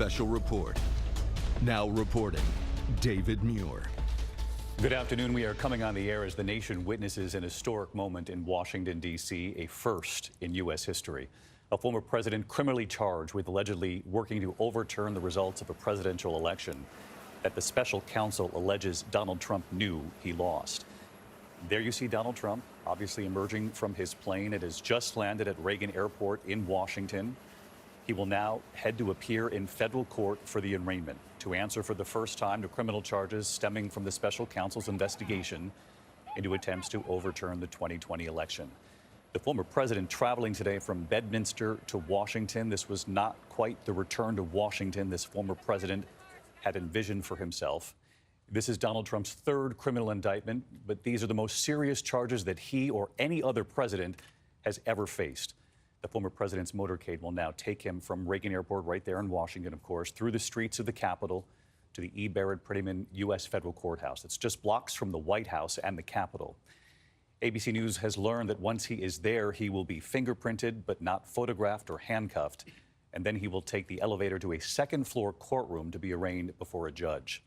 special report. Now reporting, David Muir. Good afternoon. We are coming on the air as the nation witnesses an historic moment in Washington, D.C., a first in U.S. history. A former president criminally charged with allegedly working to overturn the results of a presidential election that the special counsel alleges Donald Trump knew he lost. There you see Donald Trump, obviously emerging from his plane. It has just landed at Reagan Airport in Washington. He will now head to appear in federal court for the arraignment to answer for the first time to criminal charges stemming from the special counsel's investigation into attempts to overturn the 2020 election. The former president traveling today from Bedminster to Washington. This was not quite the return to Washington this former president had envisioned for himself. This is Donald Trump's third criminal indictment, but these are the most serious charges that he or any other president has ever faced. The former president's motorcade will now take him from Reagan Airport, right there in Washington, of course, through the streets of the Capitol to the E. Barrett Prettyman U.S. Federal Courthouse. It's just blocks from the White House and the Capitol. ABC News has learned that once he is there, he will be fingerprinted but not photographed or handcuffed, and then he will take the elevator to a second-floor courtroom to be arraigned before a judge.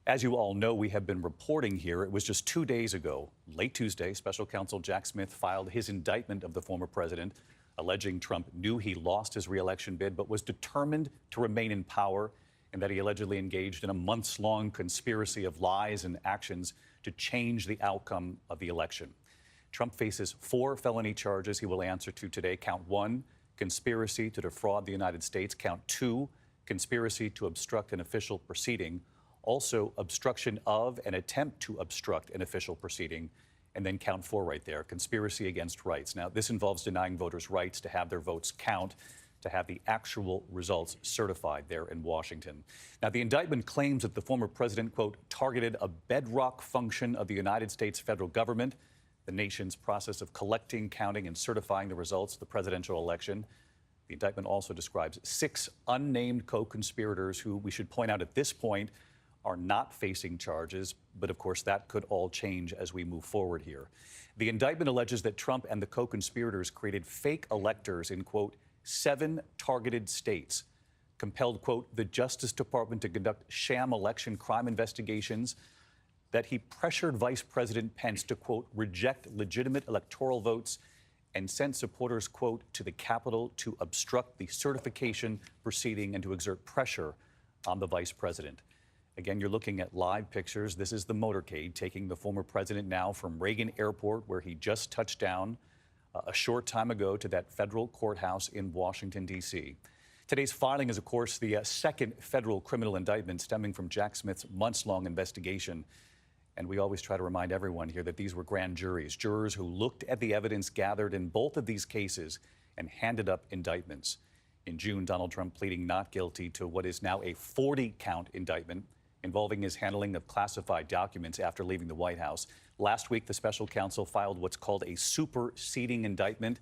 As you all know, we have been reporting here. It was just 2 days ago, late Tuesday, special counsel Jack Smith filed his indictment of the former president, alleging Trump knew he lost his re-election bid but was determined to remain in power, and that he allegedly engaged in a months-long conspiracy of lies and actions to change the outcome of the election. Trump faces 4 felony charges he will answer to today. Count 1, conspiracy to defraud the United States. Count 2, conspiracy to obstruct an official proceeding. Also, obstruction of an attempt to obstruct an official proceeding. And then count 4 right there, conspiracy against rights. Now, this involves denying voters rights to have their votes count, to have the actual results certified there in Washington. Now, the indictment claims that the former president, quote, targeted a bedrock function of the United States federal government, the nation's process of collecting, counting, and certifying the results of the presidential election. The indictment also describes 6 unnamed co-conspirators who, we should point out at this point, are not facing charges, but of course that could all change as we move forward here. The indictment alleges that Trump and the co-conspirators created fake electors in, quote, 7 targeted states, compelled, quote, the Justice Department to conduct sham election crime investigations, that he pressured Vice President Pence to, quote, reject legitimate electoral votes, and sent supporters, quote, to the Capitol to obstruct the certification proceeding and to exert pressure on the vice president. Again, you're looking at live pictures. This is the motorcade taking the former president now from Reagan Airport, where he just touched down a short time ago, to that federal courthouse in Washington, D.C. Today's filing is, of course, the second federal criminal indictment stemming from Jack Smith's months-long investigation. And we always try to remind everyone here that these were grand juries, jurors who looked at the evidence gathered in both of these cases and handed up indictments. In June, Donald Trump pleading not guilty to what is now a 40-count indictment involving his handling of classified documents after leaving the White House. Last week, the special counsel filed what's called a superseding indictment,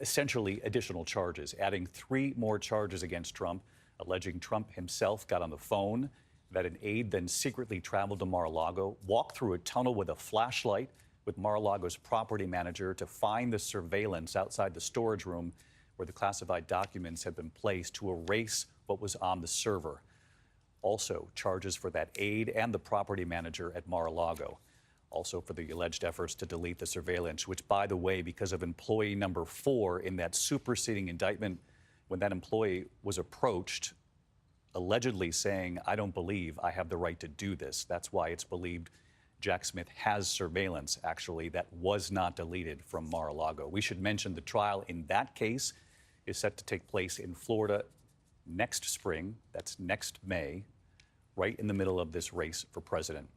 essentially additional charges, adding 3 more charges against Trump, alleging Trump himself got on the phone, that an aide then secretly traveled to Mar-a-Lago, walked through a tunnel with a flashlight with Mar-a-Lago's property manager to find the surveillance outside the storage room where the classified documents had been placed to erase what was on the server. Also, charges for that aide and the property manager at Mar-a-Lago. Also for the alleged efforts to delete the surveillance, which, by the way, because of employee number 4 in that superseding indictment, when that employee was approached, allegedly saying, I don't believe I have the right to do this. That's why it's believed Jack Smith has surveillance, actually, that was not deleted from Mar-a-Lago. We should mention the trial in that case is set to take place in Florida next spring. That's next May, right in the middle of this race for president.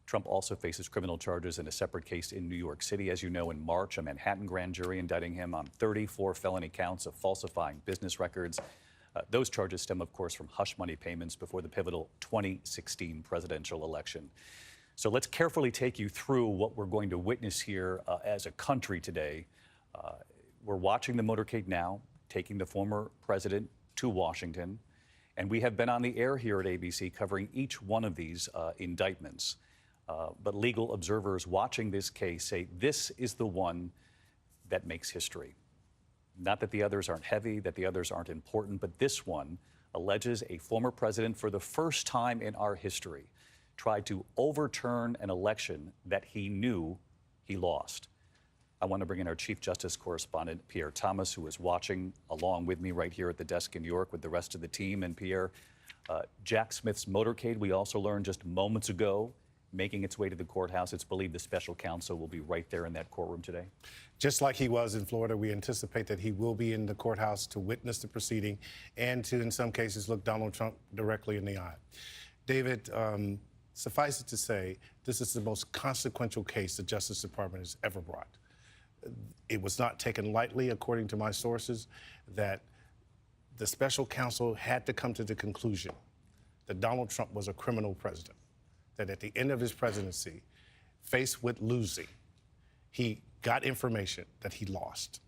Trump also faces criminal charges in a separate case in New York City. As you know, in March, a Manhattan grand jury indicting him on 34 felony counts of falsifying business records. Those charges stem, of course, from hush money payments before the pivotal 2016 presidential election. So let's carefully take you through what we're going to witness here as a country today. We're watching the motorcade now, taking the former president to Washington. And we have been on the air here at ABC covering each one of these indictments. But legal observers watching this case say this is the one that makes history. Not that the others aren't heavy, that the others aren't important, but this one, alleges a former president, for the first time in our history, tried to overturn an election that he knew he lost. I want to bring in our Chief Justice correspondent, Pierre Thomas, who is watching along with me right here at the desk in New York with the rest of the team. And Pierre, Jack Smith's motorcade, we also learned just moments ago, making its way to the courthouse. It's believed the special counsel will be right there in that courtroom today. Just like he was in Florida, we anticipate that he will be in the courthouse to witness the proceeding and to, in some cases, look Donald Trump directly in the eye. David, suffice it to say, this is the most consequential case the Justice Department has ever brought. It was not taken lightly, according to my sources, that the special counsel had to come to the conclusion that Donald Trump was a criminal president, that at the end of his presidency, faced with losing, he got information that he lost.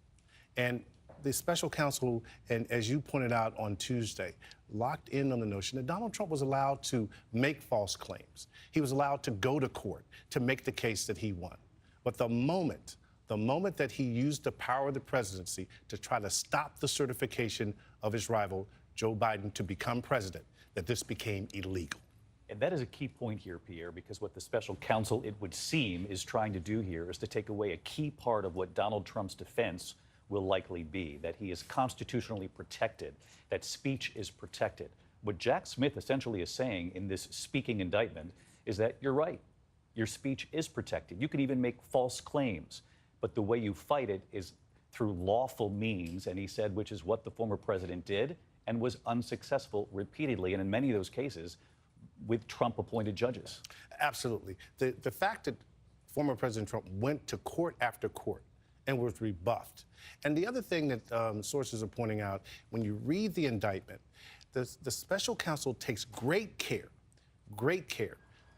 And the special counsel, and as you pointed out on Tuesday, locked in on the notion that Donald Trump was allowed to make false claims. He was allowed to go to court to make the case that he won. But the moment that he used the power of the presidency to try to stop the certification of his rival, Joe Biden, to become president, that this became illegal. And that is a key point here, Pierre, because what the special counsel, it would seem, is trying to do here is to take away a key part of what Donald Trump's defense will likely be, that he is constitutionally protected, that speech is protected. What Jack Smith essentially is saying in this speaking indictment is that you're right, your speech is protected. You can even make false claims, but the way you fight it is through lawful means, and he said, which is what the former president did and was unsuccessful repeatedly, and in many of those cases, with Trump-appointed judges. Absolutely. The fact that former President Trump went to court after court and was rebuffed. And the other thing that sources are pointing out, when you read the indictment, the special counsel takes great care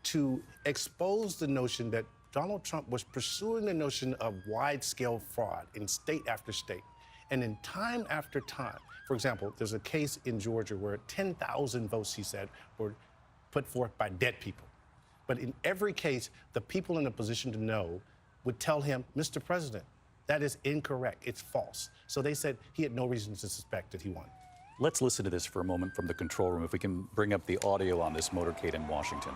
to expose the notion that Donald Trump was pursuing the notion of wide-scale fraud in state after state. And in time after time, for example, there's a case in Georgia where 10,000 votes, he said, were put forth by dead people. But in every case, the people in a position to know would tell him, Mr. President, that is incorrect, it's false. So they said he had no reason to suspect that he won. Let's listen to this for a moment from the control room, if we can bring up the audio on this motorcade in Washington.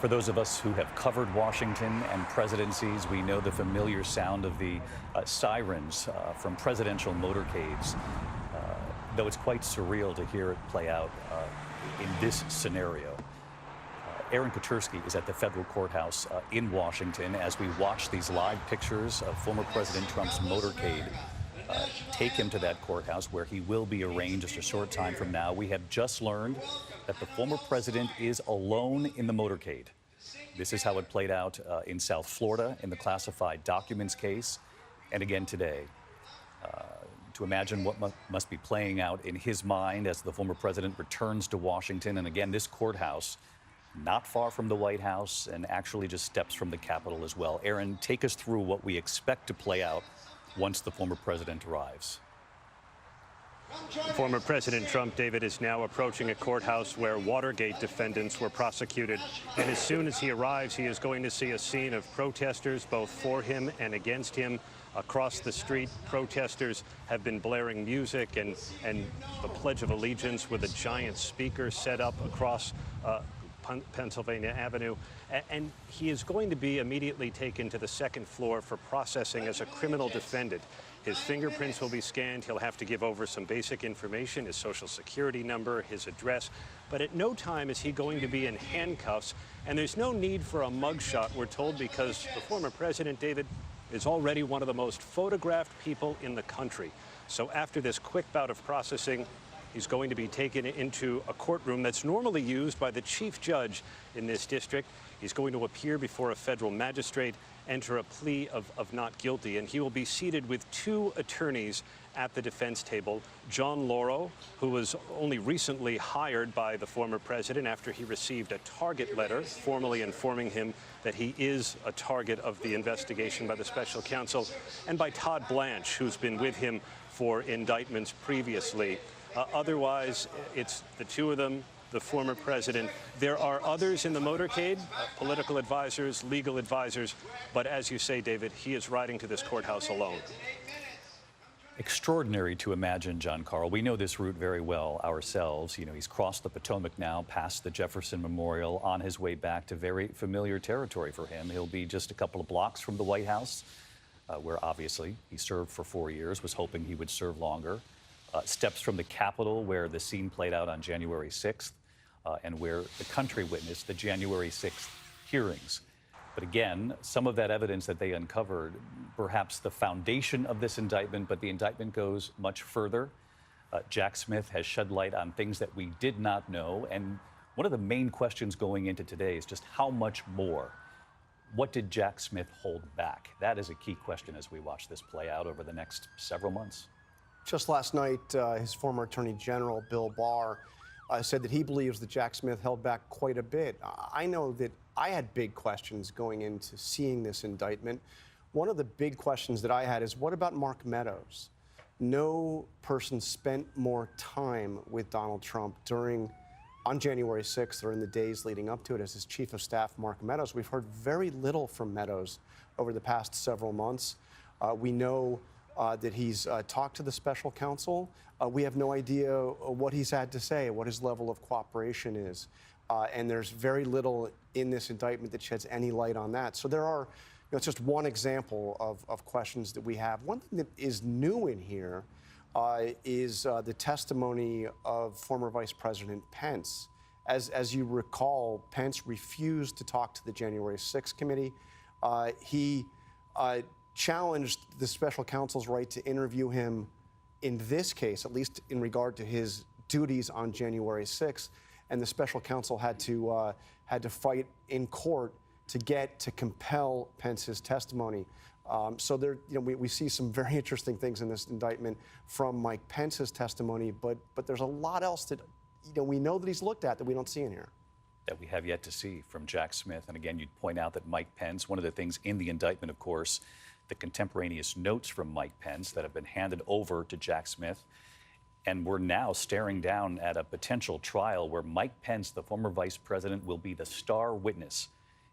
For those of us who have covered Washington and presidencies, we know the familiar sound of the sirens from presidential motorcades, though it's quite surreal to hear it play out in this scenario. Aaron Katersky is at the federal courthouse in Washington as we watch these live pictures of former President Trump's motorcade take him to that courthouse where he will be arraigned just a short time from now. We have just learned that the former president is alone in the motorcade. This is how it played out in South Florida in the classified documents case, and again today. To imagine what must be playing out in his mind as the former president returns to Washington. And again, this courthouse, not far from the White House and actually just steps from the Capitol as well. Aaron, take us through what we expect to play out once the former president arrives. Former President Trump, David, is now approaching a courthouse where Watergate defendants were prosecuted. And as soon as he arrives, he is going to see a scene of protesters, both for him and against him. Across the street, protesters have been blaring music and the Pledge of Allegiance with a giant speaker set up across Pennsylvania Avenue. And he is going to be immediately taken to the second floor for processing as a criminal defendant. His fingerprints will be scanned. He'll have to give over some basic information, his social security number, his address. But at no time is he going to be in handcuffs. And there's no need for a mugshot, we're told, because the former president, David, is already one of the most photographed people in the country. So after this quick bout of processing, he's going to be taken into a courtroom that's normally used by the chief judge in this district. He's going to appear before a federal magistrate, enter a plea of not guilty, and he will be seated with two attorneys at the defense table. John Lauro, who was only recently hired by the former president after he received a target letter formally informing him that he is a target of the investigation by the special counsel, and by Todd Blanche, who's been with him for indictments previously. Otherwise, it's the two of them, the former president. There are others in the motorcade, political advisors, legal advisors, but as you say, David, he is riding to this courthouse alone. Extraordinary to imagine, John Carl. We know this route very well ourselves. You know, he's crossed the Potomac now, past the Jefferson Memorial, on his way back to very familiar territory for him. He'll be just a couple of blocks from the White House, where obviously he served for 4 years, was hoping he would serve longer. Steps from the Capitol, where the scene played out on January 6th, and where the country witnessed the January 6th hearings. But again, some of that evidence that they uncovered, perhaps the foundation of this indictment, but the indictment goes much further. Jack Smith has shed light on things that we did not know. And one of the main questions going into today is just how much more? What did Jack Smith hold back? That is a key question as we watch this play out over the next several months. Just last night, his former Attorney General, Bill Barr, said that he believes that Jack Smith held back quite a bit. I know that I had big questions going into seeing this indictment. One of the big questions that I had is, what about Mark Meadows? No person spent more time with Donald Trump on January 6th or in the days leading up to it as his chief of staff, Mark Meadows. We've heard very little from Meadows over the past several months. We know that he's talked to the special counsel. We have no idea what he's had to say, what his level of cooperation is. And there's very little in this indictment that sheds any light on that. So there are, it's just one example of questions that we have. One thing that is new in here is the testimony of former Vice President Pence. As you recall, Pence refused to talk to the January 6th committee. He challenged the special counsel's right to interview him in this case, at least in regard to his duties on January 6th. And the special counsel had to fight in court to compel Pence's testimony. So there, we see some very interesting things in this indictment from Mike Pence's testimony, but there's a lot else that we know that he's looked at that we don't see in here. That we have yet to see from Jack Smith. And again, you'd point out that Mike Pence, one of the things in the indictment, of course, the contemporaneous notes from Mike Pence that have been handed over to Jack Smith. And we're now staring down at a potential trial where Mike Pence, the former vice president, will be the star witness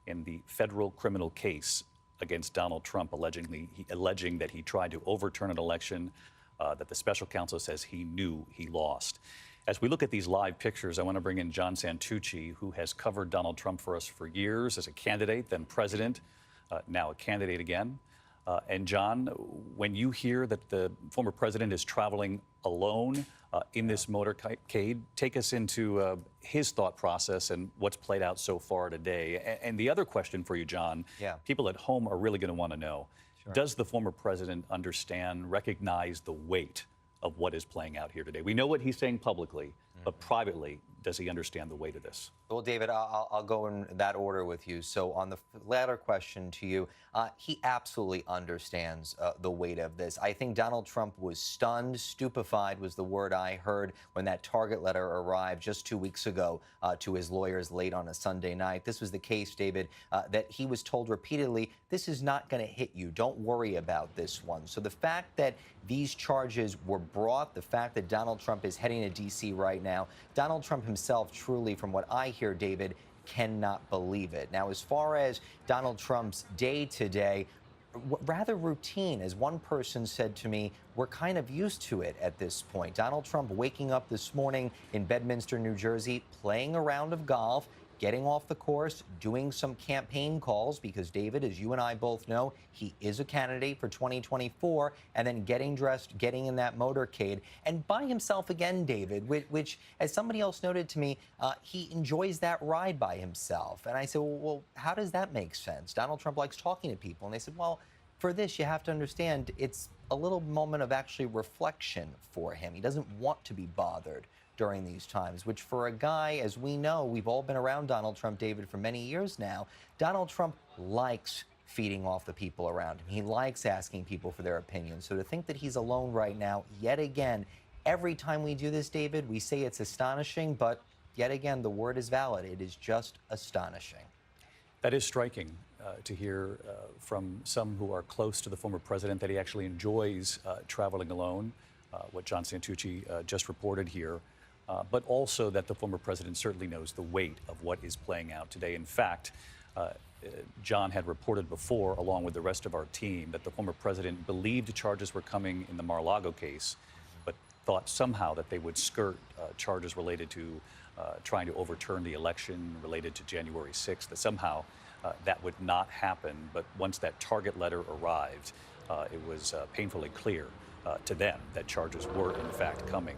in the federal criminal case against Donald Trump, alleging that he tried to overturn an election that the special counsel says he knew he lost. As we look at these live pictures, I want to bring in John Santucci, who has covered Donald Trump for us for years as a candidate, then president, now a candidate again. And John, when you hear that the former president is traveling alone in this motorcade, take us into his thought process and what's played out so far today. And the other question for you, John, people at home are really going to want to know, does the former president understand, recognize the weight of what is playing out here today? We know what he's saying publicly, but privately, does he understand the weight of this? Well, David, I'll go in that order with you. So on the latter question to you, he absolutely understands the weight of this. I think Donald Trump was stunned, stupefied was the word I heard when that Target letter arrived just 2 weeks ago to his lawyers late on a Sunday night. This was the case, David, that he was told repeatedly, this is not going to hit you. Don't worry about this one. So the fact that these charges were brought, the fact that Donald Trump is heading to D.C. right now, Donald Trump himself truly, from what I hear, David, cannot believe it. Now, as far as Donald Trump's day today, rather routine. As one person said to me, we're kind of used to it at this point. Donald Trump waking up this morning in Bedminster, New Jersey, playing a round of golf, getting off the course, doing some campaign calls, because, David, as you and I both know, he is a candidate for 2024, and then getting dressed, getting in that motorcade, and by himself again, David, which as somebody else noted to me, he enjoys that ride by himself. And I said, well, how does that make sense? Donald Trump likes talking to people. And they said, well, for this, you have to understand, it's a little moment of actually reflection for him. He doesn't want to be bothered during these times, which for a guy, as we know, we've all been around Donald Trump, David, for many years now. Donald Trump likes feeding off the people around him. He likes asking people for their opinions. So to think that he's alone right now, yet again, every time we do this, David, we say it's astonishing, but yet again, the word is valid. It is just astonishing. That is striking to hear from some who are close to the former president that he actually enjoys traveling alone, what John Santucci just reported here. But also that the former president certainly knows the weight of what is playing out today. In fact, John had reported before, along with the rest of our team, that the former president believed charges were coming in the Mar-a-Lago case, but thought somehow that they would skirt charges related to trying to overturn the election related to January 6th, that somehow that would not happen. But once that target letter arrived, it was painfully clear to them that charges were in fact coming.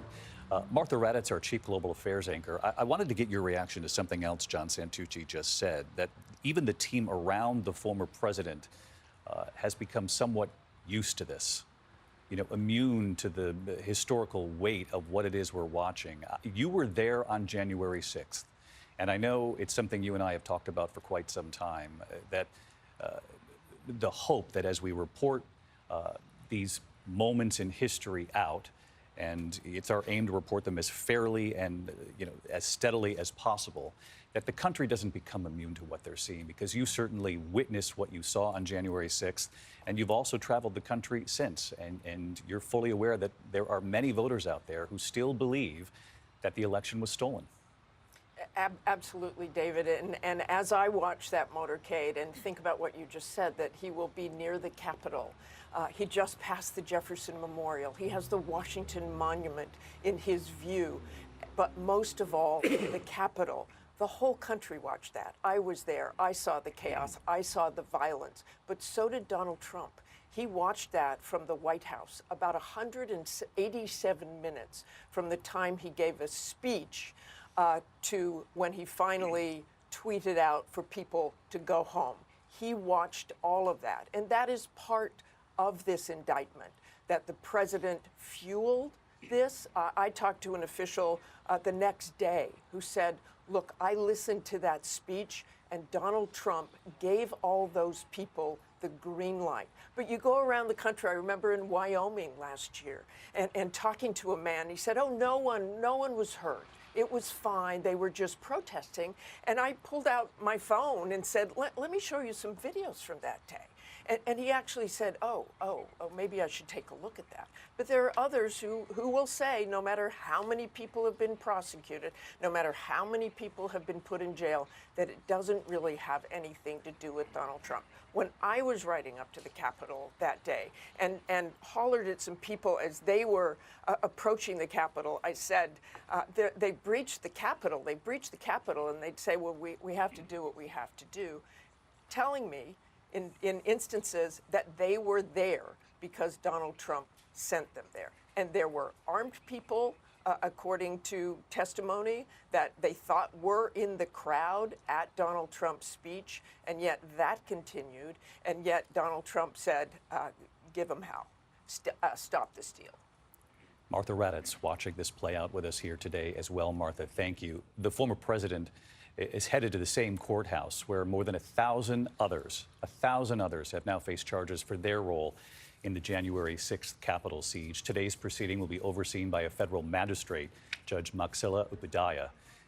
Martha Raddatz, our chief global affairs anchor, I wanted to get your reaction to something else John Santucci just said, that even the team around the former president has become somewhat used to this, you know, immune to the historical weight of what it is we're watching. You were there on January 6th, and I know it's something you and I have talked about for quite some time, that the hope that as we report these moments in history out, and it's our aim to report them as fairly and as steadily as possible, that the country doesn't become immune to what they're seeing, because you certainly witnessed what you saw on January 6th, and you've also traveled the country since, and you're fully aware that there are many voters out there who still believe that the election was stolen. Absolutely, David. And as I watch that motorcade and think about what you just said, that he will be near the Capitol. He just passed the Jefferson Memorial. He has the Washington Monument in his view. But most of all, the Capitol. The whole country watched that. I was there. I saw the chaos. I saw the violence. But so did Donald Trump. He watched that from the White House, about 187 minutes from the time he gave a speech to when he finally tweeted out for people to go home. He watched all of that. And that is part of this indictment, that the president fueled this. I talked to an official the next day who said, look, I listened to that speech, and Donald Trump gave all those people the green light. But you go around the country, I remember in Wyoming last year, and talking to a man, he said, oh, no one was hurt. It was fine. They were just protesting. And I pulled out my phone and said, let me show you some videos from that day. And he actually said, oh, maybe I should take a look at that. But there are others who will say, no matter how many people have been prosecuted, no matter how many people have been put in jail, that it doesn't really have anything to do with Donald Trump. When I was riding up to the Capitol that day and hollered at some people as they were approaching the Capitol, I said, they breached the Capitol. They breached the Capitol, and they'd say, well, we have to do what we have to do, telling me in instances that they were there because Donald Trump sent them there. And there were armed people, according to testimony, that they thought were in the crowd at Donald Trump's speech, and yet that continued, and yet Donald Trump said, give them hell, stop the steal. Martha Raddatz watching this play out with us here today as well. Martha, thank you. The former president is headed to the same courthouse where more than 1,000 others have now faced charges for their role in the January 6th Capitol siege. Today's proceeding will be overseen by a federal magistrate, Judge Maxilla Upadhyaya.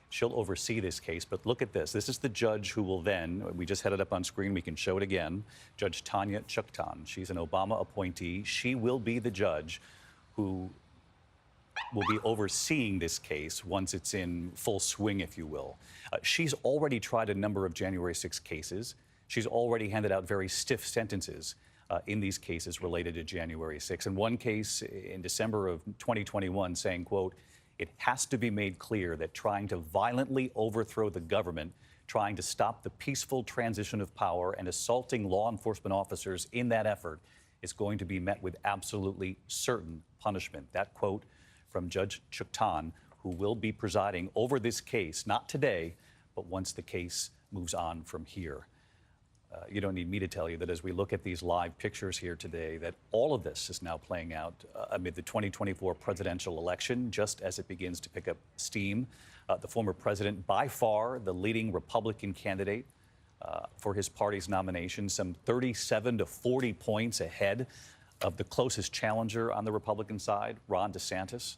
She'll oversee this case, but look at this. This is the judge who will then, we just had it up on screen, we can show it again, Judge Tanya Chutkan. She's an Obama appointee. She will be the judge who will be overseeing this case once it's in full swing, if you will. She's already tried a number of January 6 cases. She's already handed out very stiff sentences in these cases related to January 6. In one case in December of 2021 saying, quote, it has to be made clear that trying to violently overthrow the government, trying to stop the peaceful transition of power, and assaulting law enforcement officers in that effort is going to be met with absolutely certain punishment. That quote from Judge Chutkan, who will be presiding over this case, not today, but once the case moves on from here. You don't need me to tell you that as we look at these live pictures here today, that all of this is now playing out amid the 2024 presidential election, just as it begins to pick up steam. The former president, by far the leading Republican candidate for his party's nomination, some 37 to 40 points ahead of the closest challenger on the Republican side, Ron DeSantis.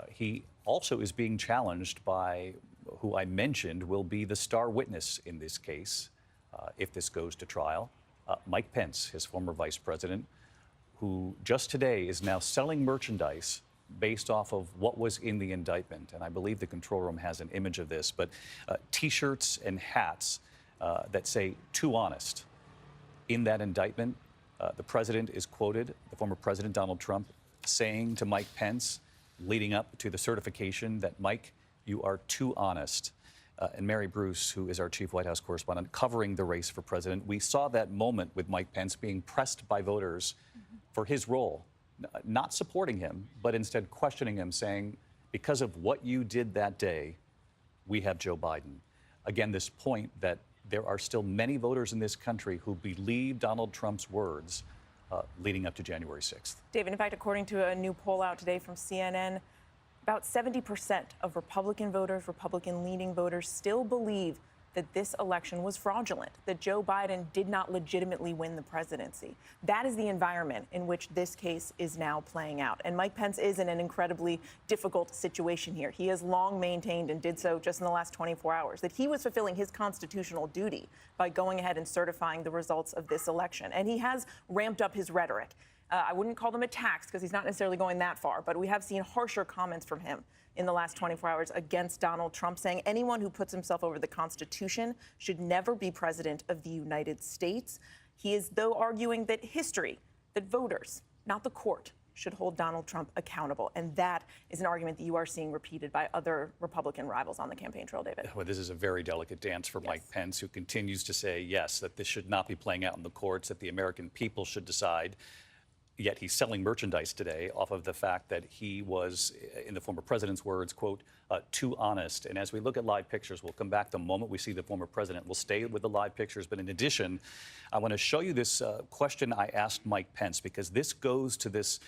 He also is being challenged by who I mentioned will be the star witness in this case, if this goes to trial, Mike Pence, his former vice president, who just today is now selling merchandise based off of what was in the indictment. And I believe the control room has an image of this, but T-shirts and hats that say too honest. In that indictment, the president is quoted, the former President Donald Trump, saying to Mike Pence, leading up to the certification, that Mike, you are too honest. And Mary Bruce, who is our chief White House correspondent, covering the race for president, we saw that moment with Mike Pence being pressed by voters for his role, not supporting him, but instead questioning him, saying, because of what you did that day, we have Joe Biden. Again, this point that there are still many voters in this country who believe Donald Trump's words leading up to January 6th. David, in fact, according to a new poll out today from CNN, about 70% of Republican voters, Republican-leaning voters, still believe that this election was fraudulent, that Joe Biden did not legitimately win the presidency. That is the environment in which this case is now playing out. And Mike Pence is in an incredibly difficult situation here. He has long maintained, and did so just in the last 24 hours, that he was fulfilling his constitutional duty by going ahead and certifying the results of this election. And he has ramped up his rhetoric. I wouldn't call them attacks because he's not necessarily going that far, but we have seen harsher comments from him in the last 24 hours against Donald Trump, saying anyone who puts himself over the Constitution should never be president of the United States. He is, though, arguing that history, that voters, not the court, should hold Donald Trump accountable. And that is an argument that you are seeing repeated by other Republican rivals on the campaign trail, David. Well, this is a very delicate dance for Mike Pence, who continues to say, yes, that this should not be playing out in the courts, that the American people should decide. Yet he's selling merchandise today off of the fact that he was, in the former president's words, quote, too honest. And as we look at live pictures, we'll come back the moment we see the former president. We'll stay with the live pictures. But in addition, I want to show you this question I asked Mike Pence, because this goes to this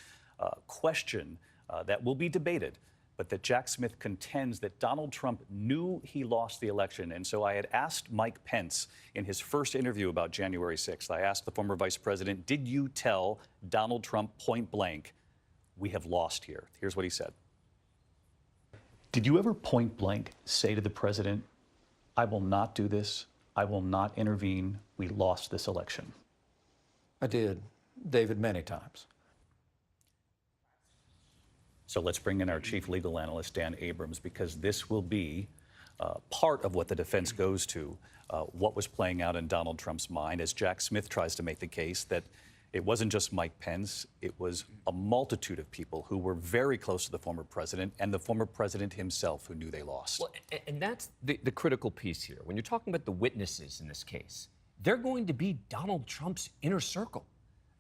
question that will be debated, but that Jack Smith contends that Donald Trump knew he lost the election. And so I had asked Mike Pence in his first interview about January 6th, I asked the former vice president, did you tell Donald Trump point blank, we have lost here? Here's what he said. Did you ever point blank say to the president, I will not do this, I will not intervene, we lost this election? I did, David, many times. So let's bring in our chief legal analyst, Dan Abrams, because this will be part of what the defense goes to, what was playing out in Donald Trump's mind as Jack Smith tries to make the case that it wasn't just Mike Pence, it was a multitude of people who were very close to the former president and the former president himself who knew they lost. Well, and that's the critical piece here. When you're talking about the witnesses in this case, they're going to be Donald Trump's inner circle.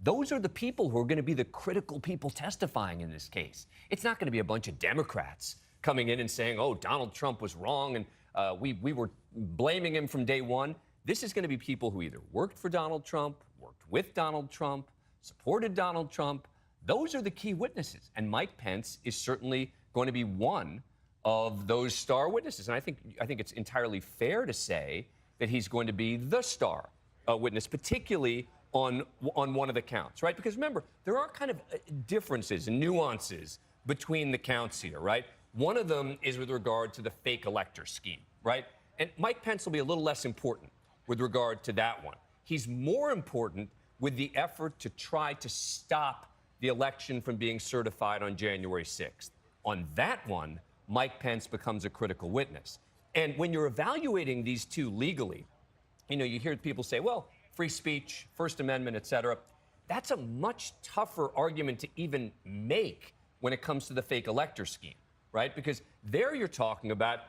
Those are the people who are going to be the critical people testifying in this case. It's not going to be a bunch of Democrats coming in and saying, oh, Donald Trump was wrong and we were blaming him from day one. This is going to be people who either worked for Donald Trump, worked with Donald Trump, supported Donald Trump. Those are the key witnesses. And Mike Pence is certainly going to be one of those star witnesses. And I think it's entirely fair to say that he's going to be the star witness, particularly on one of the counts, right? Because remember, there are kind of differences and nuances between the counts here, right? One of them is with regard to the fake elector scheme, right? And Mike Pence will be a little less important with regard to that one. He's more important with the effort to try to stop the election from being certified on January 6th. On that one, Mike Pence becomes a critical witness. And when you're evaluating these two legally, you know, you hear people say, well, free speech, First Amendment, et cetera. That's a much tougher argument to even make when it comes to the fake elector scheme, right? Because there you're talking about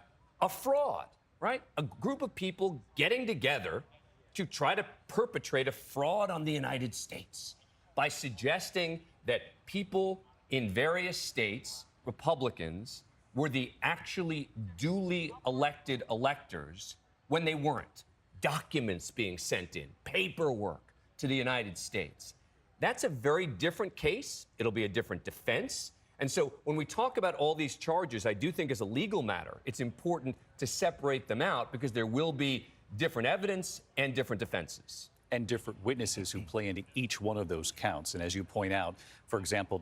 a fraud, right? A group of people getting together to try to perpetrate a fraud on the United States by suggesting that people in various states, Republicans, were the actually duly elected electors when they weren't. Documents being sent in, paperwork to the United States. That's a very different case. It'll be a different defense. And so when we talk about all these charges, I do think as a legal matter, it's important to separate them out because there will be different evidence and different defenses. And different witnesses who play into each one of those counts. And as you point out, for example,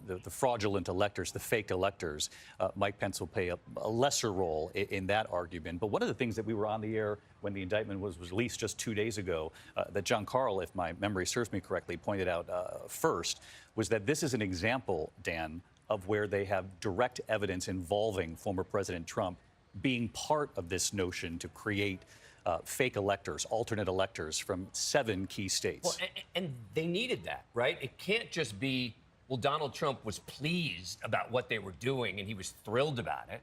the fraudulent electors, the fake electors, Mike Pence will play a lesser role in that argument. But one of the things that we were on the air when the indictment was released just 2 days ago, that John Carl, if my memory serves me correctly, pointed out first, was that this is an example, Dan, of where they have direct evidence involving former President Trump being part of this notion to create fake electors, alternate electors from 7 key states. Well, and they needed that, right? It can't just be, well, Donald Trump was pleased about what they were doing and he was thrilled about it.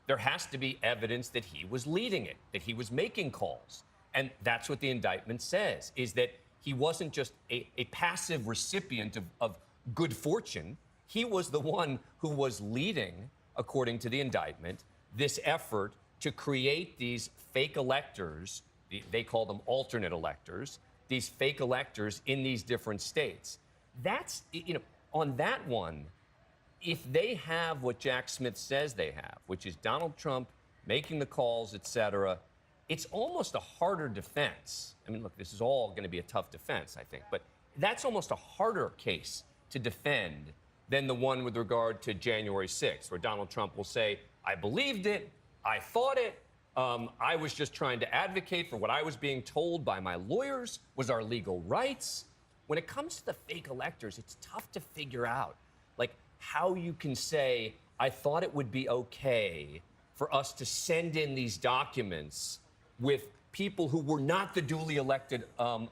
There has to be evidence that he was leading it, that he was making calls. And that's what the indictment says, is that he wasn't just a passive recipient of good fortune. He was the one who was leading, according to the indictment, this effort to create these fake electors. They call them alternate electors, these fake electors in these different states. That's, on that one, if they have what Jack Smith says they have, which is Donald Trump making the calls, et cetera, it's almost a harder defense. I mean, look, this is all going to be a tough defense, I think, but that's almost a harder case to defend than the one with regard to January 6th, where Donald Trump will say, I believed it, I thought it, I was just trying to advocate for what I was being told by my lawyers was our legal rights. When it comes to the fake electors, it's tough to figure out, like, how you can say, I thought it would be okay for us to send in these documents with people who were not the duly elected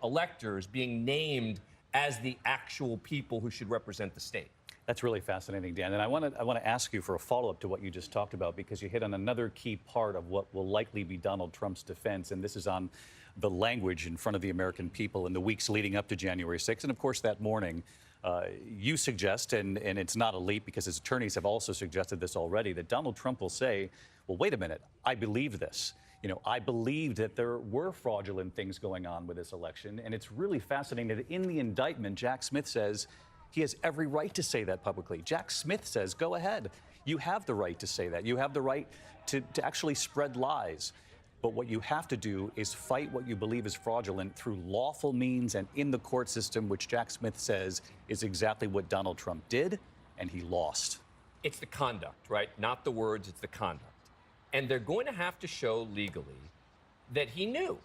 electors being named as the actual people who should represent the state. That's really fascinating, Dan. And I want to ask you for a follow-up to what you just talked about, because you hit on another key part of what will likely be Donald Trump's defense, and this is on the language in front of the American people in the weeks leading up to January 6th. And of course, that morning, you suggest, and it's not a leap because his attorneys have also suggested this already, that Donald Trump will say, well, wait a minute, I believe this. I believe that there were fraudulent things going on with this election. And it's really fascinating that in the indictment, Jack Smith says he has every right to say that publicly. Jack Smith says, go ahead. You have the right to say that. You have the right to actually spread lies. But what you have to do is fight what you believe is fraudulent through lawful means and in the court system, which Jack Smith says is exactly what Donald Trump did, and he lost. It's the conduct, right? Not the words, it's the conduct. And they're going to have to show legally that he knew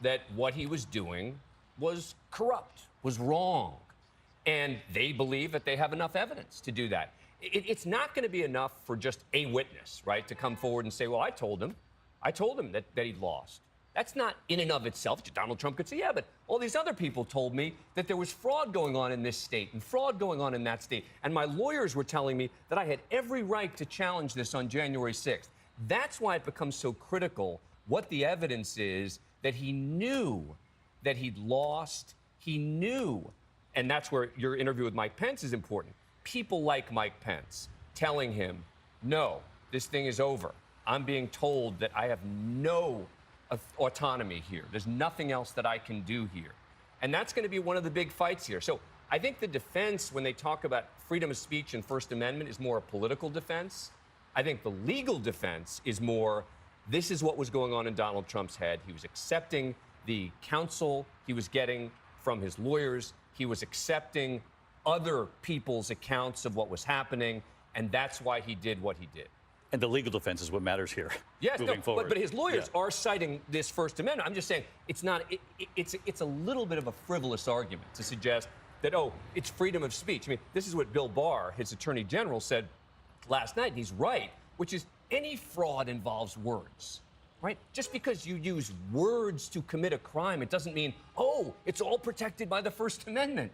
that what he was doing was corrupt, was wrong. And they believe that they have enough evidence to do that. It's not going to be enough for just a witness, right, to come forward and say, well, I told him that he'd lost. That's not in and of itself. Donald Trump could say, yeah, but all these other people told me that there was fraud going on in this state and fraud going on in that state. And my lawyers were telling me that I had every right to challenge this on January 6th. That's why it becomes so critical what the evidence is that he knew that he'd lost. He knew. And that's where your interview with Mike Pence is important. People like Mike Pence telling him, no, this thing is over. I'm being told that I have no autonomy here. There's nothing else that I can do here. And that's going to be one of the big fights here. So I think the defense, when they talk about freedom of speech and First Amendment, is more a political defense. I think the legal defense is more, this is what was going on in Donald Trump's head. He was accepting the counsel he was getting from his lawyers. He was accepting other people's accounts of what was happening, and that's why he did what he did. And the legal defense is what matters here. Yes, moving forward. But his lawyers are citing this First Amendment. I'm just saying it's not. It's a little bit of a frivolous argument to suggest that, oh, it's freedom of speech. I mean, this is what Bill Barr, his attorney general, said last night, and he's right, which is any fraud involves words, right? Just because you use words to commit a crime, it doesn't mean, oh, it's all protected by the First Amendment.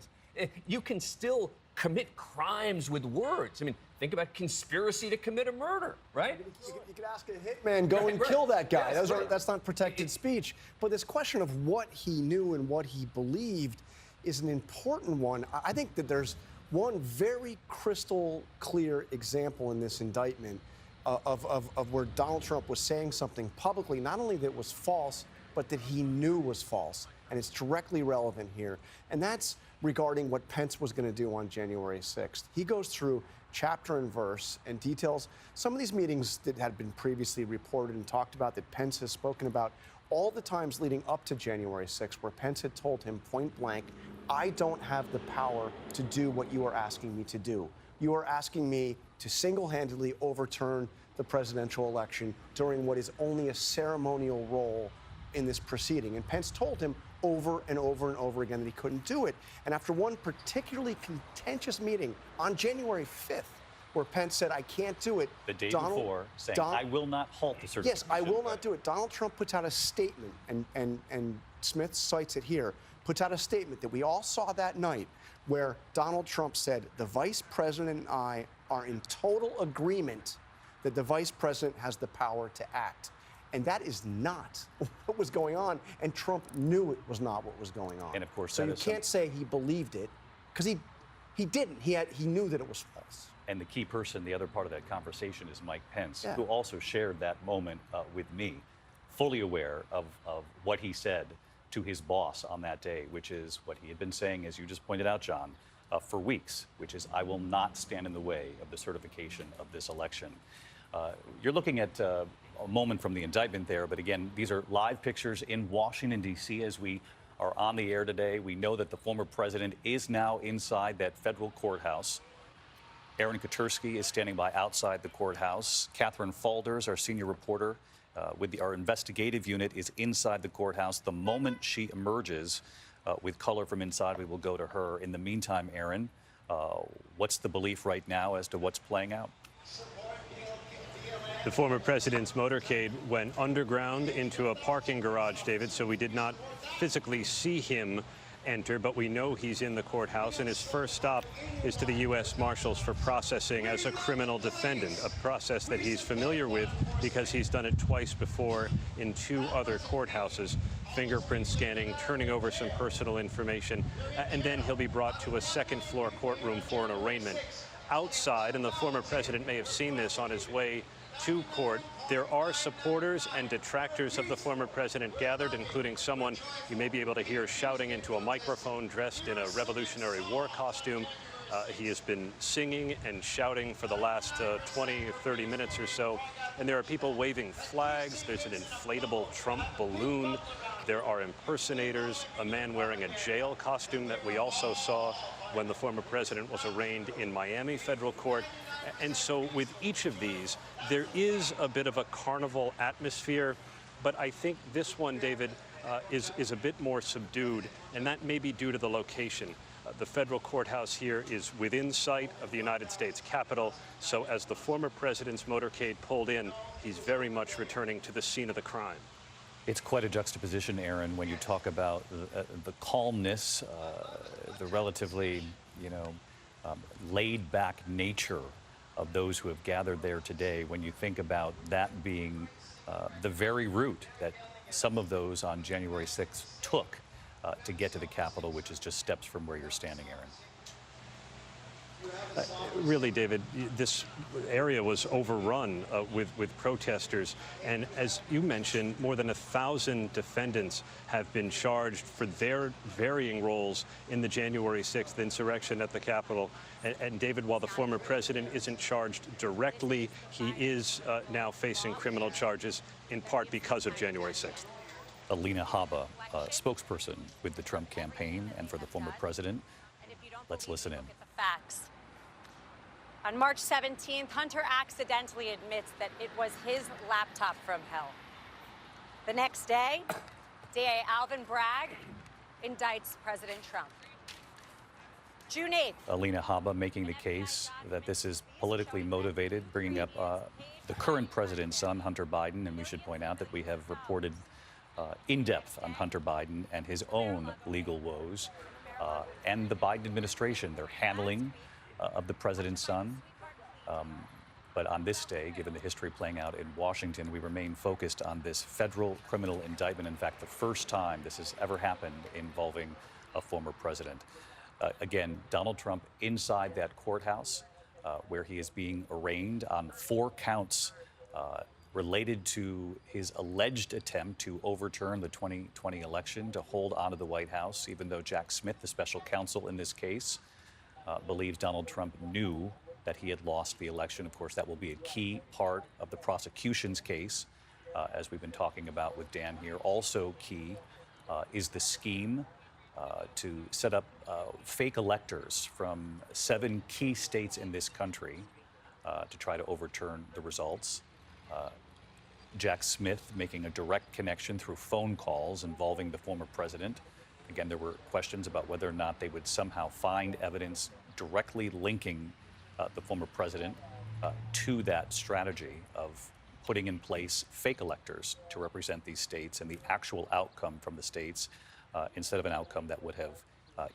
You can still commit crimes with words. I mean, think about conspiracy to commit a murder, right? You could ask a hitman, go and kill that guy. Yes, That's not protected speech. But this question of what he knew and what he believed is an important one. I think that there's one very crystal clear example in this indictment of where Donald Trump was saying something publicly, not only that was false, but that he knew was false. And it's directly relevant here. And that's regarding what Pence was going to do on January 6th. He goes through chapter and verse and details some of these meetings that had been previously reported and talked about, that Pence has spoken about, all the times leading up to January 6th, where Pence had told him point blank, I don't have the power to do what you are asking me to do. You are asking me to single-handedly overturn the presidential election during what is only a ceremonial role in this proceeding. And Pence told him over and over and over again that he couldn't do it. And after one particularly contentious meeting on January 5th, where Pence said, I can't do it. The day before, saying, I will not halt the certification. Yes, I will not do it. Donald Trump puts out a statement, and Smith cites it here, puts out a statement that we all saw that night where Donald Trump said, the vice president and I are in total agreement that the vice president has the power to act. And that is not what was going on, and Trump knew it was not what was going on. And of course, so you can't say he believed it, because he didn't. He knew that it was false. And the key person, the other part of that conversation, is Mike Pence, who also shared that moment with me, fully aware of what he said to his boss on that day, which is what he had been saying, as you just pointed out, John, for weeks, which is, I will not stand in the way of the certification of this election. You're looking at a moment from the indictment there, but again, these are live pictures in Washington, D.C. as we are on the air today. We know that the former president is now inside that federal courthouse. Aaron Katersky is standing by outside the courthouse. Catherine Falders, our senior reporter with our investigative unit, is inside the courthouse. The moment she emerges with color from inside, we will go to her. In the meantime, Aaron, what's the belief right now as to what's playing out? The former president's motorcade went underground into a parking garage, David, so we did not physically see him enter, but we know he's in the courthouse, and his first stop is to the U.S. Marshals for processing as a criminal defendant, a process that he's familiar with because he's done it twice before in 2 other courthouses, fingerprint scanning, turning over some personal information, and then he'll be brought to a second-floor courtroom for an arraignment. Outside, and the former president may have seen this on his way to court, there are supporters and detractors of the former president gathered, including someone you may be able to hear shouting into a microphone dressed in a Revolutionary War costume. He has been singing and shouting for the last 20 or 30 minutes or so. And there are people waving flags. There's an inflatable Trump balloon. There are impersonators, a man wearing a jail costume that we also saw when the former president was arraigned in Miami federal court. And so with each of these, there is a bit of a carnival atmosphere. But I think this one, David, is a bit more subdued, and that may be due to the location. The federal courthouse here is within sight of the United States Capitol, so as the former president's motorcade pulled in, he's very much returning to the scene of the crime. It's quite a juxtaposition, Aaron, when you talk about the calmness, the relatively, laid-back nature of those who have gathered there today, when you think about that being the very route that some of those on January 6th took to get to the Capitol, which is just steps from where you're standing, Aaron. Really, David, this area was overrun with protesters. And as you mentioned, more than 1,000 defendants have been charged for their varying roles in the January 6th insurrection at the Capitol. And David, while the former president isn't charged directly, he is now facing criminal charges, in part because of January 6th. Alina Habba, spokesperson with the Trump campaign and for the former president. Let's listen in. Facts. On March 17th, Hunter accidentally admits that it was his laptop from hell. The next day, DA Alvin Bragg indicts President Trump. June 8th. Alina Habba making the case that this is politically motivated, bringing up the current president's son, Hunter Biden, and we should point out that we have reported in depth on Hunter Biden and his own legal woes and the Biden administration, their handling of the president's son. But on this day, given the history playing out in Washington, we remain focused on this federal criminal indictment. In fact, the first time this has ever happened involving a former president. Again, Donald Trump inside that courthouse where he is being arraigned on 4 counts related to his alleged attempt to overturn the 2020 election, to hold onto the White House, even though Jack Smith, the special counsel in this case, believes Donald Trump knew that he had lost the election. Of course, that will be a key part of the prosecution's case, as we've been talking about with Dan here. Also key is the scheme to set up fake electors from 7 key states in this country to try to overturn the results. Jack Smith making a direct connection through phone calls involving the former president. Again, there were questions about whether or not they would somehow find evidence directly linking the former president to that strategy of putting in place fake electors to represent these states and the actual outcome from the states instead of an outcome that would have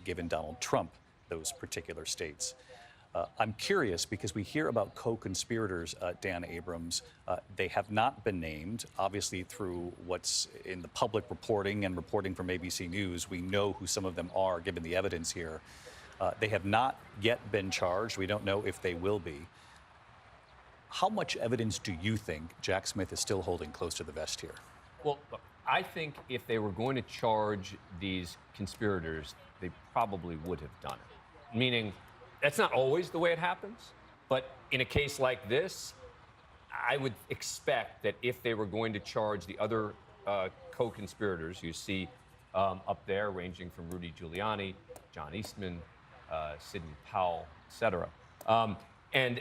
given Donald Trump those particular states. I'm curious because we hear about co-conspirators, Dan Abrams. They have not been named. Obviously, through what's in the public reporting and reporting from ABC News, we know who some of them are, given the evidence here. They have not yet been charged. We don't know if they will be. How much evidence do you think Jack Smith is still holding close to the vest here? Well, look, I think if they were going to charge these conspirators, they probably would have done it. Meaning, that's not always the way it happens, but in a case like this, I would expect that if they were going to charge the other co-conspirators you see up there, ranging from Rudy Giuliani, John Eastman, Sidney Powell, et cetera, and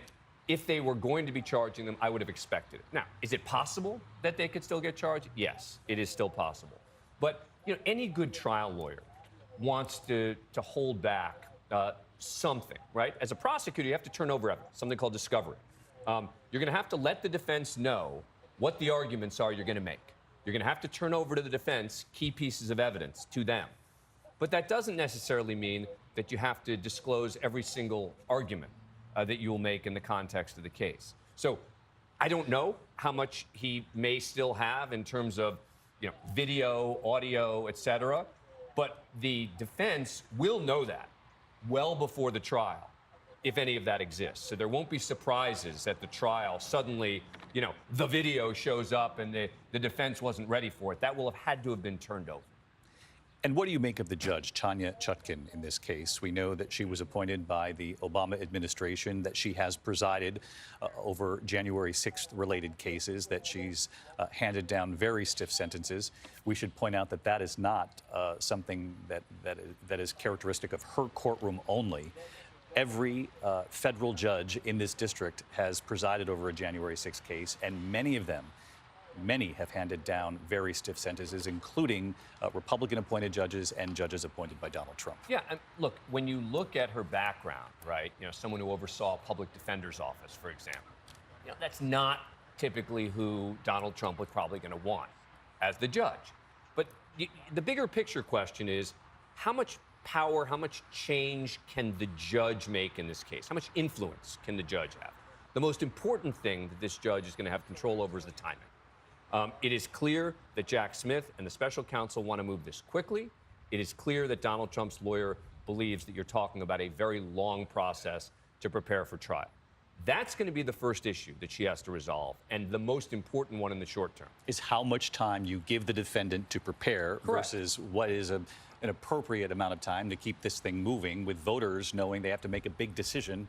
if they were going to be charging them, I would have expected it. Now, is it possible that they could still get charged? Yes, it is still possible. But any good trial lawyer wants to hold back something, right? As a prosecutor, you have to turn over evidence, something called discovery. You're going to have to let the defense know what the arguments are you're going to make. You're going to have to turn over to the defense key pieces of evidence to them. But that doesn't necessarily mean that you have to disclose every single argument that you will make in the context of the case. So I don't know how much he may still have in terms of video, audio, et cetera, but the defense will know that well before the trial, if any of that exists. So there won't be surprises at the trial. Suddenly, the video shows up and the defense wasn't ready for it. That will have had to have been turned over. And what do you make of the judge, Tanya Chutkin, in this case? We know that she was appointed by the Obama administration, that she has presided over January 6th related cases, that she's handed down very stiff sentences. We should point out that that is not something that is characteristic of her courtroom only. Every federal judge in this district has presided over a January 6th case, and many have handed down very stiff sentences, including Republican-appointed judges and judges appointed by Donald Trump. Yeah, and look, when you look at her background, right, someone who oversaw a public defender's office, for example, that's not typically who Donald Trump was probably going to want as the judge. But the bigger picture question is, how much power, how much change can the judge make in this case? How much influence can the judge have? The most important thing that this judge is going to have control over is the timing. It is clear that Jack Smith and the special counsel want to move this quickly. It is clear that Donald Trump's lawyer believes that you're talking about a very long process to prepare for trial. That's going to be the first issue that she has to resolve, and the most important one in the short term. Is how much time you give the defendant to prepare versus what is an appropriate amount of time to keep this thing moving, with voters knowing they have to make a big decision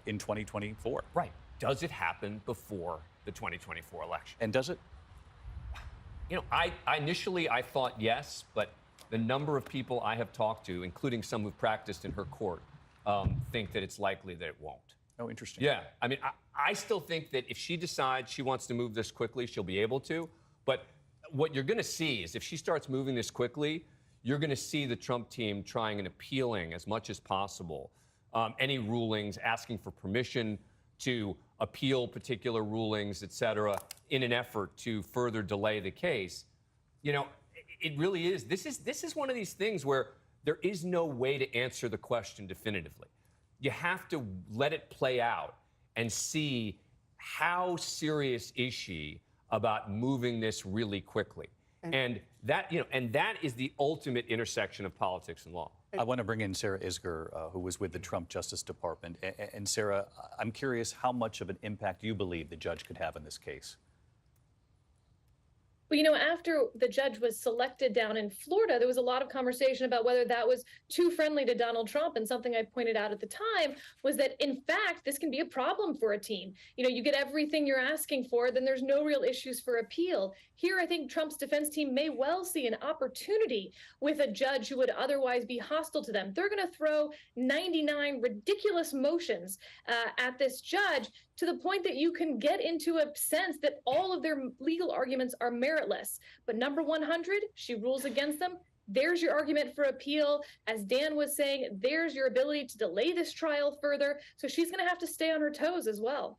in 2024. Right. Does it happen before the 2024 election? And does it? I initially thought yes, but the number of people I have talked to, including some who've practiced in her court, think that it's likely that it won't. Oh, interesting. Yeah. I mean, I still think that if she decides she wants to move this quickly, she'll be able to. But what you're going to see is if she starts moving this quickly, you're going to see the Trump team trying and appealing as much as possible any rulings, asking for permission to appeal particular rulings, et cetera, in an effort to further delay the case. It really is. This is one of these things where there is no way to answer the question definitively. You have to let it play out and see how serious is she about moving this really quickly. And that is the ultimate intersection of politics and law. I want to bring in Sarah Isgur, who was with the Trump Justice Department. And Sarah, I'm curious how much of an impact you believe the judge could have in this case. Well, after the judge was selected down in Florida, there was a lot of conversation about whether that was too friendly to Donald Trump. And something I pointed out at the time was that, in fact, this can be a problem for a team. You get everything you're asking for, then there's no real issues for appeal. Here, I think Trump's defense team may well see an opportunity with a judge who would otherwise be hostile to them. They're going to throw 99 ridiculous motions at this judge, to the point that you can get into a sense that all of their legal arguments are meritless. But number 100, she rules against them. there's your argument for appeal. As Dan was saying, there's your ability to delay this trial further. So she's going to have to stay on her toes as well.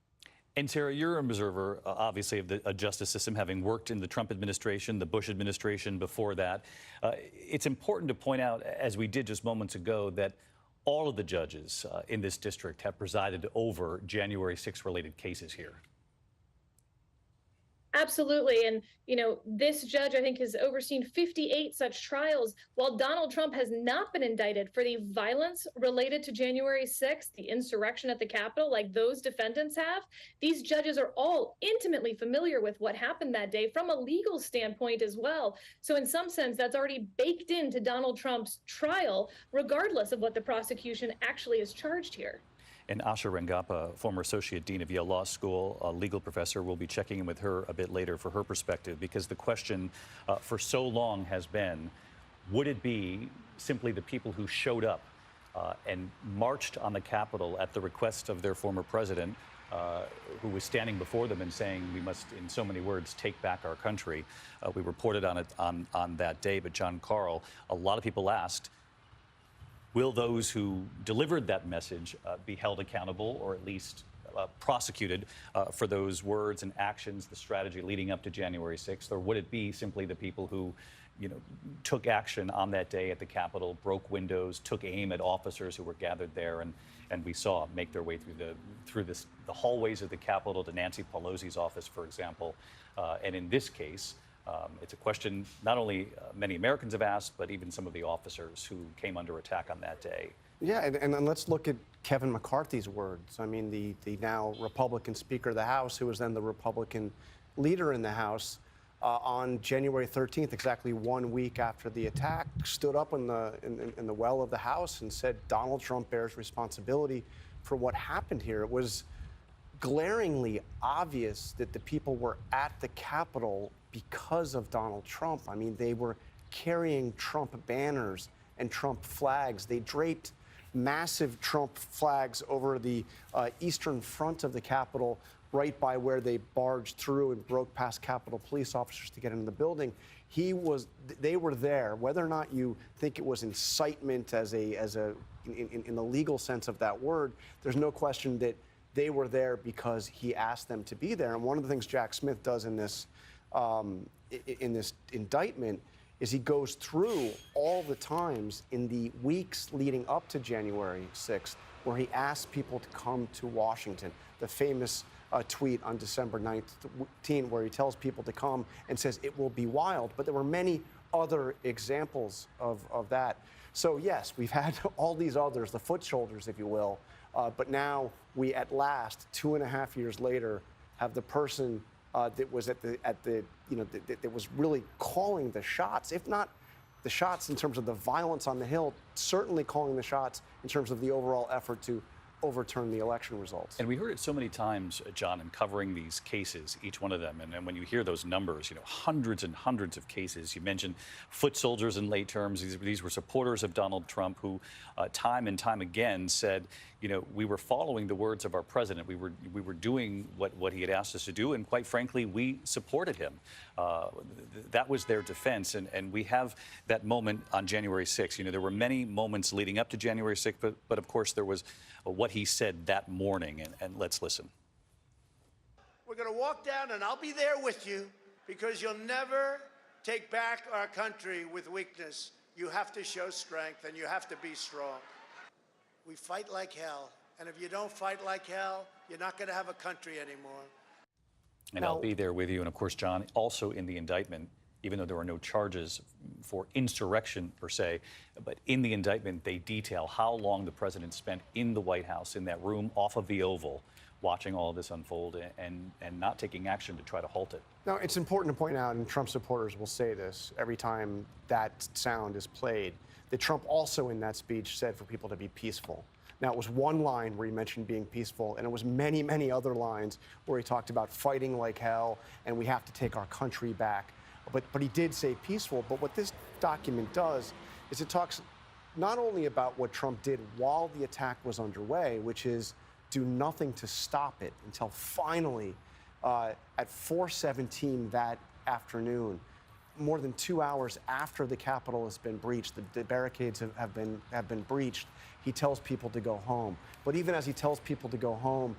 And Sarah, you're an observer, obviously, of the justice system, having worked in the Trump administration, the Bush administration before that. It's important to point out, as we did just moments ago, that all of the judges in this district have presided over January 6 related cases here. Absolutely. And, this judge, I think, has overseen 58 such trials. While Donald Trump has not been indicted for the violence related to January 6th, the insurrection at the Capitol, like those defendants have, these judges are all intimately familiar with what happened that day from a legal standpoint as well. So in some sense, that's already baked into Donald Trump's trial, regardless of what the prosecution actually is charged here. And Asha Rangappa, former associate dean of Yale Law School, a legal professor, will be checking in with her a bit later for her perspective, because the question for so long has been, would it be simply the people who showed up and marched on the Capitol at the request of their former president, who was standing before them and saying, we must, in so many words, take back our country? We reported on it on that day, but John Carl, a lot of people asked, will those who delivered that message be held accountable, or at least prosecuted for those words and actions, the strategy leading up to January 6th? Or would it be simply the people who, took action on that day at the Capitol, broke windows, took aim at officers who were gathered there, and we saw make their way through the hallways of the Capitol to Nancy Pelosi's office, for example? And in this case, it's a question not only many Americans have asked, but even some of the officers who came under attack on that day. Yeah, and let's look at Kevin McCarthy's words. I mean, the now Republican Speaker of the House, who was then the Republican leader in the House, on January 13th, exactly 1 week after the attack, stood up in the well of the House and said Donald Trump bears responsibility for what happened here. It was glaringly obvious that the people were at the Capitol because of Donald Trump. I mean, they were carrying Trump banners and Trump flags. They draped massive Trump flags over the eastern front of the Capitol, right by where they barged through and broke past Capitol police officers to get into the building. They were there. Whether or not you think it was incitement in the legal sense of that word, there's no question that they were there because he asked them to be there. And one of the things Jack Smith does in this indictment is he goes through all the times in the weeks leading up to January 6th where he asked people to come to Washington. The famous tweet on December 19th where he tells people to come and says it will be wild. But there were many other examples of that. So yes, we've had all these others, the foot soldiers, if you will, but now we at last, 2.5 years later, have the person that was that was really calling the shots, if not the shots in terms of the violence on the Hill, certainly calling the shots in terms of the overall effort to overturn the election results. And we heard it so many times, John, in covering these cases, each one of them. And when you hear those numbers, hundreds and hundreds of cases. You mentioned foot soldiers in late terms. These were supporters of Donald Trump who time and time again said, we were following the words of our president. We were doing what he had asked us to do. And quite frankly, we supported him. That was their defense. And we have that moment on January 6th. There were many moments leading up to January 6th, but of course there was what he said that morning, and let's listen. We're going to walk down, and I'll be there with you, because you'll never take back our country with weakness. You have to show strength, and you have to be strong. We fight like hell, and if you don't fight like hell, you're not going to have a country anymore. And I'll be there with you. And of course, John, also in the indictment, even though there were no charges for insurrection per se, but in the indictment, they detail how long the president spent in the White House, in that room off of the Oval, watching all of this unfold and not taking action to try to halt it. Now, it's important to point out, and Trump supporters will say this every time that sound is played, that Trump also in that speech said for people to be peaceful. Now, it was one line where he mentioned being peaceful, and it was many, many other lines where he talked about fighting like hell and we have to take our country back. But he did say peaceful. But what this document does is it talks not only about what Trump did while the attack was underway, which is do nothing to stop it until finally at 4:17 that afternoon, more than 2 hours after the Capitol has been breached, the barricades have been breached, he tells people to go home. But even as he tells people to go home,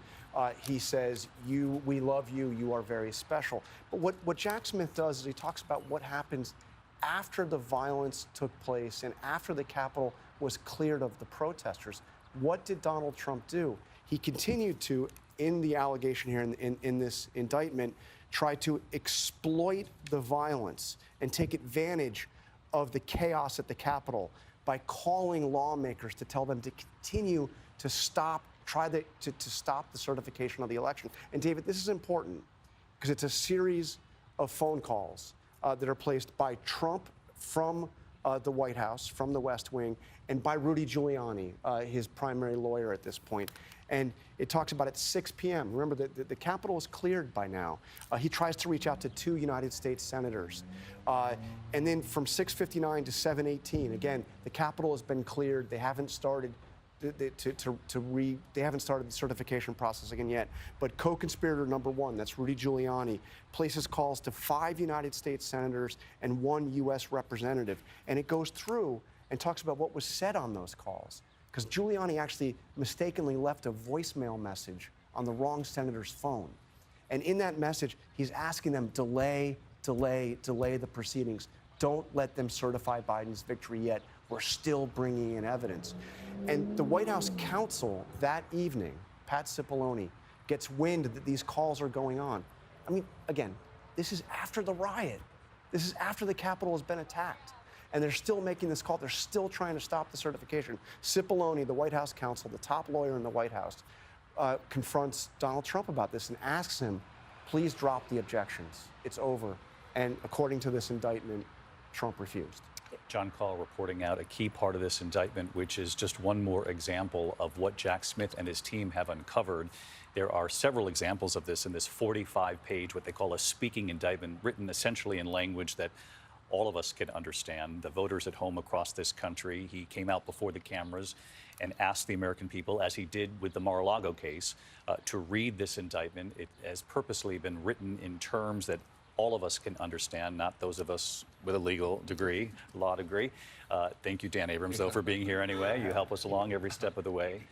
he says, we love you, you are very special. But what Jack Smith does is he talks about what happens after the violence took place and after the Capitol was cleared of the protesters. What did Donald Trump do? He continued to, in the allegation here, in this indictment, try to exploit the violence and take advantage of the chaos at the Capitol by calling lawmakers to tell them to continue to stop, to stop the certification of the election. And David, this is important because it's a series of phone calls that are placed by Trump from the White House, from the West Wing, and by Rudy Giuliani, his primary lawyer at this point. And it talks about at 6 p.m. Remember, the Capitol is cleared by now. He tries to reach out to 2 United States senators. And then from 6:59 to 7:18, again, the Capitol has been cleared. They haven't started they haven't started the certification process again yet. But co-conspirator number 1, that's Rudy Giuliani, places calls to 5 United States senators and 1 U.S. representative. And it goes through and talks about what was said on those calls. Because Giuliani actually mistakenly left a voicemail message on the wrong senator's phone. And in that message, he's asking them, delay the proceedings. Don't let them certify Biden's victory yet. We're still bringing in evidence. And the White House counsel that evening, Pat Cipollone, gets wind that these calls are going on. I mean, again, this is after the riot. This is after the Capitol has been attacked. And they're still making this call. They're still trying to stop the certification. Cipollone, the White House counsel, the top lawyer in the White House, confronts Donald Trump about this and asks him, please drop the objections. It's over. And according to this indictment, Trump refused. John Call reporting out a key part of this indictment, which is just one more example of what Jack Smith and his team have uncovered. There are several examples of this in this 45-page, what they call a speaking indictment, written essentially in language that all of us can understand. The voters at home across this country, he came out before the cameras and asked the American people, as he did with the Mar-a-Lago case, to read this indictment. It has purposely been written in terms that all of us can understand, not those of us with a law degree. Thank you, Dan Abrams, though, for being here anyway. You help us along every step of the way.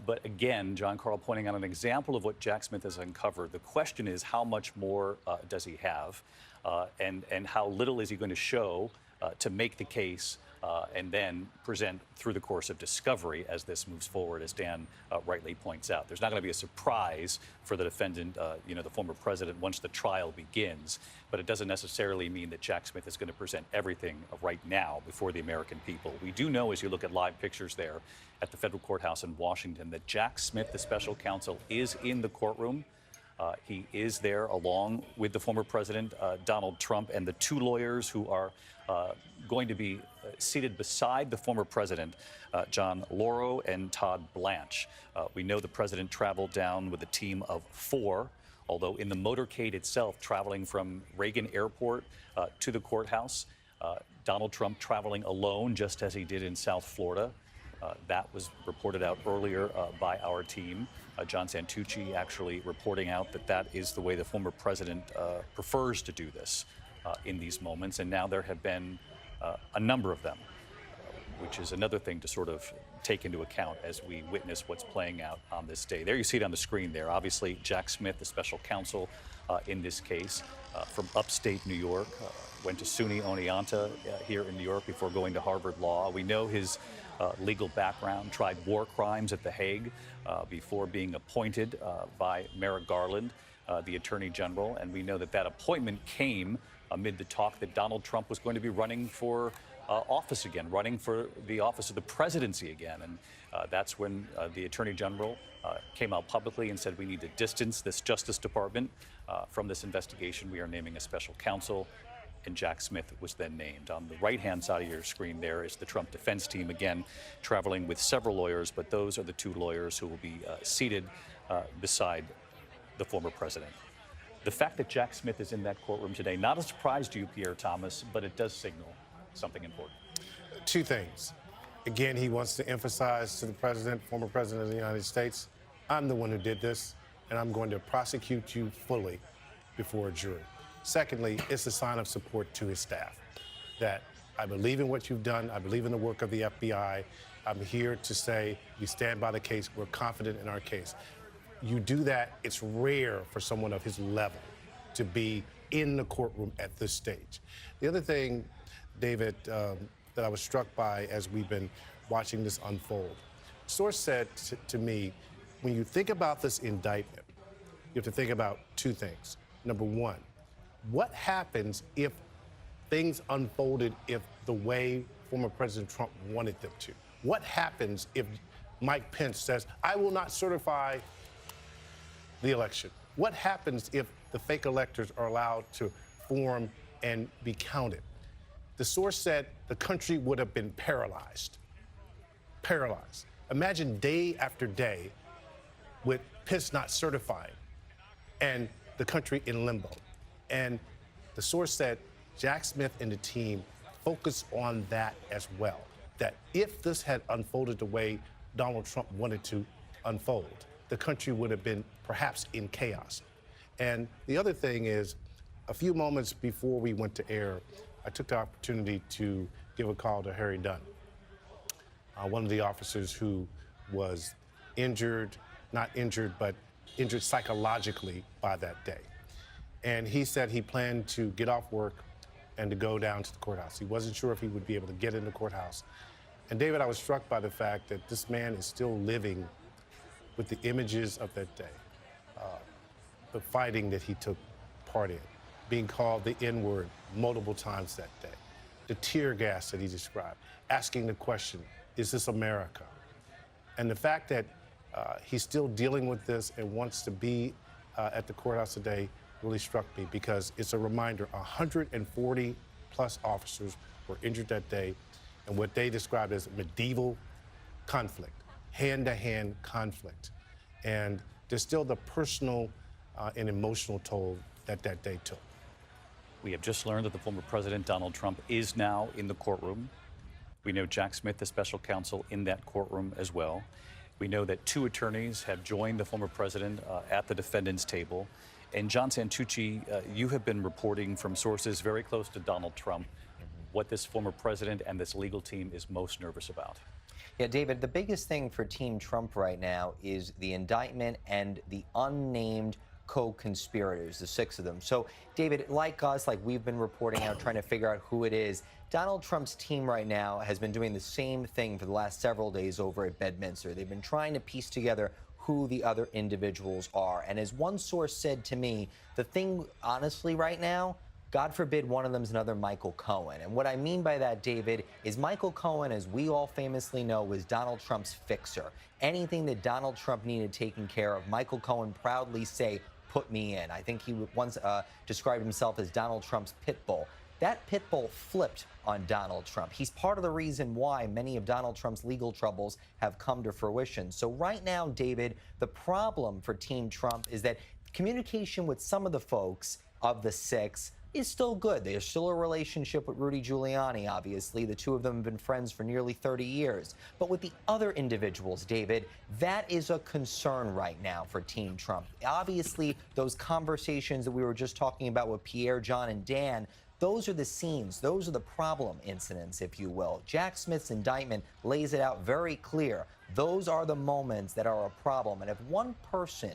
But again, John Carl pointing out an example of what Jack Smith has uncovered. The question is, how much more does he have? And how little is he going to show to make the case and then present through the course of discovery as this moves forward, as Dan rightly points out. There's not going to be a surprise for the defendant, the former president, once the trial begins, but it doesn't necessarily mean that Jack Smith is going to present everything right now before the American people. We do know, as you look at live pictures there at the federal courthouse in Washington, that Jack Smith, the special counsel, is in the courtroom. He is there along with the former president, Donald Trump, and the 2 lawyers who are going to be seated beside the former president, John Lauro and Todd Blanche. We know the president traveled down with a team of 4, although in the motorcade itself, traveling from Reagan Airport to the courthouse, Donald Trump traveling alone, just as he did in South Florida. That was reported out earlier by our team. John Santucci actually reporting out that that is the way the former president prefers to do this in these moments. And now there have been a number of them, which is another thing to sort of take into account as we witness what's playing out on this day. There you see it on the screen there. Obviously, Jack Smith, the special counsel in this case, from upstate New York, went to SUNY Oneonta here in New York before going to Harvard Law. We know his legal background, tried war crimes at The Hague before being appointed by Merrick Garland, the Attorney General. And we know that that appointment came amid the talk that Donald Trump was going to be running for office again, running for the office of the presidency again. And that's when the Attorney General came out publicly and said, we need to distance this Justice Department from this investigation. We are naming a special counsel. And Jack Smith was then named. On the right-hand side of your screen there is the Trump defense team, again, traveling with several lawyers, but those are the 2 lawyers who will be seated beside the former president. The fact that Jack Smith is in that courtroom today, not a surprise to you, Pierre Thomas, but it does signal something important. 2 things. Again, he wants to emphasize to the president, former president of the United States, I'm the one who did this, and I'm going to prosecute you fully before a jury. Secondly, it's a sign of support to his staff that I believe in what you've done. I believe in the work of the FBI. I'm here to say we stand by the case. We're confident in our case. You do that, it's rare for someone of his level to be in the courtroom at this stage. The other thing, David, that I was struck by as we've been watching this unfold, a source said to me, when you think about this indictment, you have to think about two things. Number one, what happens if things unfolded the way former President Trump wanted them to? What happens if Mike Pence says, I will not certify the election? What happens if the fake electors are allowed to form and be counted? The source said the country would have been paralyzed. Paralyzed. Imagine day after day with Pence not certifying and the country in limbo. And the source said Jack Smith and the team focused on that as well, that if this had unfolded the way Donald Trump wanted to unfold, the country would have been perhaps in chaos. And the other thing is, a few moments before we went to air, I took the opportunity to give a call to Harry Dunn, one of the officers who was injured, not injured, but injured psychologically by that day. And he said he planned to get off work and to go down to the courthouse. He wasn't sure if he would be able to get in the courthouse. And David, I was struck by the fact that this man is still living with the images of that day, the fighting that he took part in, being called the N-word multiple times that day, the tear gas that he described, asking the question, is this America? And the fact that he's still dealing with this and wants to be at the courthouse today really struck me, because it's a reminder 140 plus officers were injured that day in what they described as medieval conflict, hand-to-hand conflict. And there's still the personal and emotional toll that day took. We have just learned that the former president, Donald Trump, is now in the courtroom. We know Jack Smith, the special counsel, in that courtroom as well. We know that 2 attorneys have joined the former president at the defendant's table. And John Santucci, you have been reporting from sources very close to Donald Trump what this former president and this legal team is most nervous about. Yeah, David, the biggest thing for Team Trump right now is the indictment and the unnamed co-conspirators, the 6 of them. So, David, like us, like we've been reporting out, trying to figure out who it is, Donald Trump's team right now has been doing the same thing for the last several days over at Bedminster. They've been trying to piece together who the other individuals are. And as one source said to me, the thing, honestly, right now, God forbid one of them is another Michael Cohen. And what I mean by that, David, is Michael Cohen, as we all famously know, was Donald Trump's fixer. Anything that Donald Trump needed taken care of, Michael Cohen proudly say, put me in. I think he once described himself as Donald Trump's pit bull. That pit bull flipped on Donald Trump. He's part of the reason why many of Donald Trump's legal troubles have come to fruition. So right now, David, the problem for Team Trump is that communication with some of the folks of the 6 is still good. There's still a relationship with Rudy Giuliani, obviously. The 2 of them have been friends for nearly 30 years. But with the other individuals, David, that is a concern right now for Team Trump. Obviously, those conversations that we were just talking about with Pierre, John, and Dan, those are the scenes. Those are the problem incidents, if you will. Jack Smith's indictment lays it out very clear. Those are the moments that are a problem. And if one person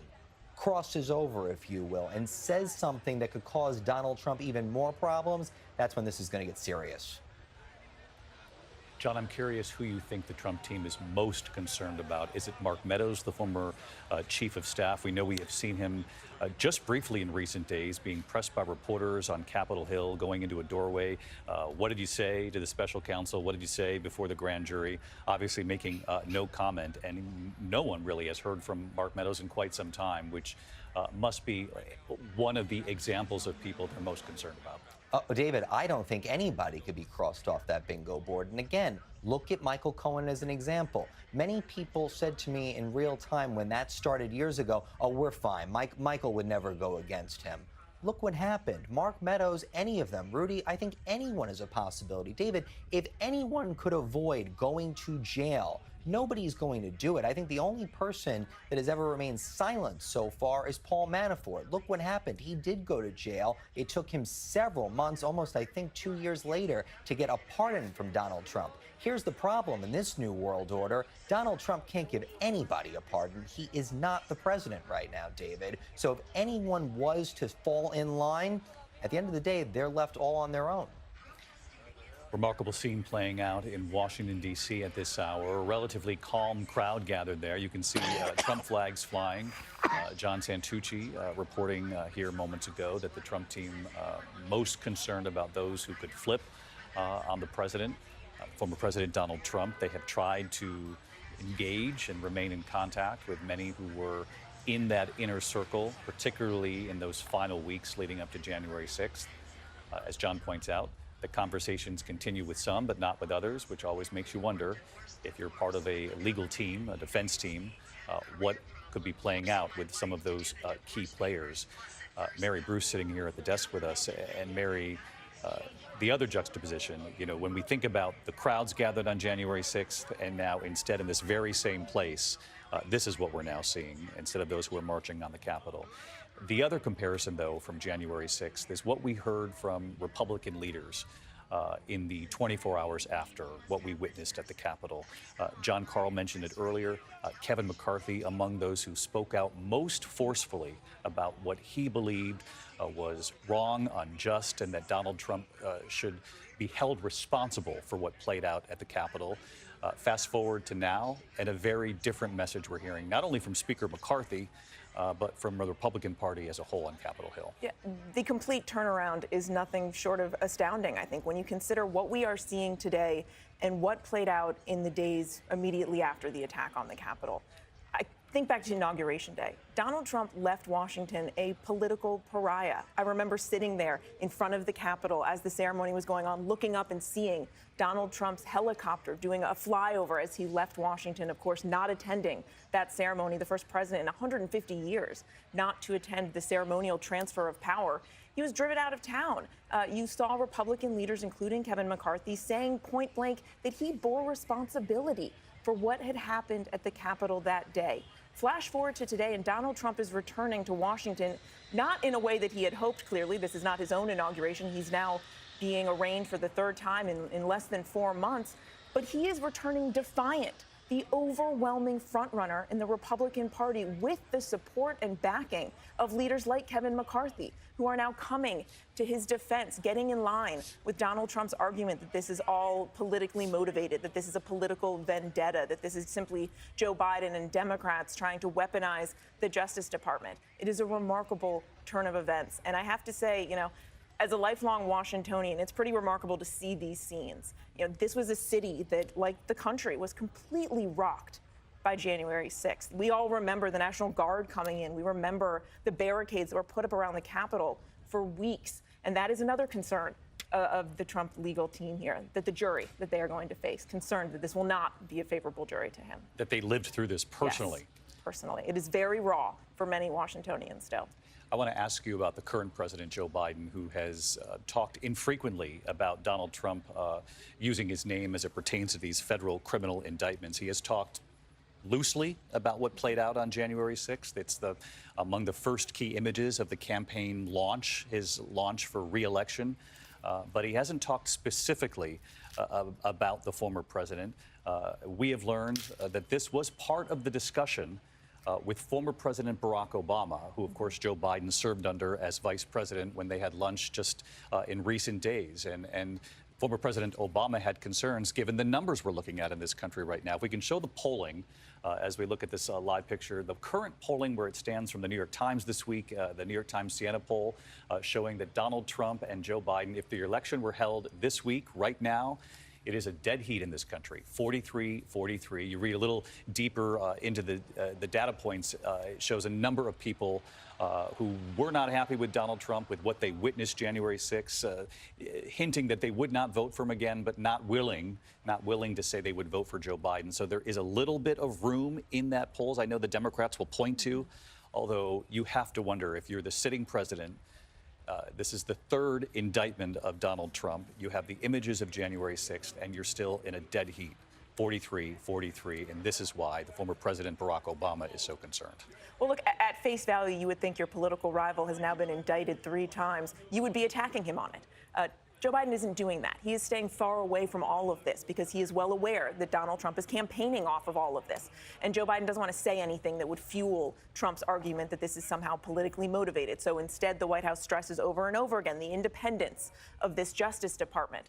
crosses over, if you will, and says something that could cause Donald Trump even more problems, that's when this is going to get serious. John, I'm curious who you think the Trump team is most concerned about. Is it Mark Meadows, the former chief of staff? We know we have seen him just briefly in recent days being pressed by reporters on Capitol Hill, going into a doorway. What did you say to the special counsel? What did you say before the grand jury? Obviously making no comment, and no one really has heard from Mark Meadows in quite some time, which must be one of the examples of people they're most concerned about. David, I don't think anybody could be crossed off that bingo board. And again, look at Michael Cohen as an example. Many people said to me in real time when that started years ago, oh, we're fine. Michael would never go against him. Look what happened. Mark Meadows, any of them. Rudy, I think anyone is a possibility. David, if anyone could avoid going to jail Nobody's going to do it. I think the only person that has ever remained silent so far is Paul Manafort. Look what happened. He did go to jail. It took him several months, almost I think 2 years later, to get a pardon from Donald Trump. Here's the problem in this new world order. Donald Trump can't give anybody a pardon. He is not the president right now, David. So if anyone was to fall in line, at the end of the day, they're left all on their own. Remarkable scene playing out in Washington, D.C. at this hour. A relatively calm crowd gathered there. You can see Trump flags flying. John Santucci reporting here moments ago that the Trump team most concerned about those who could flip on the president. Former President Donald Trump. They have tried to engage and remain in contact with many who were in that inner circle, particularly in those final weeks leading up to January 6th. As John points out, the conversations continue with some, but not with others, which always makes you wonder if you're part of a legal team, a defense team, what could be playing out with some of those key players. Mary Bruce sitting here at the desk with us, and Mary, the other juxtaposition, you know, when we think about the crowds gathered on January 6th and now instead in this very same place, this is what we're now seeing instead of those who are marching on the Capitol. The other comparison, though, from January 6th is what we heard from Republican leaders in the 24 hours after what we witnessed at the Capitol. John Carl mentioned it earlier. Kevin McCarthy among those who spoke out most forcefully about what he believed was wrong, unjust, and that Donald Trump should be held responsible for what played out at the Capitol. Fast forward to now, and a very different message we're hearing, not only from Speaker McCarthy, but from the Republican Party as a whole on Capitol Hill. Yeah, the complete turnaround is nothing short of astounding, I think, when you consider what we are seeing today and what played out in the days immediately after the attack on the Capitol. I think back to Inauguration Day. Donald Trump left Washington a political pariah. I remember sitting there in front of the Capitol as the ceremony was going on, looking up and seeing Donald Trump's helicopter doing a flyover as he left Washington, of course, not attending that ceremony, the first president in 150 years not to attend the ceremonial transfer of power. He was driven out of town. You saw Republican leaders, including Kevin McCarthy, saying point blank that he bore responsibility for what had happened at the Capitol that day. Flash forward to today, and Donald Trump is returning to Washington, not in a way that he had hoped, clearly. This is not his own inauguration. He's now being arraigned for the third time in less than 4 months. But he is returning defiant, the overwhelming frontrunner in the Republican Party, with the support and backing of leaders like Kevin McCarthy, who are now coming to his defense, getting in line with Donald Trump's argument that this is all politically motivated, that this is a political vendetta, that this is simply Joe Biden and Democrats trying to weaponize the Justice Department. It is a remarkable turn of events. And I have to say, you know, as a lifelong Washingtonian, it's pretty remarkable to see these scenes. You know, this was a city that, like the country, was completely rocked by January 6th. We all remember the National Guard coming in. We remember the barricades that were put up around the Capitol for weeks. And that is another concern of the Trump legal team here, that the jury that they are going to face, concerned that this will not be a favorable jury to him. That they lived through this personally. Yes, personally. It is very raw for many Washingtonians still. I want to ask you about the current President Joe Biden, who has talked infrequently about Donald Trump using his name as it pertains to these federal criminal indictments. He has talked loosely about what played out on January 6th. It's among the first key images of the campaign launch, his launch for re-election. But he hasn't talked specifically about the former president. We have learned that this was part of the discussion with former President Barack Obama, who, of course, Joe Biden served under as vice president when they had lunch just in recent days. And former President Obama had concerns, given the numbers we're looking at in this country right now. If we can show the polling as we look at this live picture, the current polling where it stands from the New York Times this week, the New York Times Siena poll showing that Donald Trump and Joe Biden, if the election were held this week, right now, it is a dead heat in this country, 43-43. You read a little deeper into the data points. It shows a number of people who were not happy with Donald Trump, with what they witnessed January 6th, hinting that they would not vote for him again, but not willing to say they would vote for Joe Biden. So there is a little bit of room in that polls. I know the Democrats will point to, although you have to wonder if you're the sitting president. This is the third indictment of Donald Trump. You have the images of January 6th, and you're still in a dead heat 43, and this is why the former President Barack Obama is so concerned. Well, look, at face value, you would think your political rival has now been indicted 3 times. You would be attacking him on it. Joe Biden isn't doing that. He is staying far away from all of this because he is well aware that Donald Trump is campaigning off of all of this. And Joe Biden doesn't want to say anything that would fuel Trump's argument that this is somehow politically motivated. So instead, the White House stresses over and over again the independence of this Justice Department.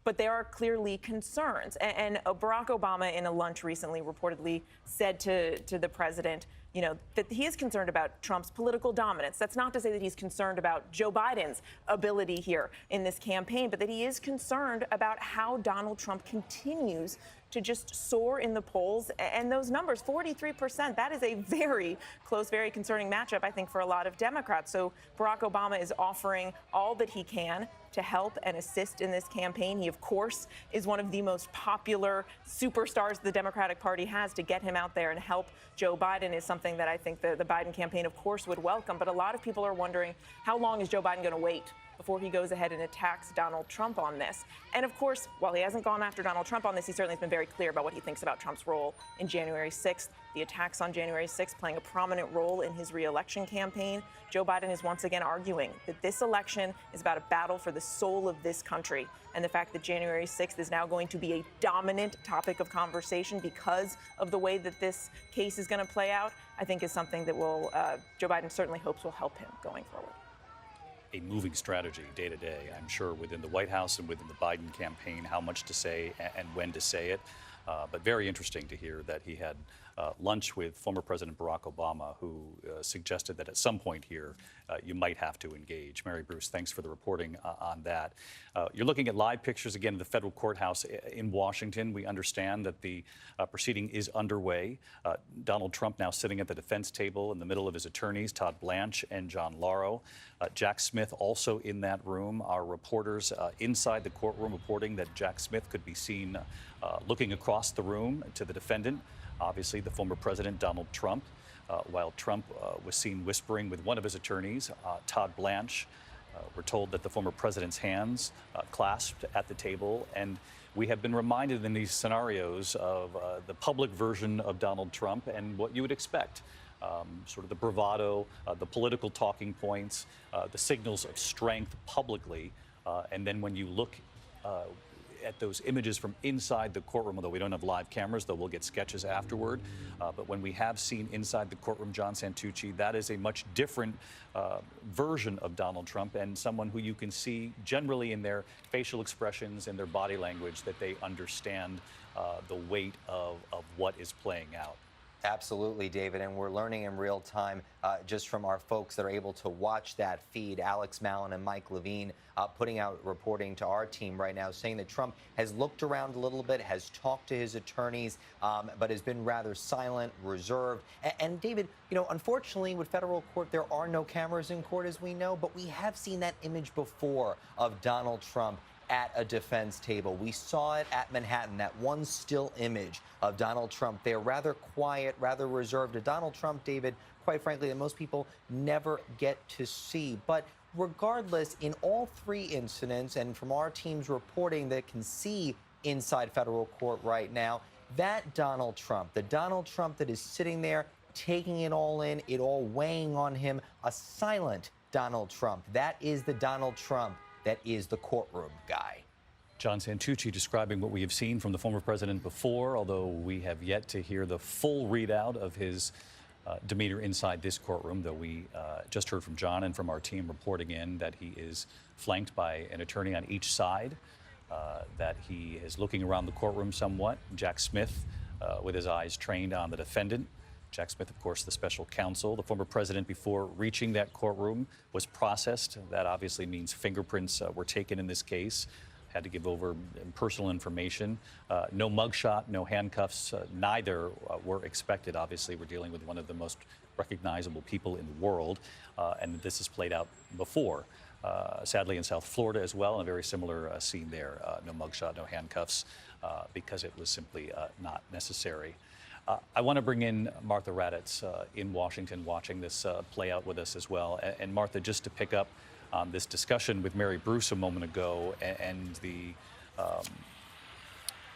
But there are clearly concerns. And Barack Obama, in a lunch recently, reportedly said to the president, that he is concerned about Trump's political dominance. That's not to say that he's concerned about Joe Biden's ability here in this campaign, but that he is concerned about how Donald Trump continues to just soar in the polls. And those numbers, 43%, that is a very close, very concerning matchup, I think, for a lot of Democrats. So Barack Obama is offering all that he can to help and assist in this campaign. He, of course, is one of the most popular superstars the Democratic Party has. To get him out there and help Joe Biden is something that I think the Biden campaign, of course, would welcome. But a lot of people are wondering, how long is Joe Biden going to wait before he goes ahead and attacks Donald Trump on this? And of course, while he hasn't gone after Donald Trump on this, he certainly has been very clear about what he thinks about Trump's role in January 6th. The attacks on January 6th playing a prominent role in his re-election campaign. Joe Biden is once again arguing that this election is about a battle for the soul of this country. And the fact that January 6th is now going to be a dominant topic of conversation because of the way that this case is going to play out, I think is something that will, Joe Biden certainly hopes will help him going forward. A moving strategy day to day, I'm sure, within the White House and within the Biden campaign, how much to say and when to say it. But very interesting to hear that he had lunch with former President Barack Obama, who suggested that at some point here you might have to engage. Mary Bruce, thanks for the reporting on that. You're looking at live pictures again of the federal courthouse in Washington. We understand that the proceeding is underway. Donald Trump now sitting at the defense table in the middle of his attorneys, Todd Blanche and John Lauro. Jack Smith also in that room. Our reporters inside the courtroom reporting that Jack Smith could be seen looking across the room to the defendant, obviously the former president, Donald Trump, while Trump was seen whispering with one of his attorneys, Todd Blanche. We're told that the former president's hands clasped at the table, and we have been reminded in these scenarios of the public version of Donald Trump and what you would expect. Sort of the bravado, the political talking points, the signals of strength publicly, and then when you look at those images from inside the courtroom, although we don't have live cameras, though we'll get sketches afterward. But when we have seen inside the courtroom John Santucci, that is a much different version of Donald Trump, and someone who you can see generally in their facial expressions and their body language that they understand the weight of what is playing out. Absolutely, David, and we're learning in real time just from our folks that are able to watch that feed. Alex Mallon and Mike Levine putting out reporting to our team right now saying that Trump has looked around a little bit, has talked to his attorneys, but has been rather silent, reserved. And David, unfortunately with federal court, there are no cameras in court, as we know, but we have seen that image before of Donald Trump at a defense table. We saw it at Manhattan, that one still image of Donald Trump there, rather quiet, rather reserved. A Donald Trump, David, quite frankly, that most people never get to see. But regardless, in all 3 incidents, and from our team's reporting that can see inside federal court right now, that Donald Trump, the Donald Trump that is sitting there, taking it all in, it all weighing on him, a silent Donald Trump. That is the Donald Trump that is the courtroom guy. John Santucci describing what we have seen from the former president before, although we have yet to hear the full readout of his demeanor inside this courtroom, though we just heard from John and from our team reporting in that he is flanked by an attorney on each side, that he is looking around the courtroom somewhat. Jack Smith with his eyes trained on the defendant. Jack Smith, of course, the special counsel. The former president, before reaching that courtroom, was processed. That obviously means fingerprints were taken in this case. Had to give over personal information. No mugshot, no handcuffs. Neither were expected. Obviously, we're dealing with one of the most recognizable people in the world, and this has played out before. Sadly, in South Florida as well, and a very similar scene there. No mugshot, no handcuffs, because it was simply not necessary. I want to bring in Martha Raddatz in Washington, watching this play out with us as well. And Martha, just to pick up on this discussion with Mary Bruce a moment ago, and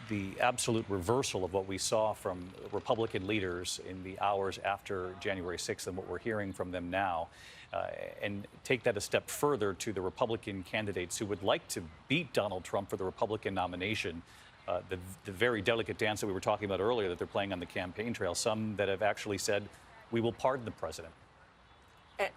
the absolute reversal of what we saw from Republican leaders in the hours after January 6th and what we're hearing from them now, and take that a step further to the Republican candidates who would like to beat Donald Trump for the Republican nomination. The very delicate dance that we were talking about earlier that they're playing on the campaign trail, some that have actually said, we will pardon the president.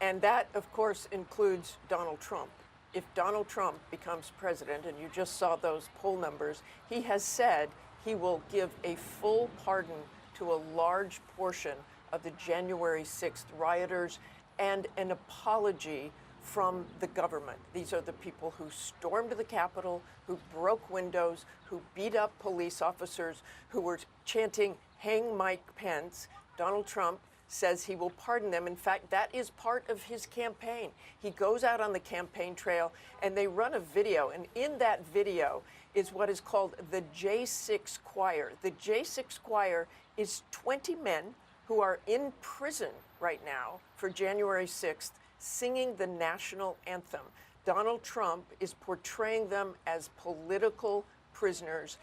And that, of course, includes Donald Trump. If Donald Trump becomes president, and you just saw those poll numbers, he has said he will give a full pardon to a large portion of the January 6th rioters and an apology from the government. These are the people who stormed the Capitol, who broke windows, who beat up police officers, who were chanting, "Hang Mike Pence." Donald Trump says he will pardon them. In fact, that is part of his campaign. He goes out on the campaign trail and they run a video. And in that video is what is called the J6 Choir. The J6 Choir is 20 men who are in prison right now for January 6th, singing the national anthem. Donald Trump is portraying them as political prisoners.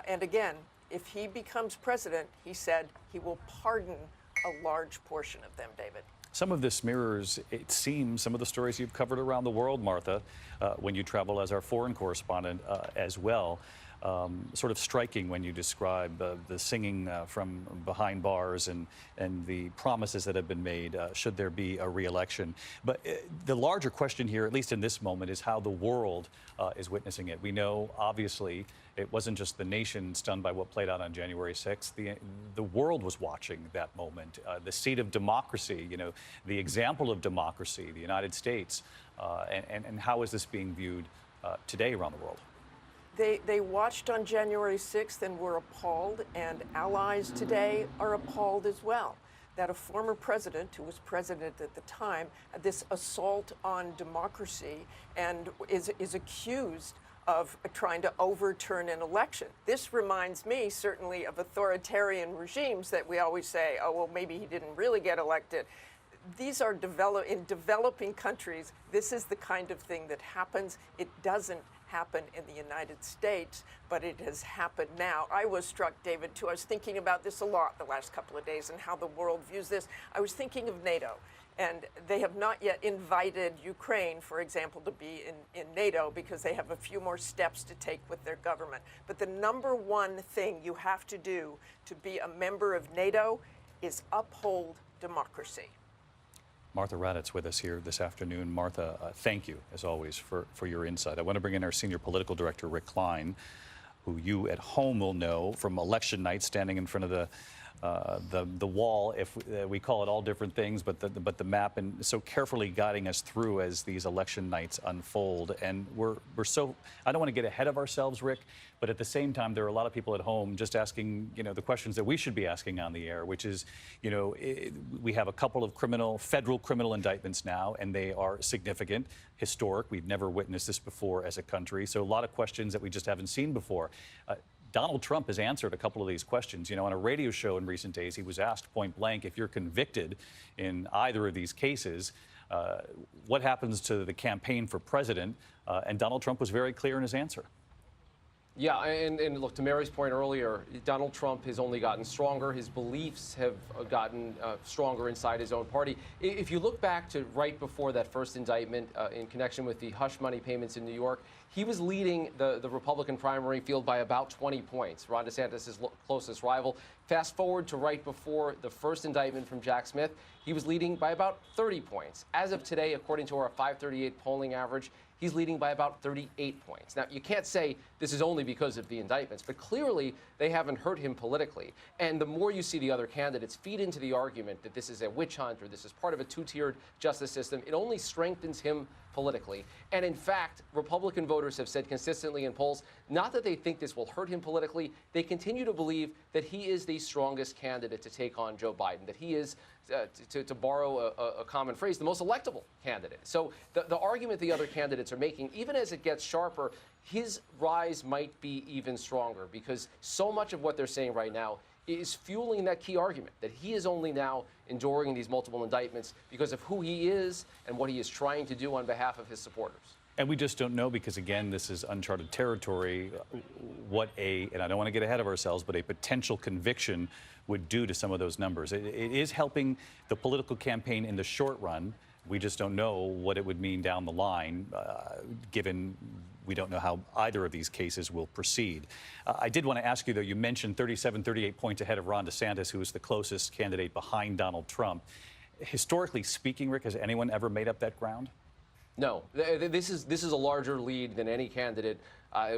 And again, if he becomes president, he said he will pardon a large portion of them, David. Some of this mirrors, it seems, some of the stories you've covered around the world, Martha, when you travel as our foreign correspondent as well. Sort of striking when you describe the singing from behind bars and the promises that have been made should there be a re-election. But the larger question here, at least in this moment, is how the world is witnessing it. We know, obviously, it wasn't just the nation stunned by what played out on January 6th. The world was watching that moment. The seat of democracy, you know, the example of democracy, the United States, and how is this being viewed today around the world? They watched on January 6th and were appalled, and allies today are appalled as well. That a former president, who was president at the time, this assault on democracy and is accused of trying to overturn an election. This reminds me certainly of authoritarian regimes that we always say, oh, well, maybe he didn't really get elected. These are in developing countries. This is the kind of thing that happens. It doesn't happen in the United States, but it has happened now. I was struck, David, too. I was thinking about this a lot the last couple of days and how the world views this. I was thinking of NATO, and they have not yet invited Ukraine, for example, to be in NATO because they have a few more steps to take with their government. But the number one thing you have to do to be a member of NATO is uphold democracy. Martha Raddatz with us here this afternoon. Martha, thank you, as always, for your insight. I want to bring in our senior political director, Rick Klein, who you at home will know from election night, standing in front of the wall, if we call it all different things, but the map, and so carefully guiding us through as these election nights unfold. And we're so, I don't want to get ahead of ourselves, Rick, but at the same time, there are a lot of people at home just asking, you know, the questions that we should be asking on the air, which is, you know, we have a couple of federal criminal indictments now, and they are significant, historic. We've never witnessed this before as a country. So a lot of questions that we just haven't seen before. Donald Trump has answered a couple of these questions. You know, on a radio show in recent days, he was asked point blank, if you're convicted in either of these cases, what happens to the campaign for president? And Donald Trump was very clear in his answer. Yeah, and look, to Mary's point earlier, Donald Trump has only gotten stronger. His beliefs have gotten stronger inside his own party. If you look back to right before that first indictment in connection with the hush money payments in New York, he was leading the Republican primary field by about 20 points. Ron DeSantis' closest rival. Fast forward to right before the first indictment from Jack Smith, he was leading by about 30 points. As of today, according to our 538 polling average, he's leading by about 38 points. Now, you can't say this is only because of the indictments, but clearly they haven't hurt him politically. And the more you see the other candidates feed into the argument that this is a witch hunt or this is part of a two-tiered justice system, it only strengthens him politically. And in fact, Republican voters have said consistently in polls, not that they think this will hurt him politically, they continue to believe that he is the strongest candidate to take on Joe Biden, that he is, to borrow a common phrase, the most electable candidate. So the argument the other candidates are making, even as it gets sharper, his rise might be even stronger because so much of what they're saying right now is fueling that key argument that he is only now enduring these multiple indictments because of who he is and what he is trying to do on behalf of his supporters. And we just don't know because, again, this is uncharted territory, and I don't want to get ahead of ourselves, but a potential conviction would do to some of those numbers. It is helping the political campaign in the short run. We just don't know what it would mean down the line, given we don't know how either of these cases will proceed. I did want to ask you, though, you mentioned 37, 38 points ahead of Ron DeSantis, who is the closest candidate behind Donald Trump. Historically speaking, Rick, has anyone ever made up that ground? No, this is a larger lead than any candidate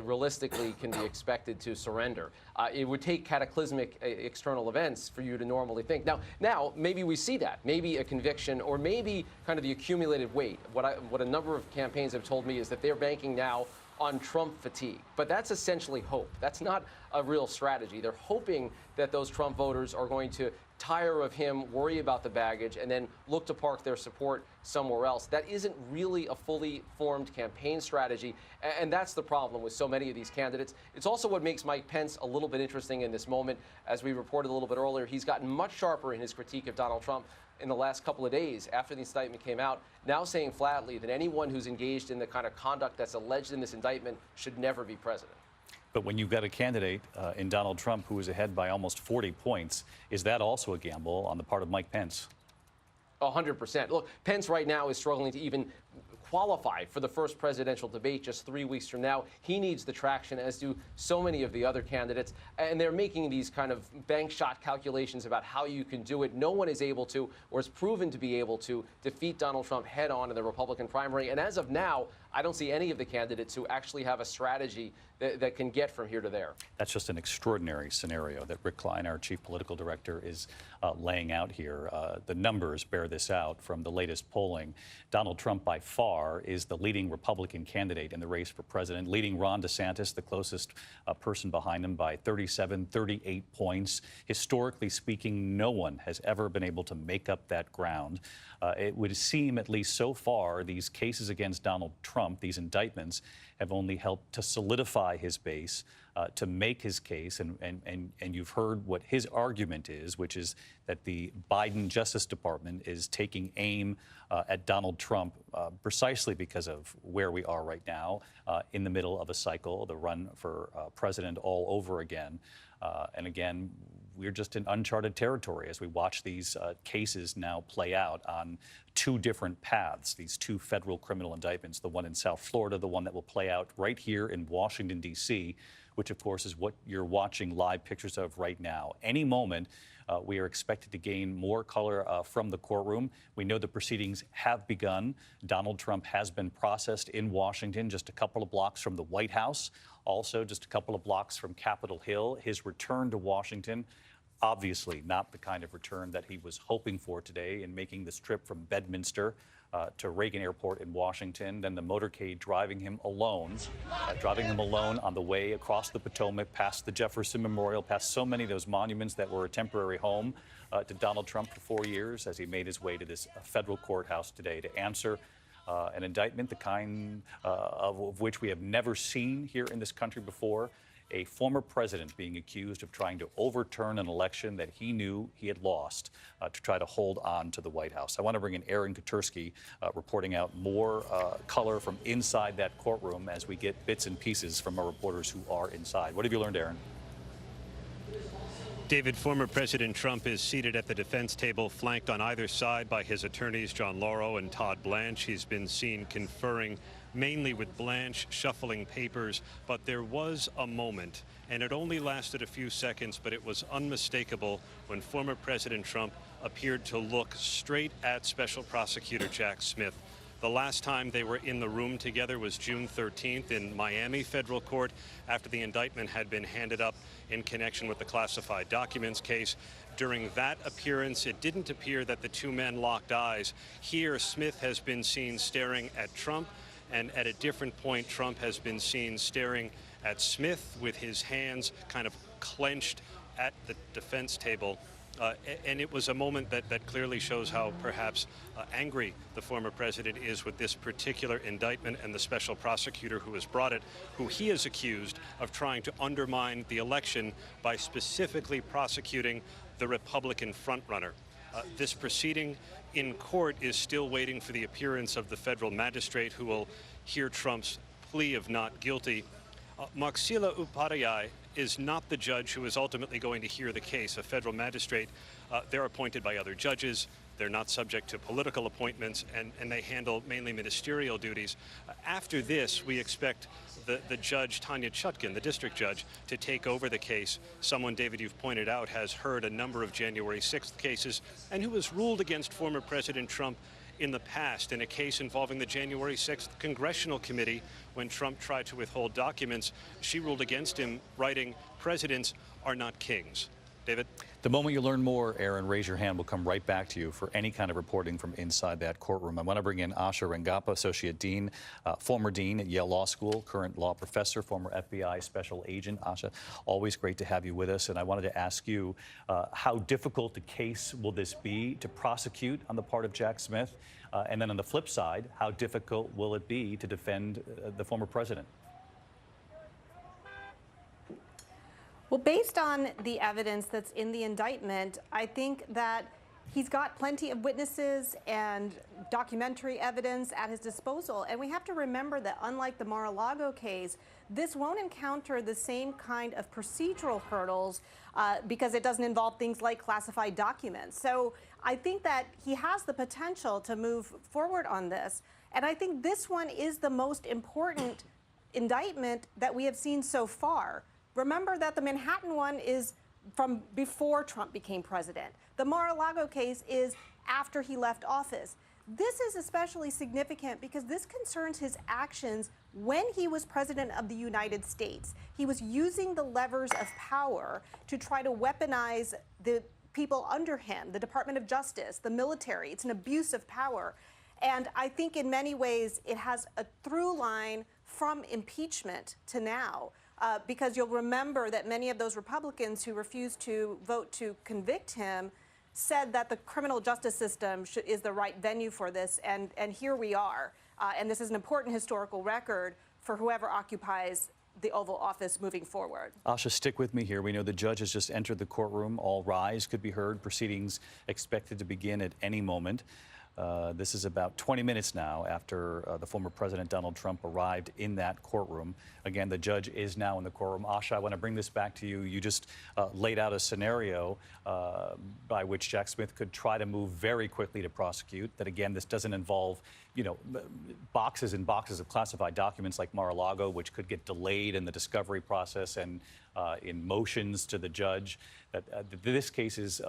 realistically can be expected to surrender. It would take cataclysmic external events for you to normally think. Now maybe we see that, maybe a conviction, or maybe kind of the accumulated weight. What a number of campaigns have told me is that they're banking now on Trump fatigue. But that's essentially hope. That's not a real strategy. They're hoping that those Trump voters are going to tire of him, worry about the baggage, and then look to park their support somewhere else. That isn't really a fully formed campaign strategy, and that's the problem with so many of these candidates. It's also what makes Mike Pence a little bit interesting in this moment. As we reported a little bit earlier, he's gotten much sharper in his critique of Donald Trump in the last couple of days after the indictment came out, now saying flatly that anyone who's engaged in the kind of conduct that's alleged in this indictment should never be president. But when you've got a candidate in Donald Trump who is ahead by almost 40 points, is that also a gamble on the part of Mike Pence? 100%. Look, Pence right now is struggling to even qualify for the first presidential debate just 3 weeks from now. He needs the traction, as do so many of the other candidates. And they're making these kind of bank shot calculations about how you can do it. No one is able to, or is proven to be able to, defeat Donald Trump head on in the Republican primary. And as of now, I don't see any of the candidates who actually have a strategy that can get from here to there. That's just an extraordinary scenario that Rick Klein, our chief political director, is laying out here. The numbers bear this out from the latest polling. Donald Trump, by far, is the leading Republican candidate in the race for president, leading Ron DeSantis, the closest person behind him, by 37, 38 points. Historically speaking, no one has ever been able to make up that ground. It would seem, at least so far, these cases against Donald Trump, these indictments, have only helped to solidify his base, to make his case. And you've heard what his argument is, which is that the Biden Justice Department is taking aim at Donald Trump precisely because of where we are right now, in the middle of a cycle, the run for president all over again. And again, we're just in uncharted territory as we watch these cases now play out on two different paths, these two federal criminal indictments, the one in South Florida, the one that will play out right here in Washington, D.C., which, of course, is what you're watching live pictures of right now. Any moment, we are expected to gain more color from the courtroom. We know the proceedings have begun. Donald Trump has been processed in Washington, just a couple of blocks from the White House, also just a couple of blocks from Capitol Hill. His return to Washington, obviously not the kind of return that he was hoping for today in making this trip from Bedminster to Reagan Airport in Washington, then the motorcade driving him alone on the way across the Potomac, past the Jefferson Memorial, past so many of those monuments that were a temporary home to Donald Trump for 4 years, as he made his way to this federal courthouse today to answer an indictment, the kind of which we have never seen here in this country before. A former president being accused of trying to overturn an election that he knew he had lost to try to hold on to the White House. I want to bring in Aaron Katersky reporting out more color from inside that courtroom as we get bits and pieces from our reporters who are inside. What have you learned, Aaron? David, former President Trump is seated at the defense table, flanked on either side by his attorneys, John Lauro and Todd Blanche. He's been seen conferring mainly with Blanche, shuffling papers, but there was a moment, and it only lasted a few seconds, but it was unmistakable when former President Trump appeared to look straight at Special Prosecutor Jack Smith. The last time they were in the room together was June 13th in Miami federal court after the indictment had been handed up in connection with the classified documents case. During that appearance, it didn't appear that the two men locked eyes. Here, Smith has been seen staring at Trump, and at a different point, Trump has been seen staring at Smith with his hands kind of clenched at the defense table. And it was a moment that clearly shows how perhaps angry the former president is with this particular indictment and the special prosecutor who has brought it, who he is accused of trying to undermine the election by specifically prosecuting the Republican frontrunner. This proceeding in court is still waiting for the appearance of the federal magistrate who will hear Trump's plea of not guilty. Maxila Upadhyay is not the judge who is ultimately going to hear the case. A federal magistrate, they're appointed by other judges. They're not subject to political appointments, and they handle mainly ministerial duties. After this, we expect the judge, Tanya Chutkin, the district judge, to take over the case. Someone, David, you've pointed out, has heard a number of January 6th cases and who has ruled against former President Trump in the past in a case involving the January 6th Congressional Committee when Trump tried to withhold documents. She ruled against him, writing, "Presidents are not kings." David? The moment you learn more, Aaron, raise your hand. We'll come right back to you for any kind of reporting from inside that courtroom. I want to bring in Asha Rangappa, Associate Dean, former Dean at Yale Law School, current law professor, former FBI Special Agent. Asha, always great to have you with us. And I wanted to ask you, how difficult a case will this be to prosecute on the part of Jack Smith? And then on the flip side, how difficult will it be to defend the former president? Well, based on the evidence that's in the indictment, I think that he's got plenty of witnesses and documentary evidence at his disposal. And we have to remember that unlike the Mar-a-Lago case, this won't encounter the same kind of procedural hurdles because it doesn't involve things like classified documents. So I think that he has the potential to move forward on this. And I think this one is the most important indictment that we have seen so far. Remember that the Manhattan one is from before Trump became president. The Mar-a-Lago case is after he left office. This is especially significant because this concerns his actions when he was president of the United States. He was using the levers of power to try to weaponize the people under him, the Department of Justice, the military. It's an abuse of power. And I think in many ways it has a through line from impeachment to now. Because you'll remember that many of those Republicans who refused to vote to convict him said that the criminal justice system is the right venue for this, and here we are. And this is an important historical record for whoever occupies the Oval Office moving forward. Asha, stick with me here. We know the judge has just entered the courtroom. All rise could be heard. Proceedings expected to begin at any moment. This is about 20 minutes now after the former President Donald Trump arrived in that courtroom. Again, the judge is now in the courtroom. Asha, I want to bring this back to you. You just laid out a scenario by which Jack Smith could try to move very quickly to prosecute. That again, this doesn't involve, you know, boxes and boxes of classified documents like Mar-a-Lago, which could get delayed in the discovery process and in motions to the judge. This case is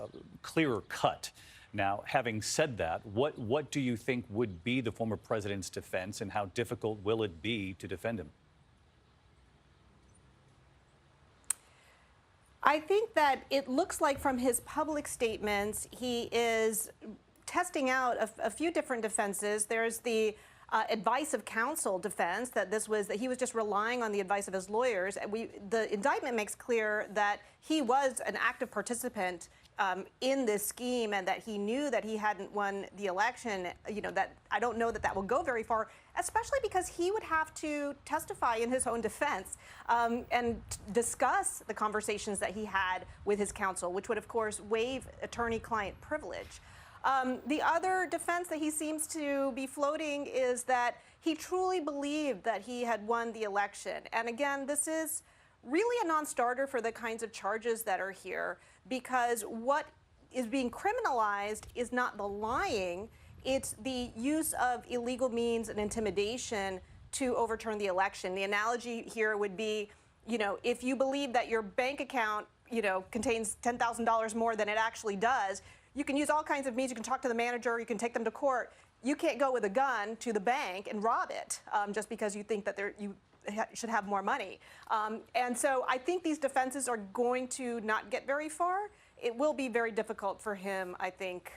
clearer cut. Now, having said that, what do you think would be the former president's defense, and how difficult will it be to defend him? I think that it looks like from his public statements, he is testing out a few different defenses. There's the advice of counsel defense, that he was just relying on the advice of his lawyers. The indictment makes clear that he was an active participant in this scheme, and that he knew that he hadn't won the election. You know, that I don't know that that will go very far, especially because he would have to testify in his own defense and discuss the conversations that he had with his counsel, which would, of course, waive attorney-client privilege. The other defense that he seems to be floating is that he truly believed that he had won the election. And again, this is really a non-starter for the kinds of charges that are here, because what is being criminalized is not the lying, it's the use of illegal means and intimidation to overturn the election. The analogy here would be, you know, if you believe that your bank account, you know, contains $10,000 more than it actually does, you can use all kinds of means. You can talk to the manager, you can take them to court. You can't go with a gun to the bank and rob it just because you think that you should have more money. And so I think these defenses are going to not get very far. It will be very difficult for him, I think,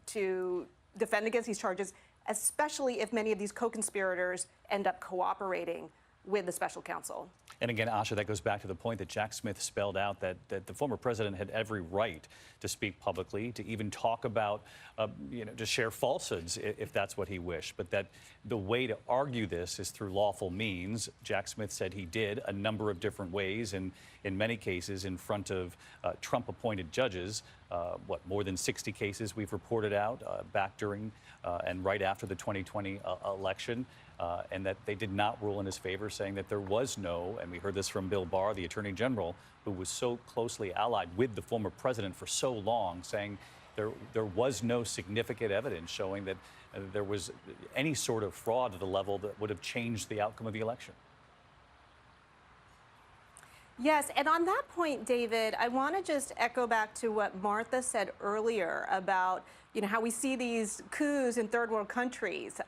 to defend against these charges, especially if many of these co-conspirators end up cooperating with the special counsel. And again, Asha, that goes back to the point that Jack Smith spelled out that the former president had every right to speak publicly, to even talk about, to share falsehoods if that's what he wished. But that the way to argue this is through lawful means. Jack Smith said he did a number of different ways, and in many cases in front of Trump-appointed judges. More than 60 cases we've reported out back during and right after the 2020 election. And that they did not rule in his favor, saying that there was no, and we heard this from Bill Barr, the Attorney General, who was so closely allied with the former president for so long, saying there was no significant evidence showing that there was any sort of fraud at a level that would have changed the outcome of the election. Yes, and on that point, David, I want to just echo back to what Martha said earlier about, how we see these coups in third world countries.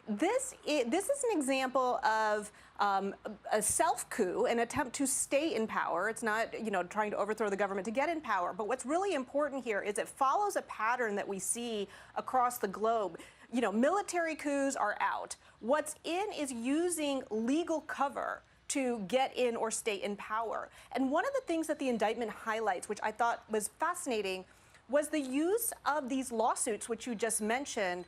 This is an example of a self-coup, an attempt to stay in power. It's not, trying to overthrow the government to get in power. But what's really important here is it follows a pattern that we see across the globe. Military coups are out. What's in is using legal cover to get in or stay in power. And one of the things that the indictment highlights, which I thought was fascinating, was the use of these lawsuits, which you just mentioned,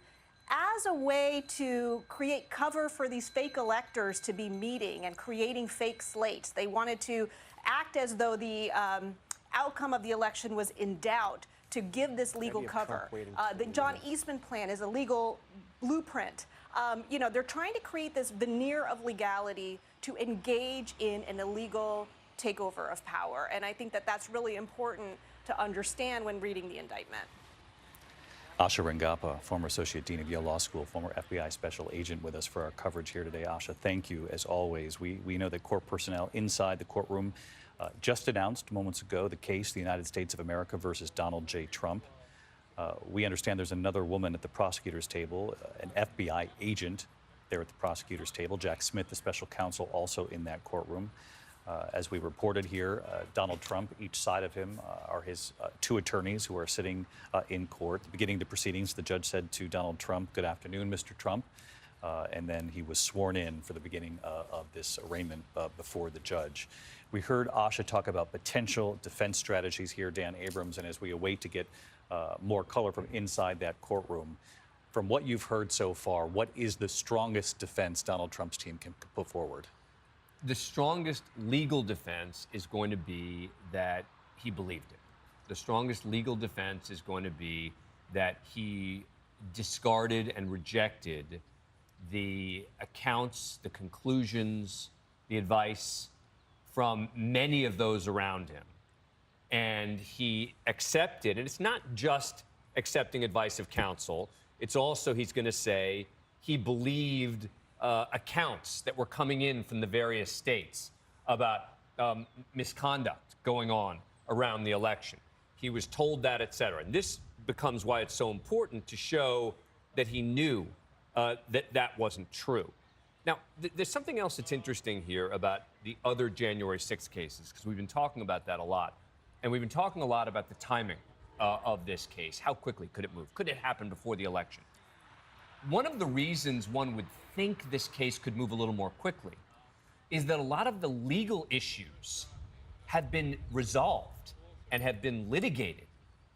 as a way to create cover for these fake electors to be meeting and creating fake slates. They wanted to act as though the outcome of the election was in doubt to give this legal cover. The John Eastman plan is a legal blueprint. They're trying to create this veneer of legality to engage in an illegal takeover of power. And I think that that's really important to understand when reading the indictment. Asha Rangappa, former Associate Dean of Yale Law School, former FBI Special Agent, with us for our coverage here today. Asha, thank you as always. We know that court personnel inside the courtroom just announced moments ago the case, the United States of America versus Donald J. Trump. We understand there's another woman at the prosecutor's table, an FBI agent there at the prosecutor's table. Jack Smith, the special counsel, also in that courtroom. As we reported here, Donald Trump, each side of him are his two attorneys who are sitting in court. At the beginning of the proceedings, the judge said to Donald Trump, "Good afternoon, Mr. Trump." And then he was sworn in for the beginning of this arraignment before the judge. We heard Asha talk about potential defense strategies here, Dan Abrams, and as we await to get more color from inside that courtroom, from what you've heard so far, what is the strongest defense Donald Trump's team can put forward? The strongest legal defense is going to be that he believed it. The strongest legal defense is going to be that he discarded and rejected the accounts, the conclusions, the advice from many of those around him. And he accepted, and it's not just accepting advice of counsel, it's also, he's going to say, he believed accounts that were coming in from the various states about misconduct going on around the election. He was told that, et cetera. And this becomes why it's so important to show that he knew that wasn't true. Now, there's something else that's interesting here about the other January 6th cases, because we've been talking about that a lot. And we've been talking a lot about the timing of this case. How quickly could it move? Could it happen before the election? One of the reasons one would think this case could move a little more quickly is that a lot of the legal issues have been resolved and have been litigated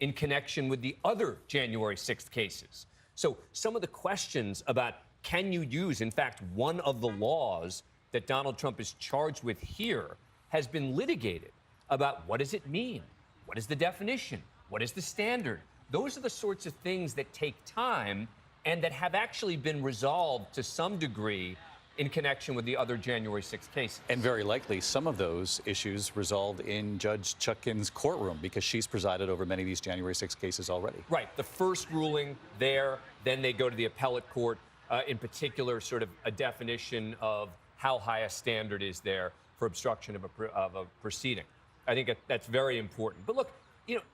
in connection with the other January 6th cases. So some of the questions about can you use, in fact, one of the laws that Donald Trump is charged with here has been litigated about what does it mean? What is the definition? What is the standard? Those are the sorts of things that take time and that have actually been resolved to some degree in connection with the other January 6th cases. And very likely some of those issues resolved in Judge Chutkin's courtroom because she's presided over many of these January 6th cases already. Right. The first ruling there, then they go to the appellate court, in particular sort of a definition of how high a standard is there for obstruction of a proceeding. I think that's very important. But look,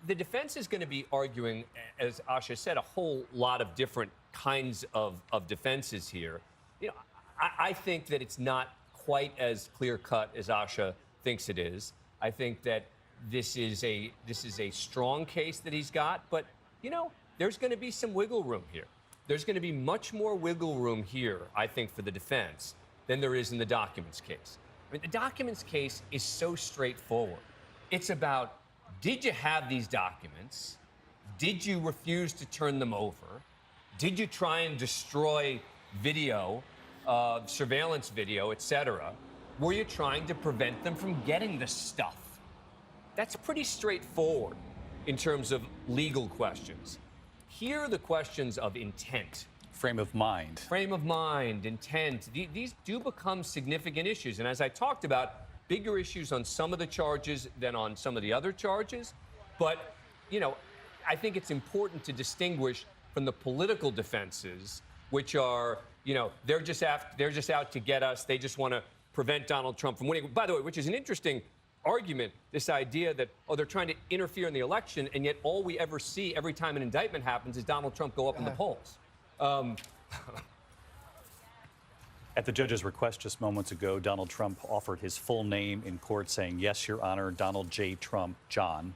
the defense is going to be arguing, as Asha said, a whole lot of different kinds of defenses here. I think that it's not quite as clear-cut as Asha thinks it is. I think that this is a strong case that he's got, but there's going to be some wiggle room here. There's going to be much more wiggle room here, I think, for the defense than there is in the documents case. I mean, the documents case is so straightforward. It's about, did you have these documents? Did you refuse to turn them over? Did you try and destroy video, surveillance video, etc.? Were you trying to prevent them from getting the stuff? That's pretty straightforward in terms of legal questions. Here are the questions of intent. Frame of mind. Frame of mind, intent. These do become significant issues. And as I talked about, bigger issues on some of the charges than on some of the other charges. But, you know, I think it's important to distinguish from the political defenses, which are, you know, they're just out to get us. They just want to prevent Donald Trump from winning. By the way, which is an interesting argument, this idea that, oh, they're trying to interfere in the election, and yet all we ever see every time an indictment happens is Donald Trump go up in the polls. At the judge's request just moments ago, Donald Trump offered his full name in court, saying, "Yes, Your Honor, Donald J. Trump, John."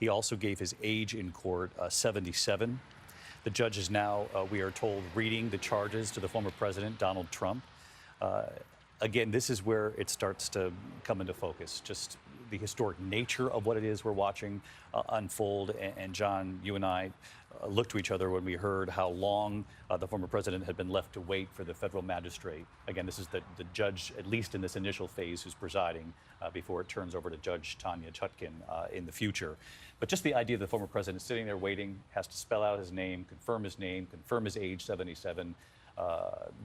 He also gave his age in court, 77. The judge is now, we are told, reading the charges to the former president, Donald Trump. Again, this is where it starts to come into focus, just the historic nature of what it is we're watching unfold. And John, you and I looked to each other when we heard how long the former president had been left to wait for the federal magistrate. Again, this is the judge, at least in this initial phase, who's presiding before it turns over to Judge Tanya Chutkin in the future. But just the idea of the former president sitting there waiting, has to spell out his name, confirm his age, 77.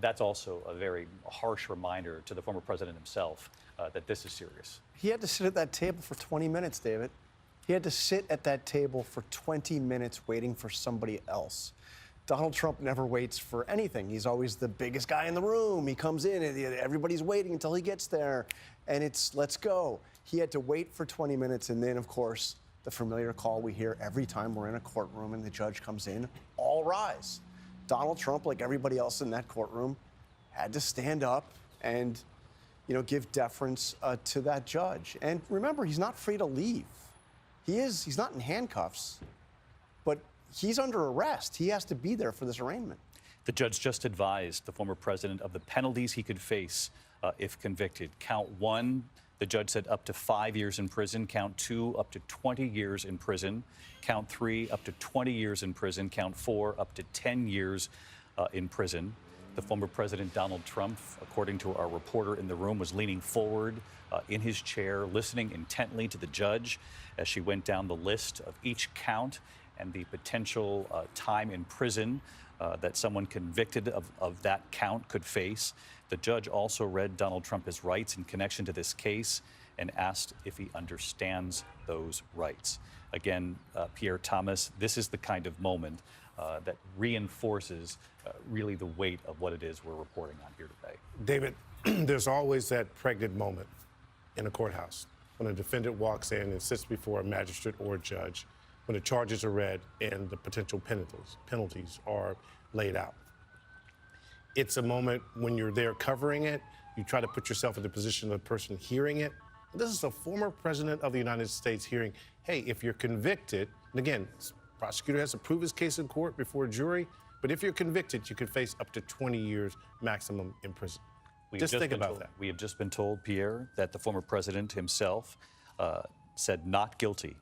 That's also a very harsh reminder to the former president himself that this is serious. He had to sit at that table for 20 minutes, David. He had to sit at that table for 20 minutes waiting for somebody else. Donald Trump never waits for anything. He's always the biggest guy in the room. He comes in and everybody's waiting until he gets there, and it's let's go. He had to wait for 20 minutes, and then, of course, the familiar call we hear every time we're in a courtroom and the judge comes in, all rise. Donald Trump, like everybody else in that courtroom, had to stand up and, you know, give deference to that judge. And remember, he's not free to leave. He's not in handcuffs, but he's under arrest. He has to be there for this arraignment. The judge just advised the former president of the penalties he could face if convicted. Count 1, the judge said up to 5 years in prison. Count 2, up to 20 years in prison. Count 3, up to 20 years in prison. Count 4, up to 10 years in prison. The former president, Donald Trump, according to our reporter in the room, was leaning forward in his chair, listening intently to the judge as she went down the list of each count and the potential time in prison that someone convicted of that count could face. The judge also read Donald Trump his rights in connection to this case and asked if he understands those rights. Again, Pierre Thomas, this is the kind of moment that reinforces really the weight of what it is we're reporting on here today. David, there's always that pregnant moment in a courthouse when a defendant walks in and sits before a magistrate or a judge, when the charges are read and the potential penalties are laid out. It's a moment when you're there covering it, you try to put yourself in the position of the person hearing it. This is a former president of the United States hearing, hey, if you're convicted, and again, the prosecutor has to prove his case in court before a jury, but if you're convicted, you could face up to 20 years maximum in prison. Just think about that. We have just been told, Pierre, that the former president himself said not guilty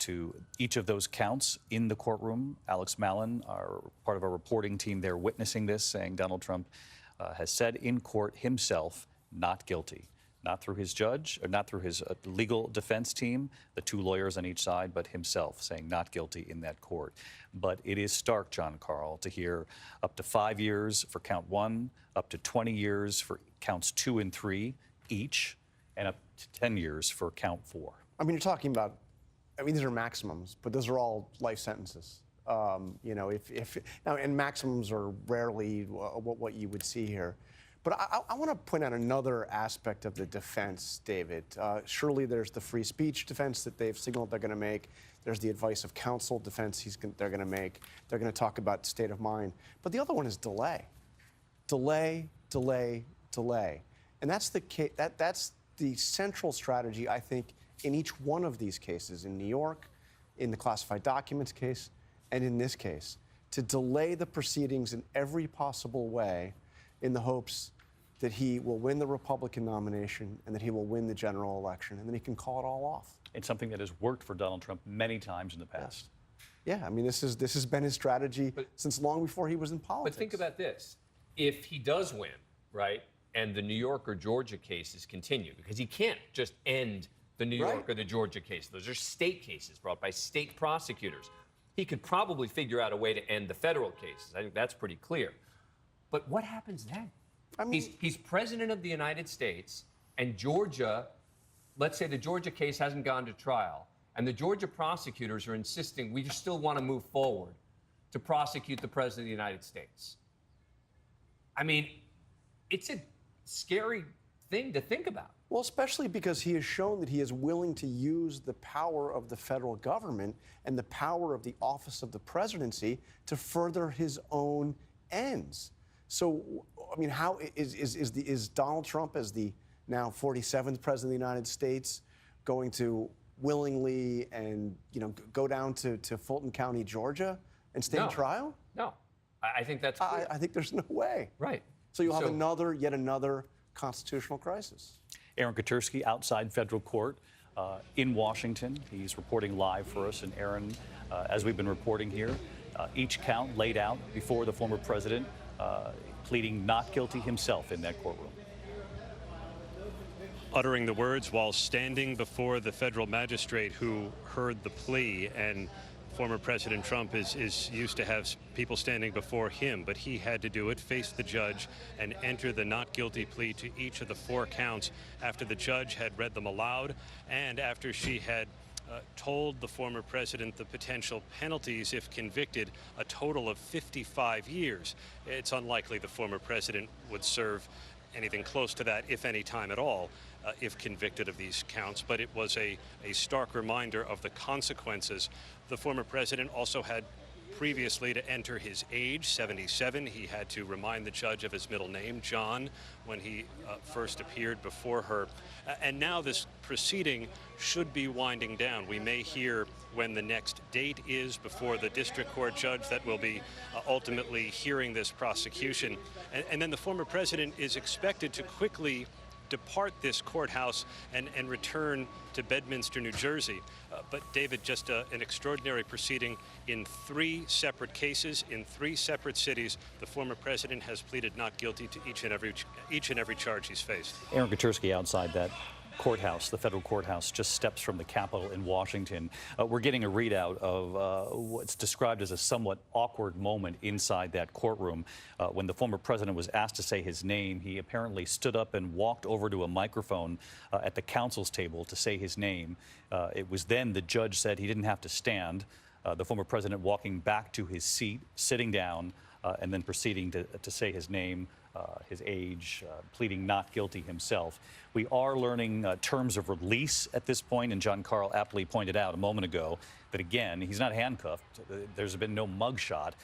to each of those counts in the courtroom. Alex Mallon, part of our reporting team there, witnessing this, saying Donald Trump has said in court himself not guilty. Not through his judge, or not through his legal defense team, the 2 lawyers on each side, but himself saying not guilty in that court. But it is stark, John Carl, to hear up to 5 years for count 1, up to 20 years for counts 2 and 3 each, and up to 10 years for count 4. I mean, you're talking about, these are maximums, but those are all life sentences. You know, and maximums are rarely what you would see here. But I want to point out another aspect of the defense, David. Surely there's the free speech defense that they've signaled they're going to make. There's the advice of counsel defense they're going to make. They're going to talk about state of mind. But the other one is delay. Delay, delay, delay. And that's the central strategy, I think, in each one of these cases, in New York, in the classified documents case, and in this case, to delay the proceedings in every possible way in the hopes that he will win the Republican nomination and that he will win the general election, and then he can call it all off. It's something that has worked for Donald Trump many times in the past. Yeah, I mean, this has been his strategy since long before he was in politics. But think about this. If he does win, right, and the New York or Georgia cases continue, because he can't just end the New York or the Georgia case. Those are state cases brought by state prosecutors. He could probably figure out a way to end the federal cases. I think that's pretty clear. But what happens then? I mean, he's president of the United States, and Georgia, let's say the Georgia case hasn't gone to trial, and the Georgia prosecutors are insisting we still want to move forward to prosecute the president of the United States. I mean, it's a scary thing to think about. Well, especially because he has shown that he is willing to use the power of the federal government and the power of the office of the presidency to further his own ends. So, I mean, how is Donald Trump, as the now 47th president of the United States, going to willingly and go down to Fulton County, Georgia, and stand trial? No, I think that's clear. I think there's no way. Right. So you'll have yet another constitutional crisis. Aaron Katersky outside federal court in Washington. He's reporting live for us. And Aaron, as we've been reporting here, each count laid out before the former president, pleading not guilty himself in that courtroom. Uttering the words while standing before the federal magistrate who heard the plea. And former President Trump is used to have people standing before him, but he had to do it, face the judge, and enter the not guilty plea to each of the 4 counts after the judge had read them aloud and after she had told the former president the potential penalties if convicted, a total of 55 years. It's unlikely the former president would serve anything close to that, if any time at all, if convicted of these counts. But it was a stark reminder of the consequences. The former president also had previously to enter his age, 77. He had to remind the judge of his middle name, John, when he first appeared before her. And now this proceeding should be winding down. We may hear when the next date is before the district court judge that will be ultimately hearing this prosecution. And then the former president is expected to quickly depart this courthouse and return to Bedminster, New Jersey. But David, just an extraordinary proceeding in 3 separate cases, in 3 separate cities. The former president has pleaded not guilty to each and every charge he's faced. Aaron Katersky outside that courthouse, the federal courthouse, just steps from the Capitol in Washington. We're getting a readout of what's described as a somewhat awkward moment inside that courtroom. When the former president was asked to say his name, he apparently stood up and walked over to a microphone at the counsel's table to say his name. It was then the judge said he didn't have to stand. The former president walking back to his seat, sitting down, and then proceeding to say his name, his age, pleading not guilty himself. We are learning terms of release at this point, and John Carl aptly pointed out a moment ago that, again, he's not handcuffed. There's been no mugshot,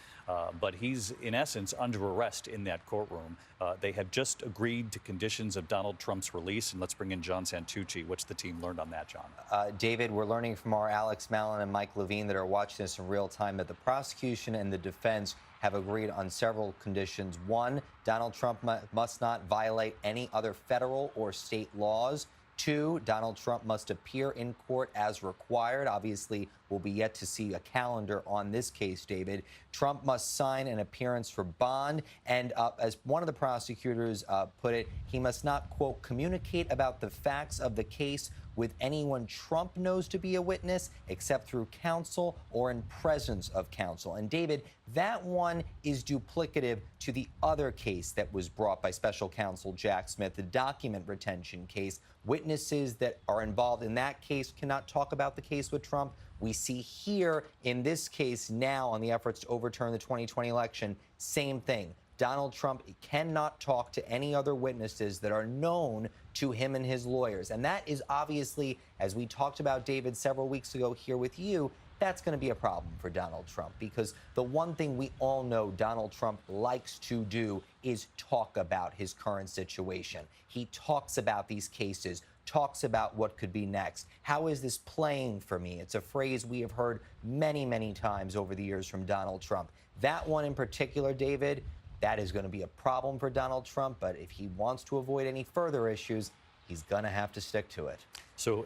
but he's, in essence, under arrest in that courtroom. They have just agreed to conditions of Donald Trump's release, and let's bring in John Santucci. What's the team learned on that, John? David, we're learning from our Alex Mallon and Mike Levine that are watching this in real time that the prosecution and the defense have agreed on several conditions. 1, Donald Trump must not violate any other federal or state laws. 2, Donald Trump must appear in court as required. Obviously, we'll be yet to see a calendar on this case, David. Trump must sign an appearance for bond. And as one of the prosecutors put it, he must not, quote, communicate about the facts of the case with anyone Trump knows to be a witness, except through counsel or in presence of counsel. And David, that one is duplicative to the other case that was brought by special counsel Jack Smith, the document retention case. Witnesses that are involved in that case cannot talk about the case with Trump. We see here in this case now on the efforts to overturn the 2020 election, same thing. Donald Trump cannot talk to any other witnesses that are known to him and his lawyers. And that is obviously, as we talked about, David, several weeks ago here with you, that's going to be a problem for Donald Trump, because the one thing we all know Donald Trump likes to do is talk about his current situation. He talks about these cases, talks about what could be next. How is this playing for me? It's a phrase we have heard many, many times over the years from Donald Trump. That one in particular, David, That is going to be a problem for Donald Trump, but if he wants to avoid any further issues, he's going to have to stick to it. So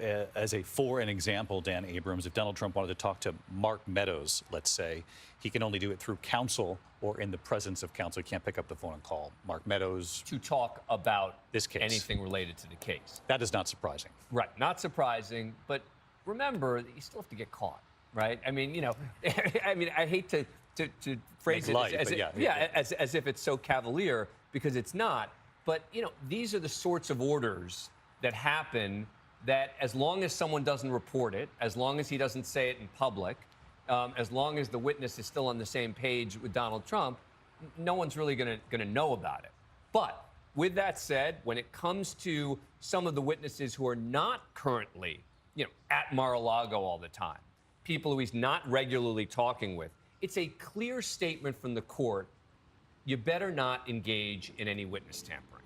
for an example, Dan Abrams, if Donald Trump wanted to talk to Mark Meadows, let's say, he can only do it through counsel or in the presence of counsel. He can't pick up the phone and call Mark Meadows. To talk about this case. Anything related to the case. That is not surprising. Right, not surprising, but remember, you still have to get caught, right? I mean, you know, I mean, I hate to phrase it as if it's so cavalier, because it's not. But, you know, these are the sorts of orders that happen that as long as someone doesn't report it, as long as he doesn't say it in public, as long as the witness is still on the same page with Donald Trump, no one's really going to know about it. But with that said, when it comes to some of the witnesses who are not currently, you know, at Mar-a-Lago all the time, people who he's not regularly talking with, it's a clear statement from the court, you better not engage in any witness tampering.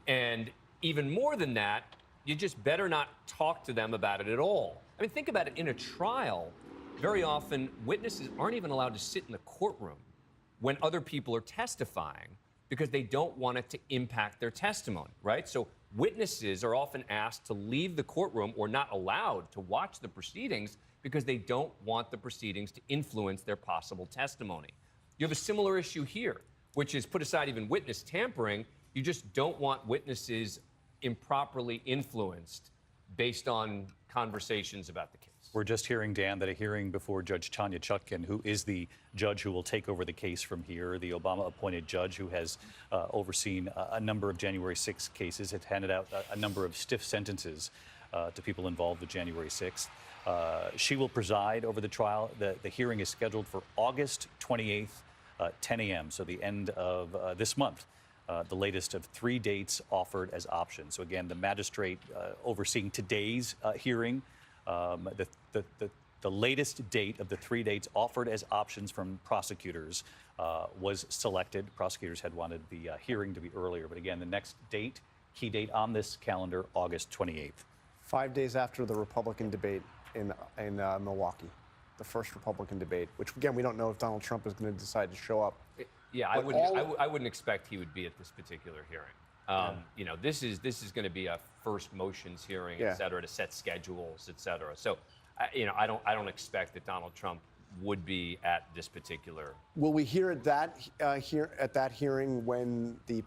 And even more than that, you just better not talk to them about it at all. I mean, think about it. In a trial, very often witnesses aren't even allowed to sit in the courtroom when other people are testifying because they don't want it to impact their testimony, right? So witnesses are often asked to leave the courtroom or not allowed to watch the proceedings because they don't want the proceedings to influence their possible testimony. You have a similar issue here, which is, put aside even witness tampering, you just don't want witnesses improperly influenced based on conversations about the case. We're just hearing, Dan, that a hearing before Judge Tanya Chutkan, who is the judge who will take over the case from here, the Obama-appointed judge who has overseen a number of January 6th cases, has handed out a number of stiff sentences to people involved with January 6th. She will preside over the trial. The hearing is scheduled for August 28th, 10 a.m., so the end of this month. The latest of 3 dates offered as options. So again, the magistrate overseeing today's hearing, the latest date of the 3 dates offered as options from prosecutors was selected. Prosecutors had wanted the hearing to be earlier, but again, the next date, key date on this calendar, August 28th. 5 days after the Republican debate in Milwaukee, the first Republican debate, which again, we don't know if Donald Trump is going to decide to show up. Yeah, I wouldn't expect he would be at this particular hearing. You know, this is going to be a first motions hearing, et cetera, to set schedules, et cetera. So, you know, I don't expect that Donald Trump would be at this particular. Will we hear at that hearing when the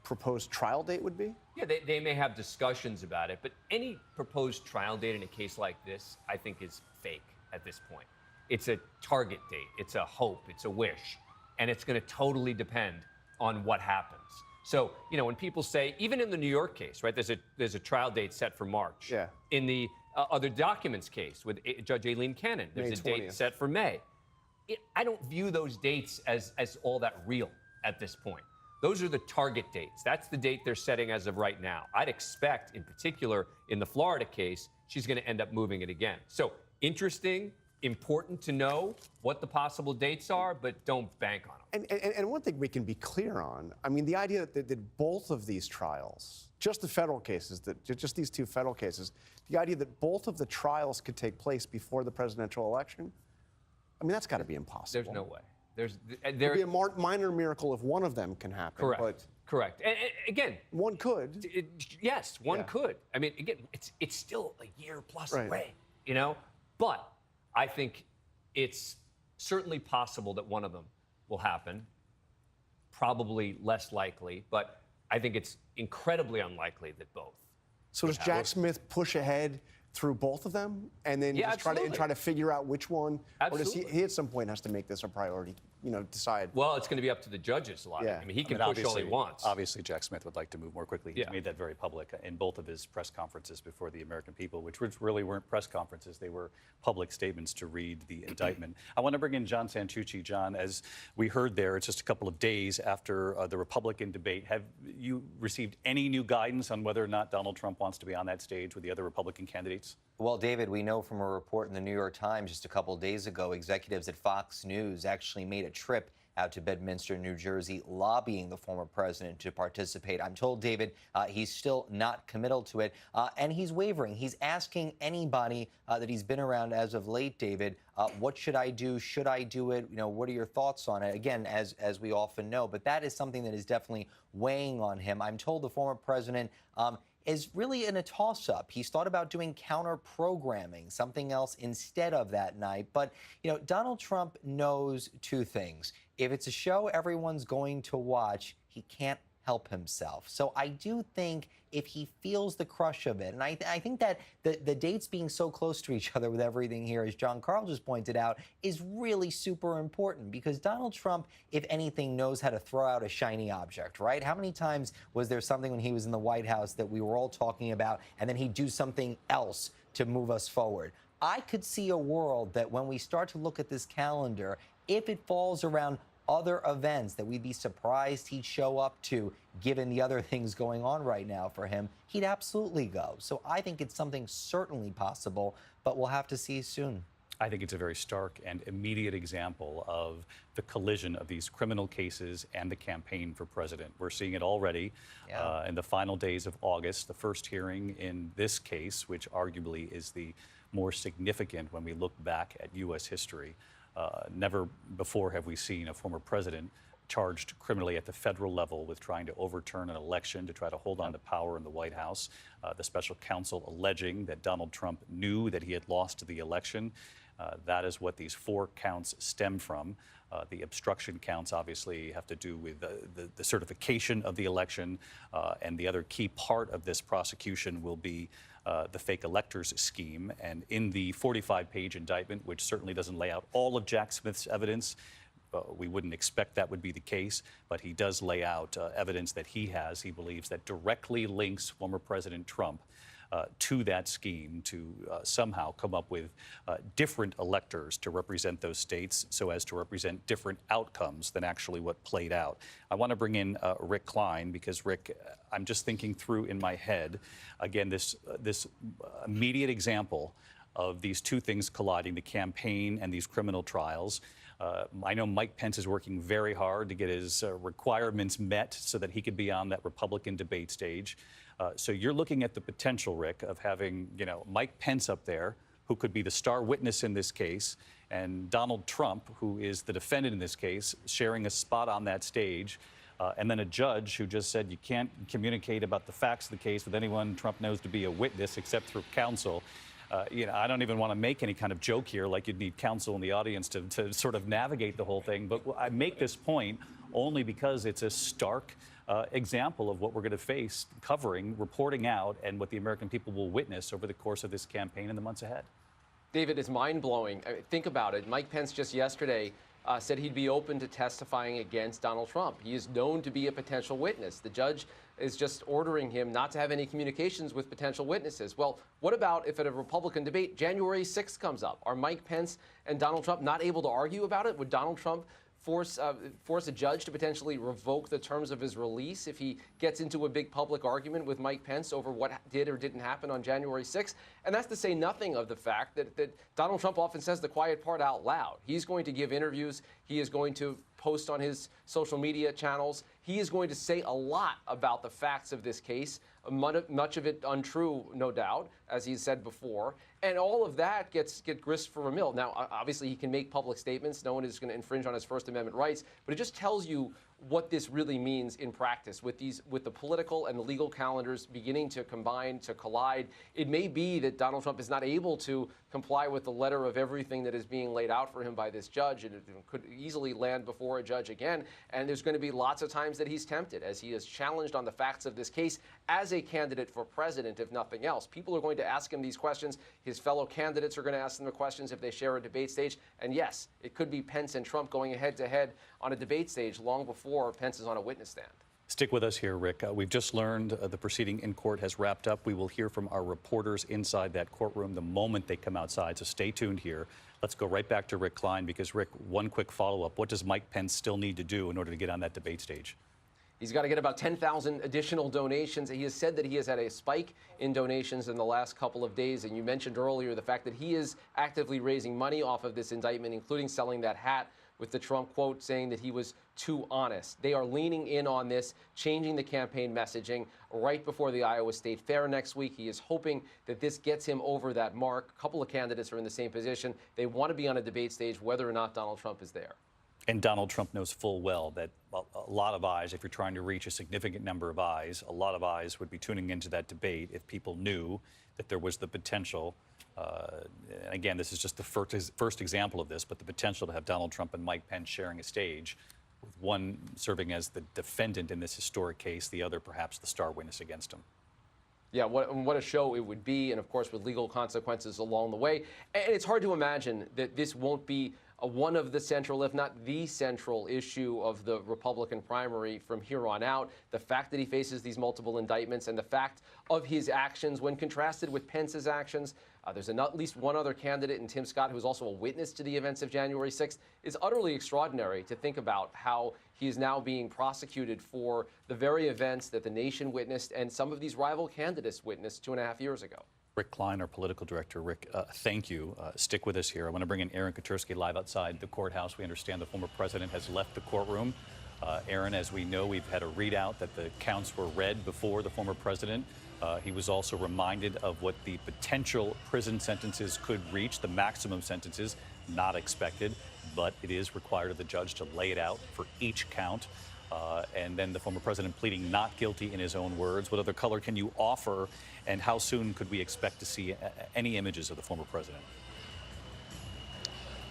proposed trial date would be? Yeah, they may have discussions about it, but any proposed trial date in a case like this, I think, is fake at this point. It's a target date. It's a hope. It's a wish. And it's going to totally depend on what happens. So, you know, when people say, even in the New York case, right, there's a trial date set for March. Yeah. In the other documents case with Judge Aileen Cannon, there's a date set for May. I don't view those dates as all that real at this point. Those are the target dates. That's the date they're setting as of right now. I'd expect, in particular, in the Florida case, she's going to end up moving it again. So, interesting. Important to know what the possible dates are, but don't bank on them. And one thing we can be clear on, I mean, the idea that both of these trials, just the federal cases, just these 2 federal cases, the idea that both of the trials could take place before the presidential election, I mean, that's got to be impossible. There's no way. There'd be a minor miracle if one of them can happen. Correct. Correct. And again, one could. Yes, one could. I mean, again, it's still a year plus away, you know, but I think it's certainly possible that one of them will happen, probably less likely, but I think it's incredibly unlikely that both. So does Jack Smith push ahead through both of them and then just try to figure out which one? Absolutely. Or does he at some point has to make this a priority, you know, decide? Well, it's going to be up to the judges a lot. I mean, he can push all he wants. Obviously, Jack Smith would like to move more quickly. He's made that very public in both of his press conferences before the American people, which really weren't press conferences. They were public statements to read the indictment. I want to bring in John Santucci. John, as we heard there, it's just a couple of days after the Republican debate. Have you received any new guidance on whether or not Donald Trump wants to be on that stage with the other Republican candidates? Well, David, we know from a report in the New York Times just a couple days ago, executives at Fox News actually made a trip out to Bedminster, New Jersey, lobbying the former president to participate. I'm told, David, he's still not committal to it, and he's wavering. He's asking anybody that he's been around as of late, David, what should I do? Should I do it? You know, what are your thoughts on it? Again, as we often know, but that is something that is definitely weighing on him. I'm told the former president is really in a toss-up. He's thought about doing counter-programming, something else instead of that night. But, you know, Donald Trump knows two things. If it's a show everyone's going to watch, he can't help himself. So I do think if he feels the crush of it, and I think that the dates being so close to each other with everything here, as John Carl just pointed out, is really super important because Donald Trump, if anything, knows how to throw out a shiny object, right? How many times was there something when he was in the White House that we were all talking about, and then he'd do something else to move us forward? I could see a world that when we start to look at this calendar, if it falls around other events that we'd be surprised he'd show up to, given the other things going on right now for him, he'd absolutely go. So I think it's something certainly possible, but we'll have to see soon. I think it's a very stark and immediate example of the collision of these criminal cases and the campaign for president. We're seeing it already in the final days of August, the first hearing in this case, which arguably is the more significant when we look back at U.S. history. Never before have we seen a former president charged criminally at the federal level with trying to overturn an election to try to hold on to power in the White House. The special counsel alleging that Donald Trump knew that he had lost the election. That is what these 4 counts stem from. The obstruction counts obviously have to do with the certification of the election, and the other key part of this prosecution will be the fake electors scheme. And in the 45-page indictment, which certainly doesn't lay out all of Jack Smith's evidence, we wouldn't expect that would be the case, but he does lay out evidence that he believes, that directly links former President Trump to that scheme to somehow come up with different electors to represent those states so as to represent different outcomes than actually what played out. I want to bring in Rick Klein because, Rick, I'm just thinking through in my head, again, this immediate example of these two things colliding, the campaign and these criminal trials. I know Mike Pence is working very hard to get his requirements met so that he could be on that Republican debate stage. So you're looking at the potential, Rick, of having, Mike Pence up there, who could be the star witness in this case, and Donald Trump, who is the defendant in this case, sharing a spot on that stage, and then a judge who just said you can't communicate about the facts of the case with anyone Trump knows to be a witness except through counsel. I don't even want to make any kind of joke here, like you'd need counsel in the audience to sort of navigate the whole thing. But I make this point only because it's a stark example of what we're going to face covering, reporting out, and what the American people will witness over the course of this campaign in the months ahead. David, it's mind-blowing. Think about it. Mike Pence just yesterday said he'd be open to testifying against Donald Trump. He is known to be a potential witness. The judge is just ordering him not to have any communications with potential witnesses. Well, what about if at a Republican debate, January 6th comes up? Are Mike Pence and Donald Trump not able to argue about it? Would Donald Trump force a judge to potentially revoke the terms of his release if he gets into a big public argument with Mike Pence over what did or didn't happen on January 6th? And that's to say nothing of the fact that Donald Trump often says the quiet part out loud. He's going to give interviews. He is going to post on his social media channels. He is going to say a lot about the facts of this case, much of it untrue, no doubt, as he said before. And all of that gets grist for a mill. Now, obviously, he can make public statements. No one is going to infringe on his First Amendment rights. But it just tells you what this really means in practice with the political and the legal calendars beginning to combine, to collide. It may be that Donald Trump is not able to comply with the letter of everything that is being laid out for him by this judge, and it could easily land before a judge again. And there's going to be lots of times that he's tempted, as he is challenged on the facts of this case as a candidate for president, if nothing else. People are going to ask him these questions. His fellow candidates are going to ask him the questions if they share a debate stage. And yes, it could be Pence and Trump going head-to-head on a debate stage long before Pence is on a witness stand. Stick with us here, Rick. We've just learned the proceeding in court has wrapped up. We will hear from our reporters inside that courtroom the moment they come outside, so stay tuned here. Let's go right back to Rick Klein because, Rick, one quick follow-up. What does Mike Pence still need to do in order to get on that debate stage? He's got to get about 10,000 additional donations. He has said that he has had a spike in donations in the last couple of days. And you mentioned earlier the fact that he is actively raising money off of this indictment, including selling that hat with the Trump quote saying that he was too honest. They are leaning in on this, changing the campaign messaging right before the Iowa State Fair next week. He is hoping that this gets him over that mark. A couple of candidates are in the same position. They want to be on a debate stage whether or not Donald Trump is there. And Donald Trump knows full well that a lot of eyes, if you're trying to reach a significant number of eyes, a lot of eyes would be tuning into that debate if people knew that there was the potential. And again, this is just the first example of this, but the potential to have Donald Trump and Mike Pence sharing a stage, with one serving as the defendant in this historic case, the other perhaps the star witness against him. Yeah, what a show it would be, and of course with legal consequences along the way. And it's hard to imagine that this won't be one of the central, if not the central issue of the Republican primary from here on out. The fact that he faces these multiple indictments and the fact of his actions when contrasted with Pence's actions. There's at least one other candidate in Tim Scott, who is also a witness to the events of January 6th. It's utterly extraordinary to think about how he is now being prosecuted for the very events that the nation witnessed and some of these rival candidates witnessed 2.5 years ago. Rick Klein, our political director. Rick, thank you. Stick with us here. I want to bring in Aaron Katersky live outside the courthouse. We understand the former president has left the courtroom. Aaron, as we know, we've had a readout that the counts were read before the former president. He was also reminded of what the potential prison sentences could reach, the maximum sentences, not expected, but it is required of the judge to lay it out for each count. And then the former president pleading not guilty in his own words. What other color can you offer, and how soon could we expect to see any images of the former president?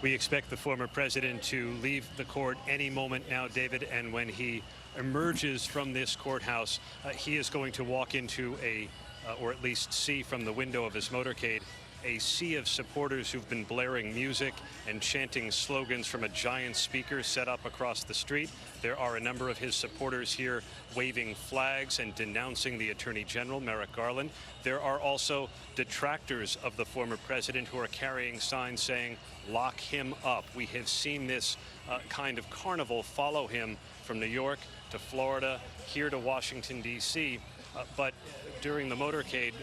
We expect the former president to leave the court any moment now, David, and when he emerges from this courthouse, he is going to walk into or at least see from the window of his motorcade, a sea of supporters who've been blaring music and chanting slogans from a giant speaker set up across the street. There are a number of his supporters here waving flags and denouncing the Attorney General, Merrick Garland. There are also detractors of the former president who are carrying signs saying, "Lock him up." We have seen this kind of carnival follow him from New York to Florida, here to Washington, D.C., but during the motorcade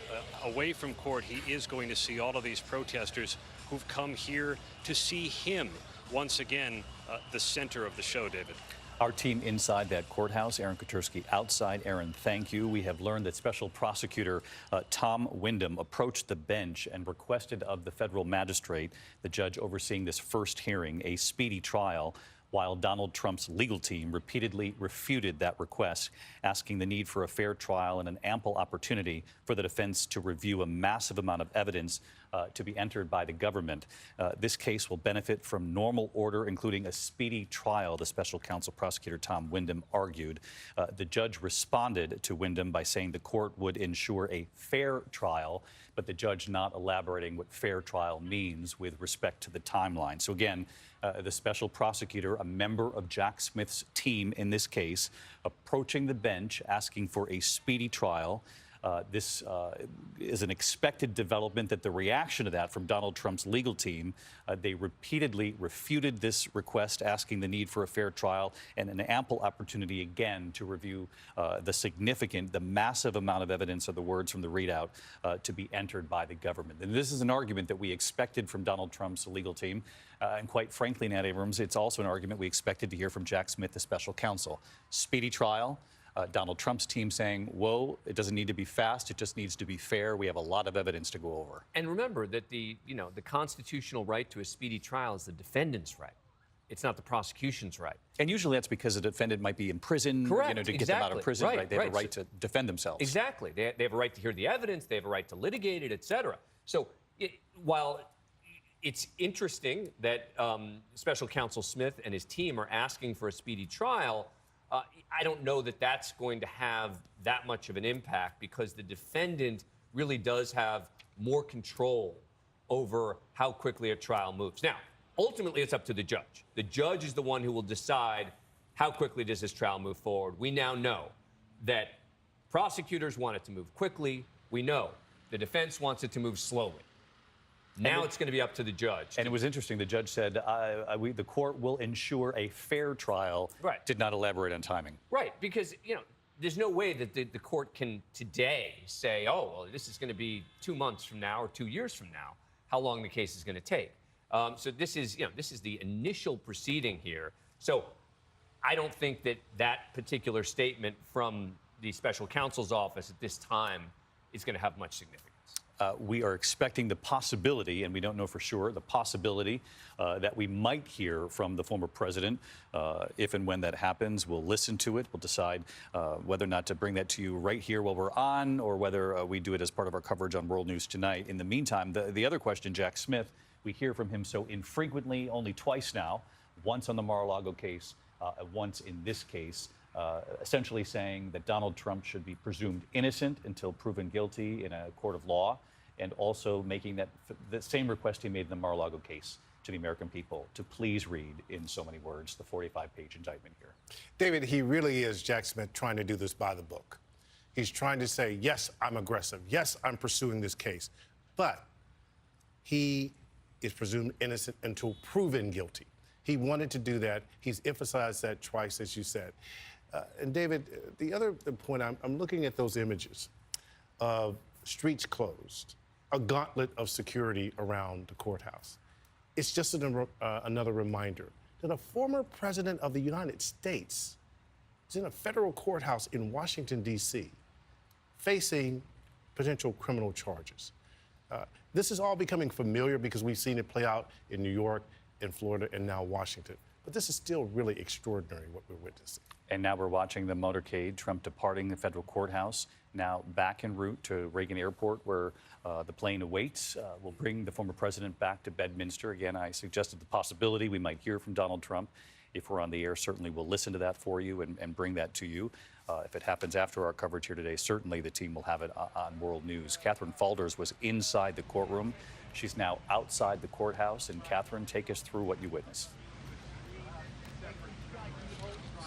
away from court, he is going to see all of these protesters who've come here to see him once again, the center of the show, David. Our team inside that courthouse, Aaron Katersky outside. Aaron, thank you. We have learned that Special Prosecutor Tom Windham approached the bench and requested of the federal magistrate, the judge overseeing this first hearing, a speedy trial, while Donald Trump's legal team repeatedly refuted that request, asking the need for a fair trial and an ample opportunity for the defense to review a massive amount of evidence to be entered by the government. This case will benefit from normal order, including a speedy trial, the special counsel prosecutor Tom Windham argued. The judge responded to Windham by saying the court would ensure a fair trial, but the judge not elaborating what fair trial means with respect to the timeline. So again, the special prosecutor, a member of Jack Smith's team in this case, approaching the bench, asking for a speedy trial. This is an expected development, that the reaction to that from Donald Trump's legal team, they repeatedly refuted this request, asking the need for a fair trial and an ample opportunity again to review the massive amount of evidence of the words from the readout to be entered by the government. And this is an argument that we expected from Donald Trump's legal team. And quite frankly, Nat Abrams, it's also an argument we expected to hear from Jack Smith, the special counsel. Speedy trial. Donald Trump's team saying, whoa, it doesn't need to be fast, it just needs to be fair. We have a lot of evidence to go over. And remember that the constitutional right to a speedy trial is the defendant's right. It's not the prosecution's right. And usually that's because the defendant might be in prison, Correct. To get them out of prison. Right. They have a right to defend themselves. Exactly. They have a right to hear the evidence, they have a right to litigate it, et cetera. So while it's interesting that special counsel Smith and his team are asking for a speedy trial, I don't know that that's going to have that much of an impact, because the defendant really does have more control over how quickly a trial moves. Now, ultimately, it's up to the judge. The judge is the one who will decide how quickly does this trial move forward. We now know that prosecutors want it to move quickly. We know the defense wants it to move slowly. Now it's going to be up to the judge. And it was interesting. The judge said the court will ensure a fair trial. Right. Did not elaborate on timing. Right, because there's no way that the court can today say, oh, well, this is going to be 2 months from now or 2 years from now, how long the case is going to take. So this is the initial proceeding here. So I don't think that particular statement from the special counsel's office at this time is going to have much significance. We are expecting the possibility, and we don't know for sure, the possibility that we might hear from the former president. If and when that happens, we'll listen to it. We'll decide whether or not to bring that to you right here while we're on, or whether we do it as part of our coverage on World News Tonight. In the meantime, the other question, Jack Smith, we hear from him so infrequently, only twice now, once on the Mar-a-Lago case, once in this case. Essentially saying that Donald Trump should be presumed innocent until proven guilty in a court of law, and also making the same request he made in the Mar-a-Lago case to the American people to please read, in so many words, the 45-page indictment here. David, he really is, Jack Smith, trying to do this by the book. He's trying to say, yes, I'm aggressive. Yes, I'm pursuing this case. But he is presumed innocent until proven guilty. He wanted to do that. He's emphasized that twice, as you said. And David, the other point, I'm looking at those images of streets closed, a gauntlet of security around the courthouse. It's just another reminder that a former president of the United States is in a federal courthouse in Washington, D.C., facing potential criminal charges. This is all becoming familiar because we've seen it play out in New York, in Florida, and now Washington. But this is still really extraordinary what we're witnessing. And now we're watching the motorcade, Trump departing the federal courthouse, now back en route to Reagan Airport, where the plane awaits. We'll bring the former president back to Bedminster. Again, I suggested the possibility we might hear from Donald Trump. If we're on the air, certainly we'll listen to that for you and bring that to you. If it happens after our coverage here today, certainly the team will have it on World News. Catherine Falders was inside the courtroom. She's now outside the courthouse. And Catherine, take us through what you witnessed.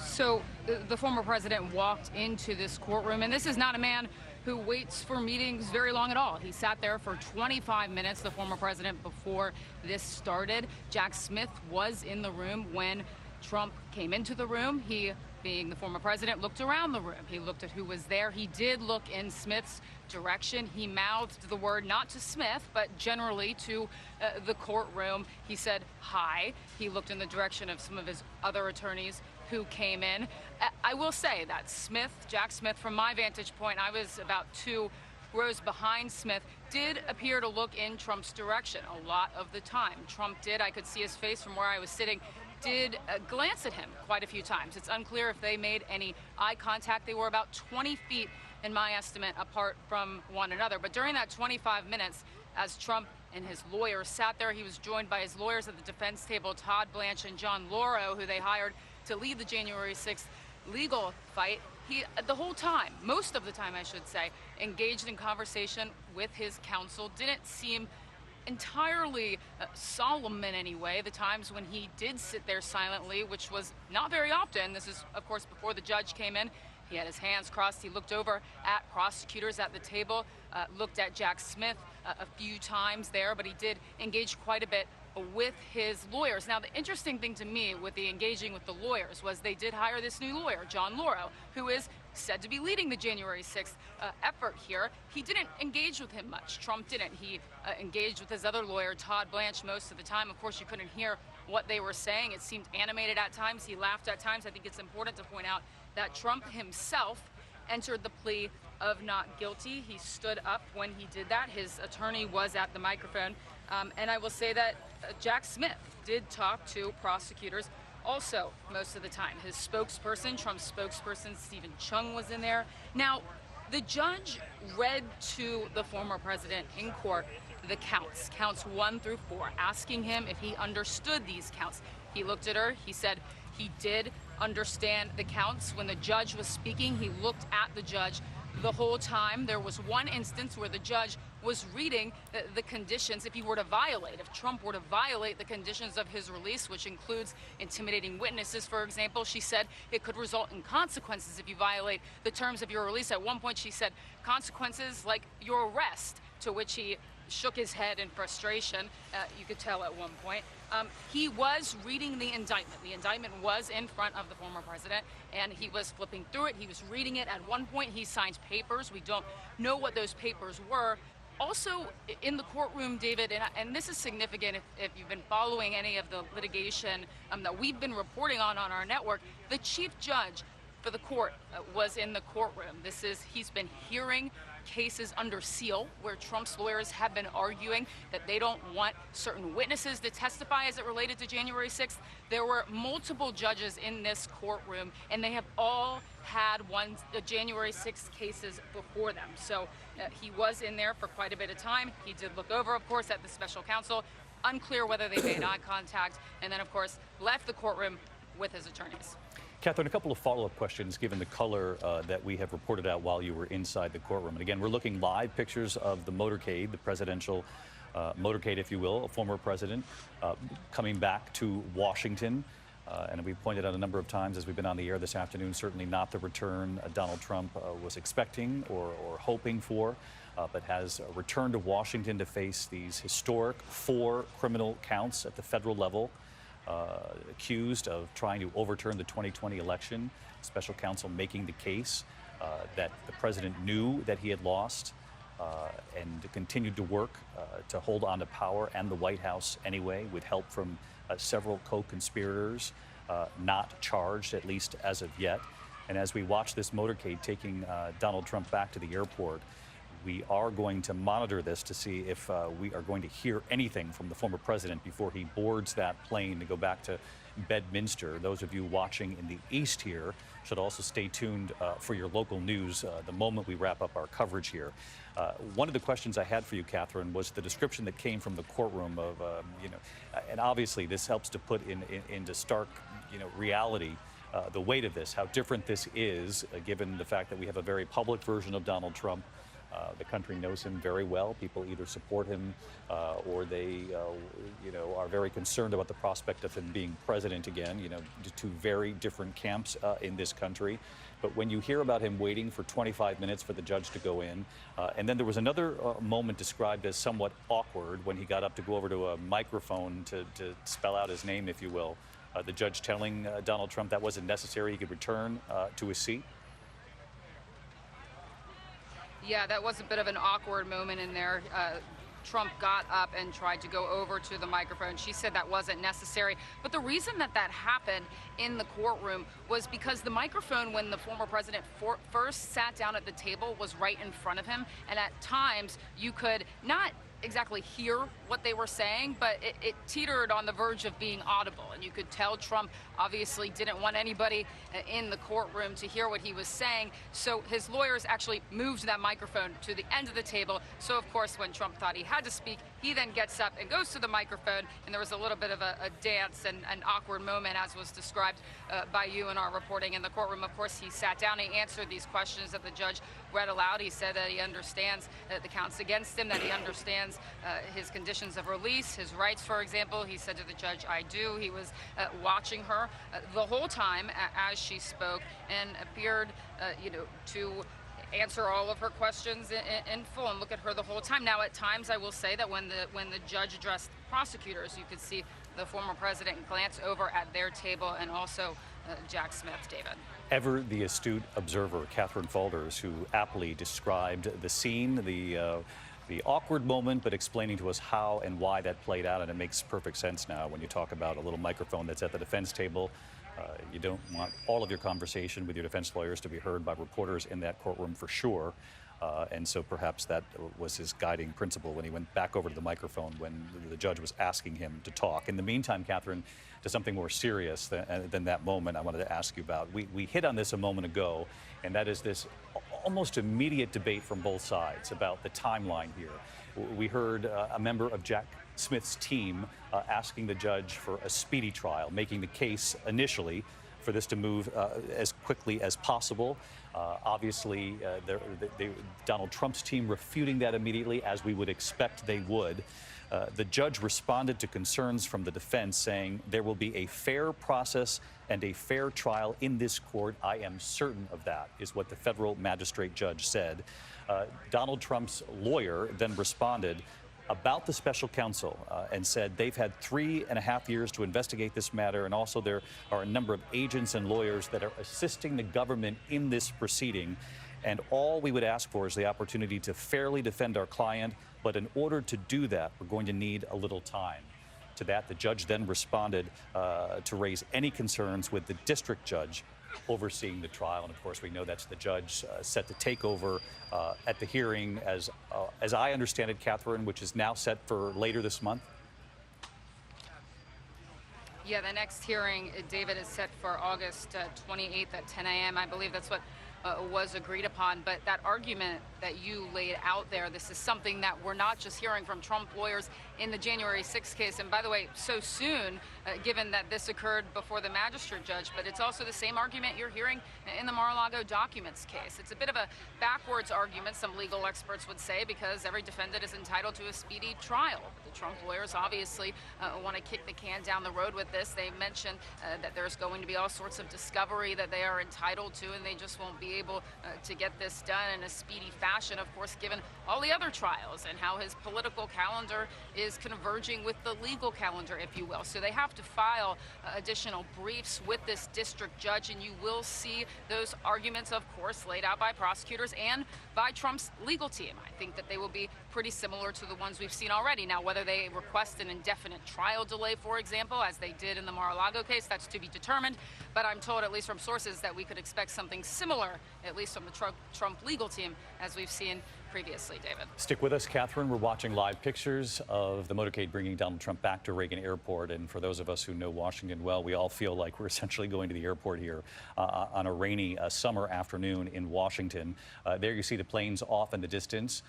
So the former president walked into this courtroom, and this is not a man who waits for meetings very long at all. He sat there for 25 minutes, the former president, before this started. Jack Smith was in the room when Trump came into the room. He, being the former president, looked around the room. He looked at who was there. He did look in Smith's direction. He mouthed the word not to Smith, but generally to the courtroom. He said hi. He looked in the direction of some of his other attorneys who came in. I will say that Jack Smith, from my vantage point, I was about 2 rows behind Smith, did appear to look in Trump's direction a lot of the time. Trump did, I could see his face from where I was sitting, did glance at him quite a few times. It's unclear if they made any eye contact. They were about 20 feet, in my estimate, apart from one another. But during that 25 minutes, as Trump and his lawyers sat there, he was joined by his lawyers at the defense table, Todd Blanche and John Lauro, who they hired to lead the January 6th legal fight. He, the whole time, most of the time I should say, engaged in conversation with his counsel. Didn't seem entirely solemn in any way. The times when he did sit there silently, which was not very often. This is, of course, before the judge came in. He had his hands crossed. He looked over at prosecutors at the table, looked at Jack Smith a few times there, but he did engage quite a bit with his lawyers. Now, the interesting thing to me with the engaging with the lawyers was they did hire this new lawyer, John Lauro, who is said to be leading the January 6th effort here. He didn't engage with him much. Trump didn't. He engaged with his other lawyer, Todd Blanche, most of the time. Of course, you couldn't hear what they were saying. It seemed animated at times. He laughed at times. I think it's important to point out that Trump himself entered the plea of not guilty. He stood up when he did that. His attorney was at the microphone. And I will say that Jack Smith did talk to prosecutors also most of the time. His spokesperson, Trump's spokesperson, Stephen Chung, was in there. Now, the judge read to the former president in court the counts 1 through 4, asking him if he understood these counts. He looked at her. He said he did understand the counts. When the judge was speaking, he looked at the judge the whole time. There was one instance where the judge was reading the conditions if Trump were to violate the conditions of his release, which includes intimidating witnesses, for example. She said it could result in consequences if you violate the terms of your release. At one point, she said consequences like your arrest, to which he shook his head in frustration. You could tell at one point. He was reading the indictment. The indictment was in front of the former president, and he was flipping through it. He was reading it. At one point, he signed papers. We don't know what those papers were. Also in the courtroom, David, and this is significant if you've been following any of the litigation that we've been reporting on our network, the chief judge for the court was in the courtroom. He's been hearing cases under seal where Trump's lawyers have been arguing that they don't want certain witnesses to testify as it related to January 6th. There were multiple judges in this courtroom, and they have all had January 6th cases before them. So he was in there for quite a bit of time. He did look over, of course, at the special counsel. Unclear whether they made eye contact, and then, of course, left the courtroom with his attorneys. Catherine, a couple of follow-up questions, given the color that we have reported out while you were inside the courtroom. And again, we're looking live pictures of the motorcade, the presidential motorcade, if you will, a former president coming back to Washington. And we pointed out a number of times as we've been on the air this afternoon, certainly not the return Donald Trump was expecting or hoping for, but has returned to Washington to face these historic 4 criminal counts at the federal level. Accused of trying to overturn the 2020 election, special counsel making the case that the president knew that he had lost and continued to work to hold on to power and the White House anyway, with help from several co-conspirators not charged, at least as of yet. And as we watch this motorcade taking Donald Trump back to the airport, we are going to monitor this to see if we are going to hear anything from the former president before he boards that plane to go back to Bedminster. Those of you watching in the east here should also stay tuned for your local news the moment we wrap up our coverage here. One of the questions I had for you, Catherine, was the description that came from the courtroom of, and obviously this helps to put into stark, reality the weight of this, how different this is, given the fact that we have a very public version of Donald Trump. The country knows him very well. People either support him or they, are very concerned about the prospect of him being president again, two very different camps in this country. But when you hear about him waiting for 25 minutes for the judge to go in, and then there was another moment described as somewhat awkward when he got up to go over to a microphone to spell out his name, if you will. The judge telling Donald Trump that wasn't necessary, he could return to his seat. Yeah, that was a bit of an awkward moment in there. Trump got up and tried to go over to the microphone. She said that wasn't necessary. But the reason that happened in the courtroom was because the microphone, when the former president first sat down at the table, was right in front of him. And at times, you could not exactly hear what they were saying, but it teetered on the verge of being audible. And you could tell Trump obviously didn't want anybody in the courtroom to hear what he was saying. So his lawyers actually moved that microphone to the end of the table. So of course, when Trump thought he had to speak, he then gets up and goes to the microphone. And there was a little bit of a dance and an awkward moment, as was described by you in our reporting in the courtroom. Of course, he sat down, he answered these questions that the judge read aloud. He said that he understands the counts against him, that he understands his conditions of release, his rights, for example. He said to the judge, "I do." He was watching her the whole time as she spoke and appeared, to answer all of her questions in full and look at her the whole time. Now, at times, I will say that when the judge addressed prosecutors, you could see the former president glance over at their table, and also Jack Smith, David. Ever the astute observer, Catherine Faulders, who aptly described the scene, the awkward moment, but explaining to us how and why that played out. And it makes perfect sense now when you talk about a little microphone that's at the defense table. You don't want all of your conversation with your defense lawyers to be heard by reporters in that courtroom, for sure. And so perhaps that was his guiding principle when he went back over to the microphone when the judge was asking him to talk. In the meantime, Catherine, to something more serious than that moment I wanted to ask you about. We hit on this a moment ago, and that is this almost immediate debate from both sides about the timeline here. We heard a member of Jack Smith's team asking the judge for a speedy trial, making the case initially for this to move as quickly as possible. Obviously, Donald Trump's team refuting that immediately, as we would expect they would. The judge responded to concerns from the defense, saying there will be a fair process and a fair trial in this court. I am certain of that, is what the federal magistrate judge said. Donald Trump's lawyer then responded about the special counsel and said they've had 3.5 years to investigate this matter, and also there are a number of agents and lawyers that are assisting the government in this proceeding. And all we would ask for is the opportunity to fairly defend our client. But in order to do that, we're going to need a little time. To that, the judge then responded to raise any concerns with the district judge overseeing the trial. And of course, we know that's the judge set to take over at the hearing, as I understand it, Catherine, which is now set for later this month. Yeah, the next hearing, David, is set for August 28th at 10 a.m. I believe that's what was agreed upon. But that argument that you laid out there, this is something that we're not just hearing from Trump lawyers in the January 6th case. And by the way, so soon, given that this occurred before the magistrate judge, but it's also the same argument you're hearing in the Mar-a-Lago documents case. It's a bit of a backwards argument, some legal experts would say, because every defendant is entitled to a speedy trial. But the Trump lawyers obviously want to kick the can down the road with this. They mentioned that there's going to be all sorts of discovery that they are entitled to, and they just won't be able to get this done in a speedy fashion, of course, given all the other trials and how his political calendar is converging with the legal calendar, if you will. So they have to file additional briefs with this district judge, and you will see those arguments, of course, laid out by prosecutors and by Trump's legal team. I think that they will be pretty similar to the ones we've seen already. Now, whether they request an indefinite trial delay, for example, as they did in the Mar-a-Lago case, that's to be determined. But I'm told, at least from sources, that we could expect something similar, at least from the Trump legal team, as we've seen previously, David. Stick with us, Catherine. We're watching live pictures of the motorcade bringing Donald Trump back to Reagan Airport. And for those of us who know Washington well, we all feel like we're essentially going to the airport here on a rainy summer afternoon in Washington. There you see the planes off in the distance.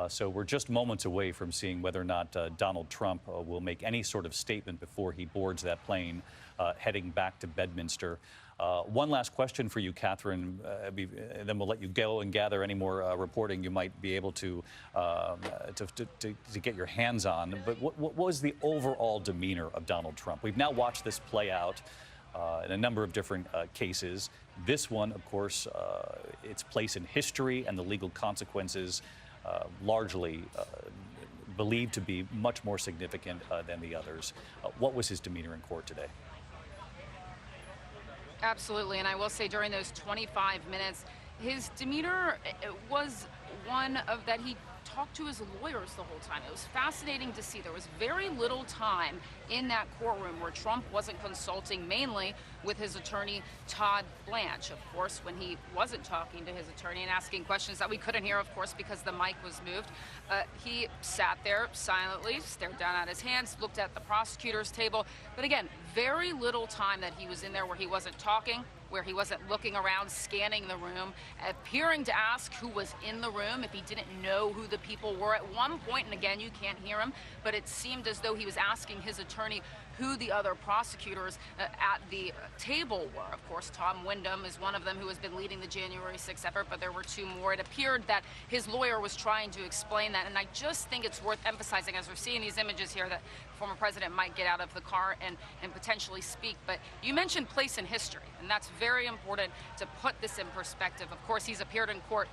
So we're just moments away from seeing whether or not Donald Trump will make any sort of statement before he boards that plane heading back to Bedminster. One last question for you, Catherine, then we'll let you go and gather any more reporting you might be able to get your hands on. But what was the overall demeanor of Donald Trump? We've now watched this play out in a number of different cases. This one, of course, its place in history and the legal consequences largely believed to be much more significant than the others. What was his demeanor in court today? Absolutely, and I will say during those 25 minutes, his demeanor was one of that he talked to his lawyers the whole time. It was fascinating to see. There was very little time in that courtroom where Trump wasn't consulting mainly with his attorney, Todd Blanche. Of course, when he wasn't talking to his attorney and asking questions that we couldn't hear, of course, because the mic was moved, he sat there silently, stared down at his hands, looked at the prosecutor's table. But again, very little time that he was in there where he wasn't talking, where he wasn't looking around, scanning the room, appearing to ask who was in the room, if he didn't know who the people were at one point. And again, you can't hear him, but it seemed as though he was asking his attorney who the other prosecutors at the table were. Of course, Tom Windham is one of them, who has been leading the January 6th effort, but there were two more. It appeared that his lawyer was trying to explain that, and I just think it's worth emphasizing, as we're seeing these images here, that the former president might get out of the car and potentially speak. But you mentioned place in history, and that's very important to put this in perspective. Of course, he's appeared in court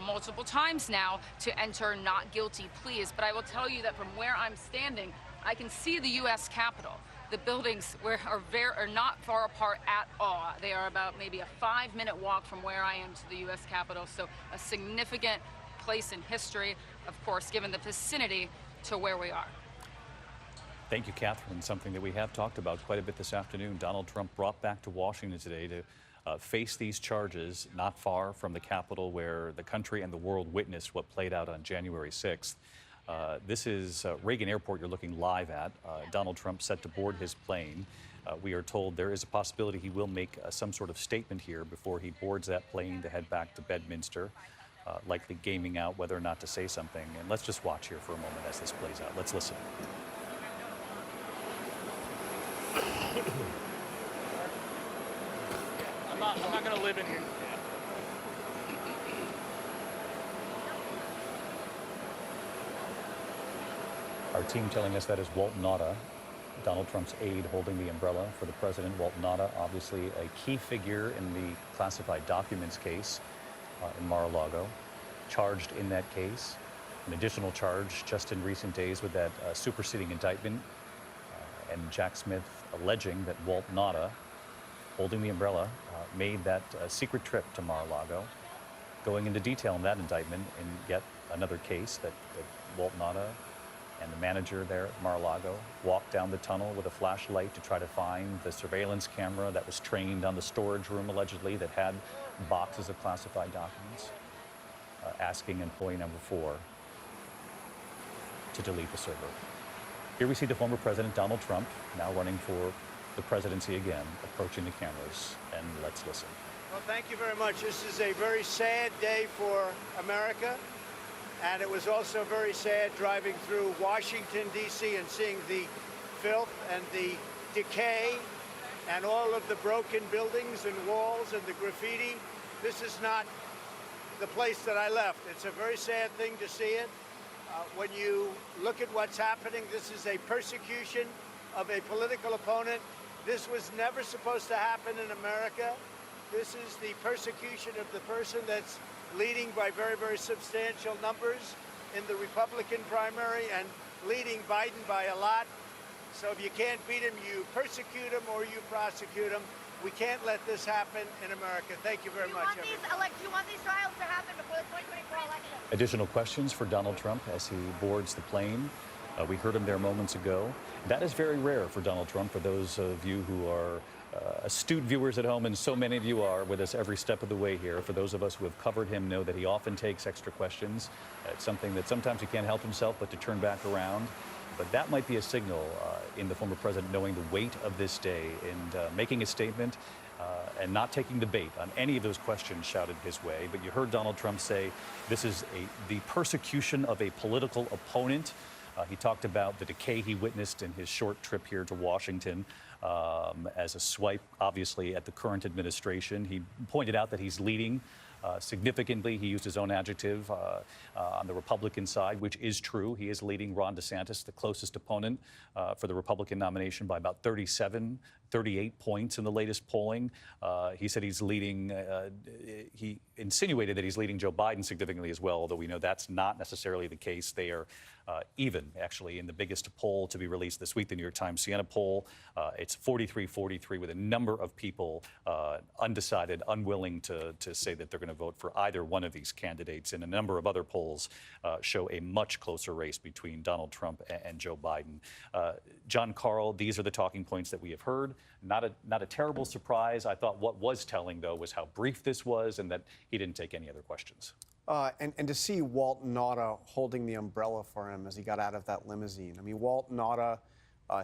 multiple times now to enter not guilty pleas, but I will tell you that from where I'm standing, I can see the U.S. Capitol. The buildings are not far apart at all. They are about maybe a 5-minute walk from where I am to the U.S. Capitol, so a significant place in history, of course, given the vicinity to where we are. Thank you, Catherine. Something that we have talked about quite a bit this afternoon. Donald Trump brought back to Washington today to face these charges not far from the Capitol, where the country and the world witnessed what played out on January 6th. This is Reagan Airport you're looking live at. Donald Trump set to board his plane. We are told there is a possibility he will make some sort of statement here before he boards that plane to head back to Bedminster, likely gaming out whether or not to say something. And let's just watch here for a moment as this plays out. Let's listen. I'm not going to live in here. Our team telling us that is Walt Nauta, Donald Trump's aide holding the umbrella for the president. Walt Nauta, obviously a key figure in the classified documents case in Mar-a-Lago, charged in that case. An additional charge just in recent days with that superseding indictment, and Jack Smith alleging that Walt Nauta, holding the umbrella, made that secret trip to Mar-a-Lago going into detail in that indictment in yet another case that Walt Nauta and the manager there at Mar-a-Lago walked down the tunnel with a flashlight to try to find the surveillance camera that was trained on the storage room, allegedly, that had boxes of classified documents, asking employee number 4 to delete the server. Here we see the former president, Donald Trump, now running for the presidency again, approaching the cameras, and let's listen. Well, thank you very much. This is a very sad day for America, and it was also very sad driving through Washington, D.C. and seeing the filth and the decay and all of the broken buildings and walls and the graffiti. This is not the place that I left. It's a very sad thing to see it. When you look at what's happening, this is a persecution of a political opponent. This was never supposed to happen in America. This is the persecution of the person that's leading by very, very substantial numbers in the Republican primary and leading Biden by a lot. So if you can't beat him, you persecute him or you prosecute him. We can't let this happen in America. Thank you very much. Do you want these trials to happen before the 2024 election? Additional questions for Donald Trump as he boards the plane. We heard him there moments ago. That is very rare for Donald Trump. For those of you who are astute viewers at home, and so many of you are with us every step of the way here, for those of us who have covered him know that he often takes extra questions. It's something that sometimes he can't help himself but to turn back around. But that might be a signal in the former president knowing the weight of this day and making a statement and not taking the bait on any of those questions shouted his way. But you heard Donald Trump say this is the persecution of a political opponent. He talked about the decay he witnessed in his short trip here to Washington as a swipe, obviously, at the current administration. He pointed out that he's leading significantly. He used his own adjective on the Republican side, which is true. He is leading Ron DeSantis, the closest opponent for the Republican nomination, by about 38 points in the latest polling. He said he's leading, he insinuated that he's leading Joe Biden significantly as well, although we know that's not necessarily the case. They are even, actually, in the biggest poll to be released this week, the New York Times Siena poll. It's 43-43 with a number of people undecided, unwilling to say that they're going to vote for either one of these candidates. And a number of other polls show a much closer race between Donald Trump and Joe Biden. John Carl, these are the talking points that we have heard. Not a terrible surprise. I thought what was telling, though, was how brief this was and that he didn't take any other questions. And to see Walt Nauta holding the umbrella for him as he got out of that limousine. I mean, Walt Nauta,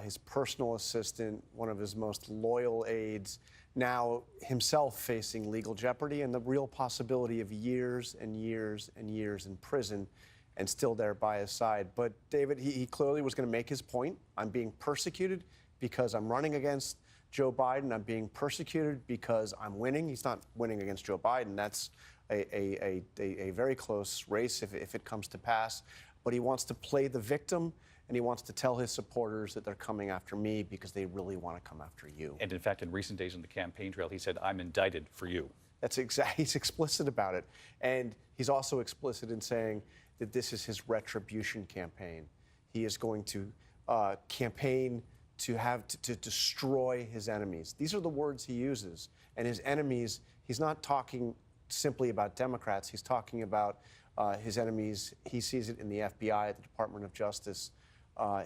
his personal assistant, one of his most loyal aides, now himself facing legal jeopardy and the real possibility of years and years and years in prison, and still there by his side. But David, he clearly was going to make his point. I'm being persecuted because I'm running against Joe Biden. I'm being persecuted because I'm winning. He's not winning against Joe Biden. That's a very close race if it comes to pass. But he wants to play the victim, and he wants to tell his supporters that they're coming after me because they really want to come after you. And in fact, in recent days on the campaign trail, he said, I'm indicted for you. That's exactly, he's explicit about it. And he's also explicit in saying that this is his retribution campaign. He is going to campaign to destroy his enemies. These are the words he uses. And his enemies, he's not talking simply about Democrats. He's talking about his enemies. He sees it in the FBI, the Department of Justice,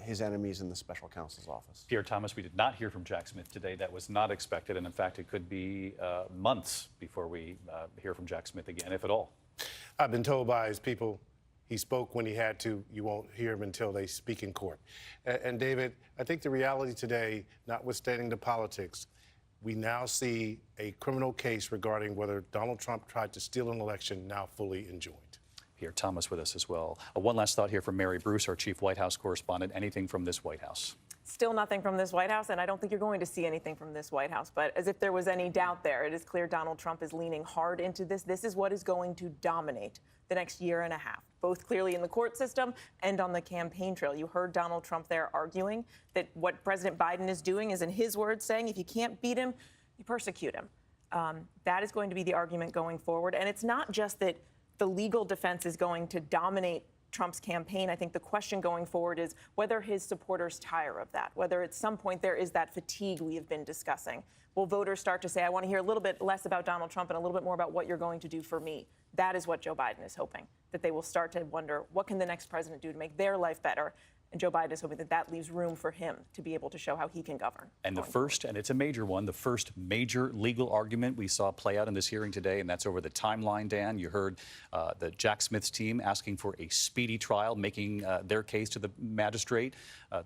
his enemies in the special counsel's office. Pierre Thomas, we did not hear from Jack Smith today. That was not expected. And in fact, it could be months before we hear from Jack Smith again, if at all. I've been told by his people, he spoke when he had to. You won't hear him until they speak in court. And David, I think the reality today, notwithstanding the politics, we now see a criminal case regarding whether Donald Trump tried to steal an election now fully enjoined. Pierre Thomas with us as well. One last thought here from Mary Bruce, our chief White House correspondent. Anything from this White House? Still nothing from this White House, and I don't think you're going to see anything from this White House. But as if there was any doubt there, it is clear Donald Trump is leaning hard into this. This is what is going to dominate the next year and a half, both clearly in the court system and on the campaign trail. You heard Donald Trump there arguing that what President Biden is doing is, in his words, saying if you can't beat him, you persecute him. That is going to be the argument going forward. And it's not just that the legal defense is going to dominate Trump's campaign. I think the question going forward is whether his supporters tire of that, whether at some point there is that fatigue we have been discussing. Will voters start to say, I want to hear a little bit less about Donald Trump and a little bit more about what you're going to do for me That is what Joe Biden is hoping, that they will start to wonder, what can the next president do to make their life better? And Joe Biden is hoping that that leaves room for him to be able to show how he can govern. And the first, and it's a major one, the first major legal argument we saw play out in this hearing today, and that's over the timeline, Dan. You heard the Jack Smith's team asking for a speedy trial, making their case to the magistrate.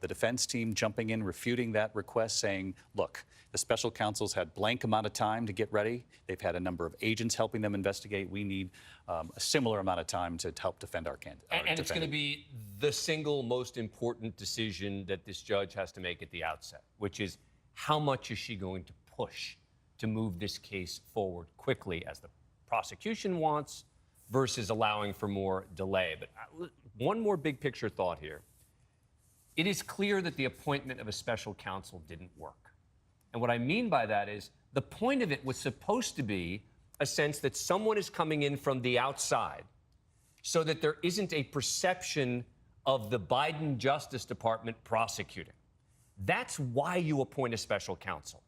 The defense team jumping in, refuting that request, saying, look, the special counsel's had blank amount of time to get ready. They've had a number of agents helping them investigate. We need a similar amount of time to help defend our candidate. And it's going to be the single most important decision that this judge has to make at the outset, which is how much is she going to push to move this case forward quickly as the prosecution wants versus allowing for more delay. But one more big picture thought here. It is clear that the appointment of a special counsel didn't work. And what I mean by that is the point of it was supposed to be a sense that someone is coming in from the outside so that there isn't a perception of the Biden Justice Department prosecuting. That's why you appoint a special counsel.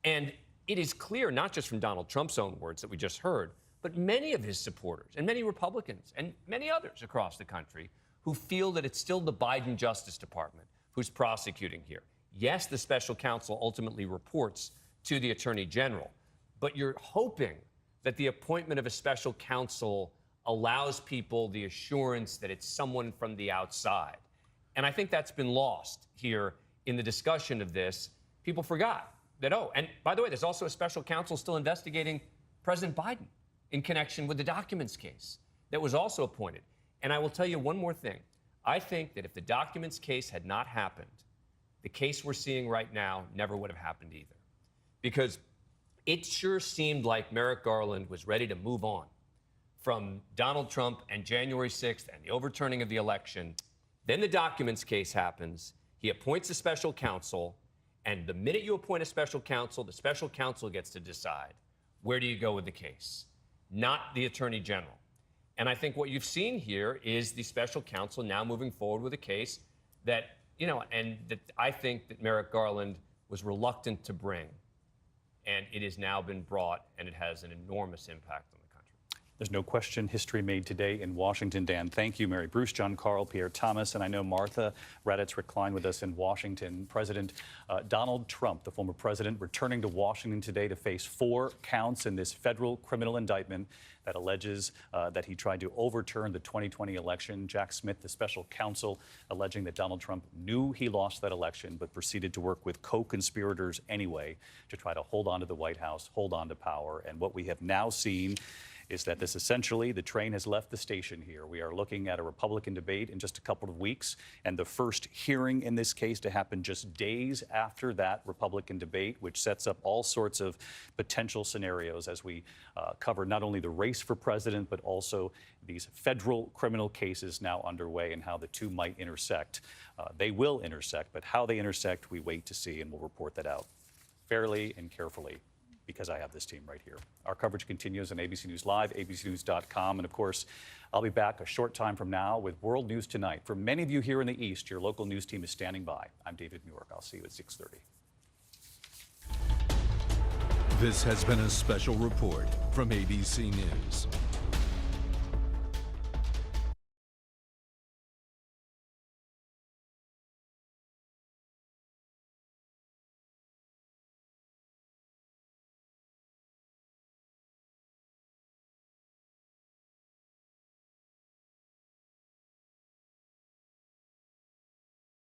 And it is clear, not just from Donald Trump's own words that we just heard, but many of his supporters and many Republicans and many others across the country who feel that it's still the Biden Justice Department who's prosecuting here. Yes, the special counsel ultimately reports to the Attorney General, but you're hoping that the appointment of a special counsel allows people the assurance that it's someone from the outside. And I think that's been lost here in the discussion of this. People forgot that, oh, and by the way, there's also a special counsel still investigating President Biden in connection with the documents case that was also appointed. And I will tell you one more thing. I think that if the documents case had not happened, the case we're seeing right now never would have happened either. Because it sure seemed like Merrick Garland was ready to move on from Donald Trump and January 6th and the overturning of the election. Then the documents case happens. He appoints a special counsel. And the minute you appoint a special counsel, the special counsel gets to decide, where do you go with the case? Not the Attorney General. And I think what you've seen here is the special counsel now moving forward with a case that, you know, and that I think that Merrick Garland was reluctant to bring. And it has now been brought, and it has an enormous impact on the country. There's no question history made today in Washington, Dan. Thank you, Mary Bruce, John Carl, Pierre Thomas, and I know Martha Raddatz reclined with us in Washington. President Donald Trump, the former president, returning to Washington today to face 4 counts in this federal criminal indictment that alleges that he tried to overturn the 2020 election. Jack Smith, the special counsel, alleging that Donald Trump knew he lost that election, but proceeded to work with co-conspirators anyway to try to hold on to the White House, hold on to power. And what we have now seen is that this essentially, the train has left the station here. We are looking at a Republican debate in just a couple of weeks, and the first hearing in this case to happen just days after that Republican debate, which sets up all sorts of potential scenarios as we cover not only the race for president, but also these federal criminal cases now underway and how the two might intersect. They will intersect, but how they intersect, we wait to see, and we'll report that out fairly and carefully, because I have this team right here. Our coverage continues on ABC News Live, abcnews.com, and of course, I'll be back a short time from now with World News Tonight. For many of you here in the East, your local news team is standing by. I'm David Muir. I'll see you at 6:30. This has been a special report from ABC News.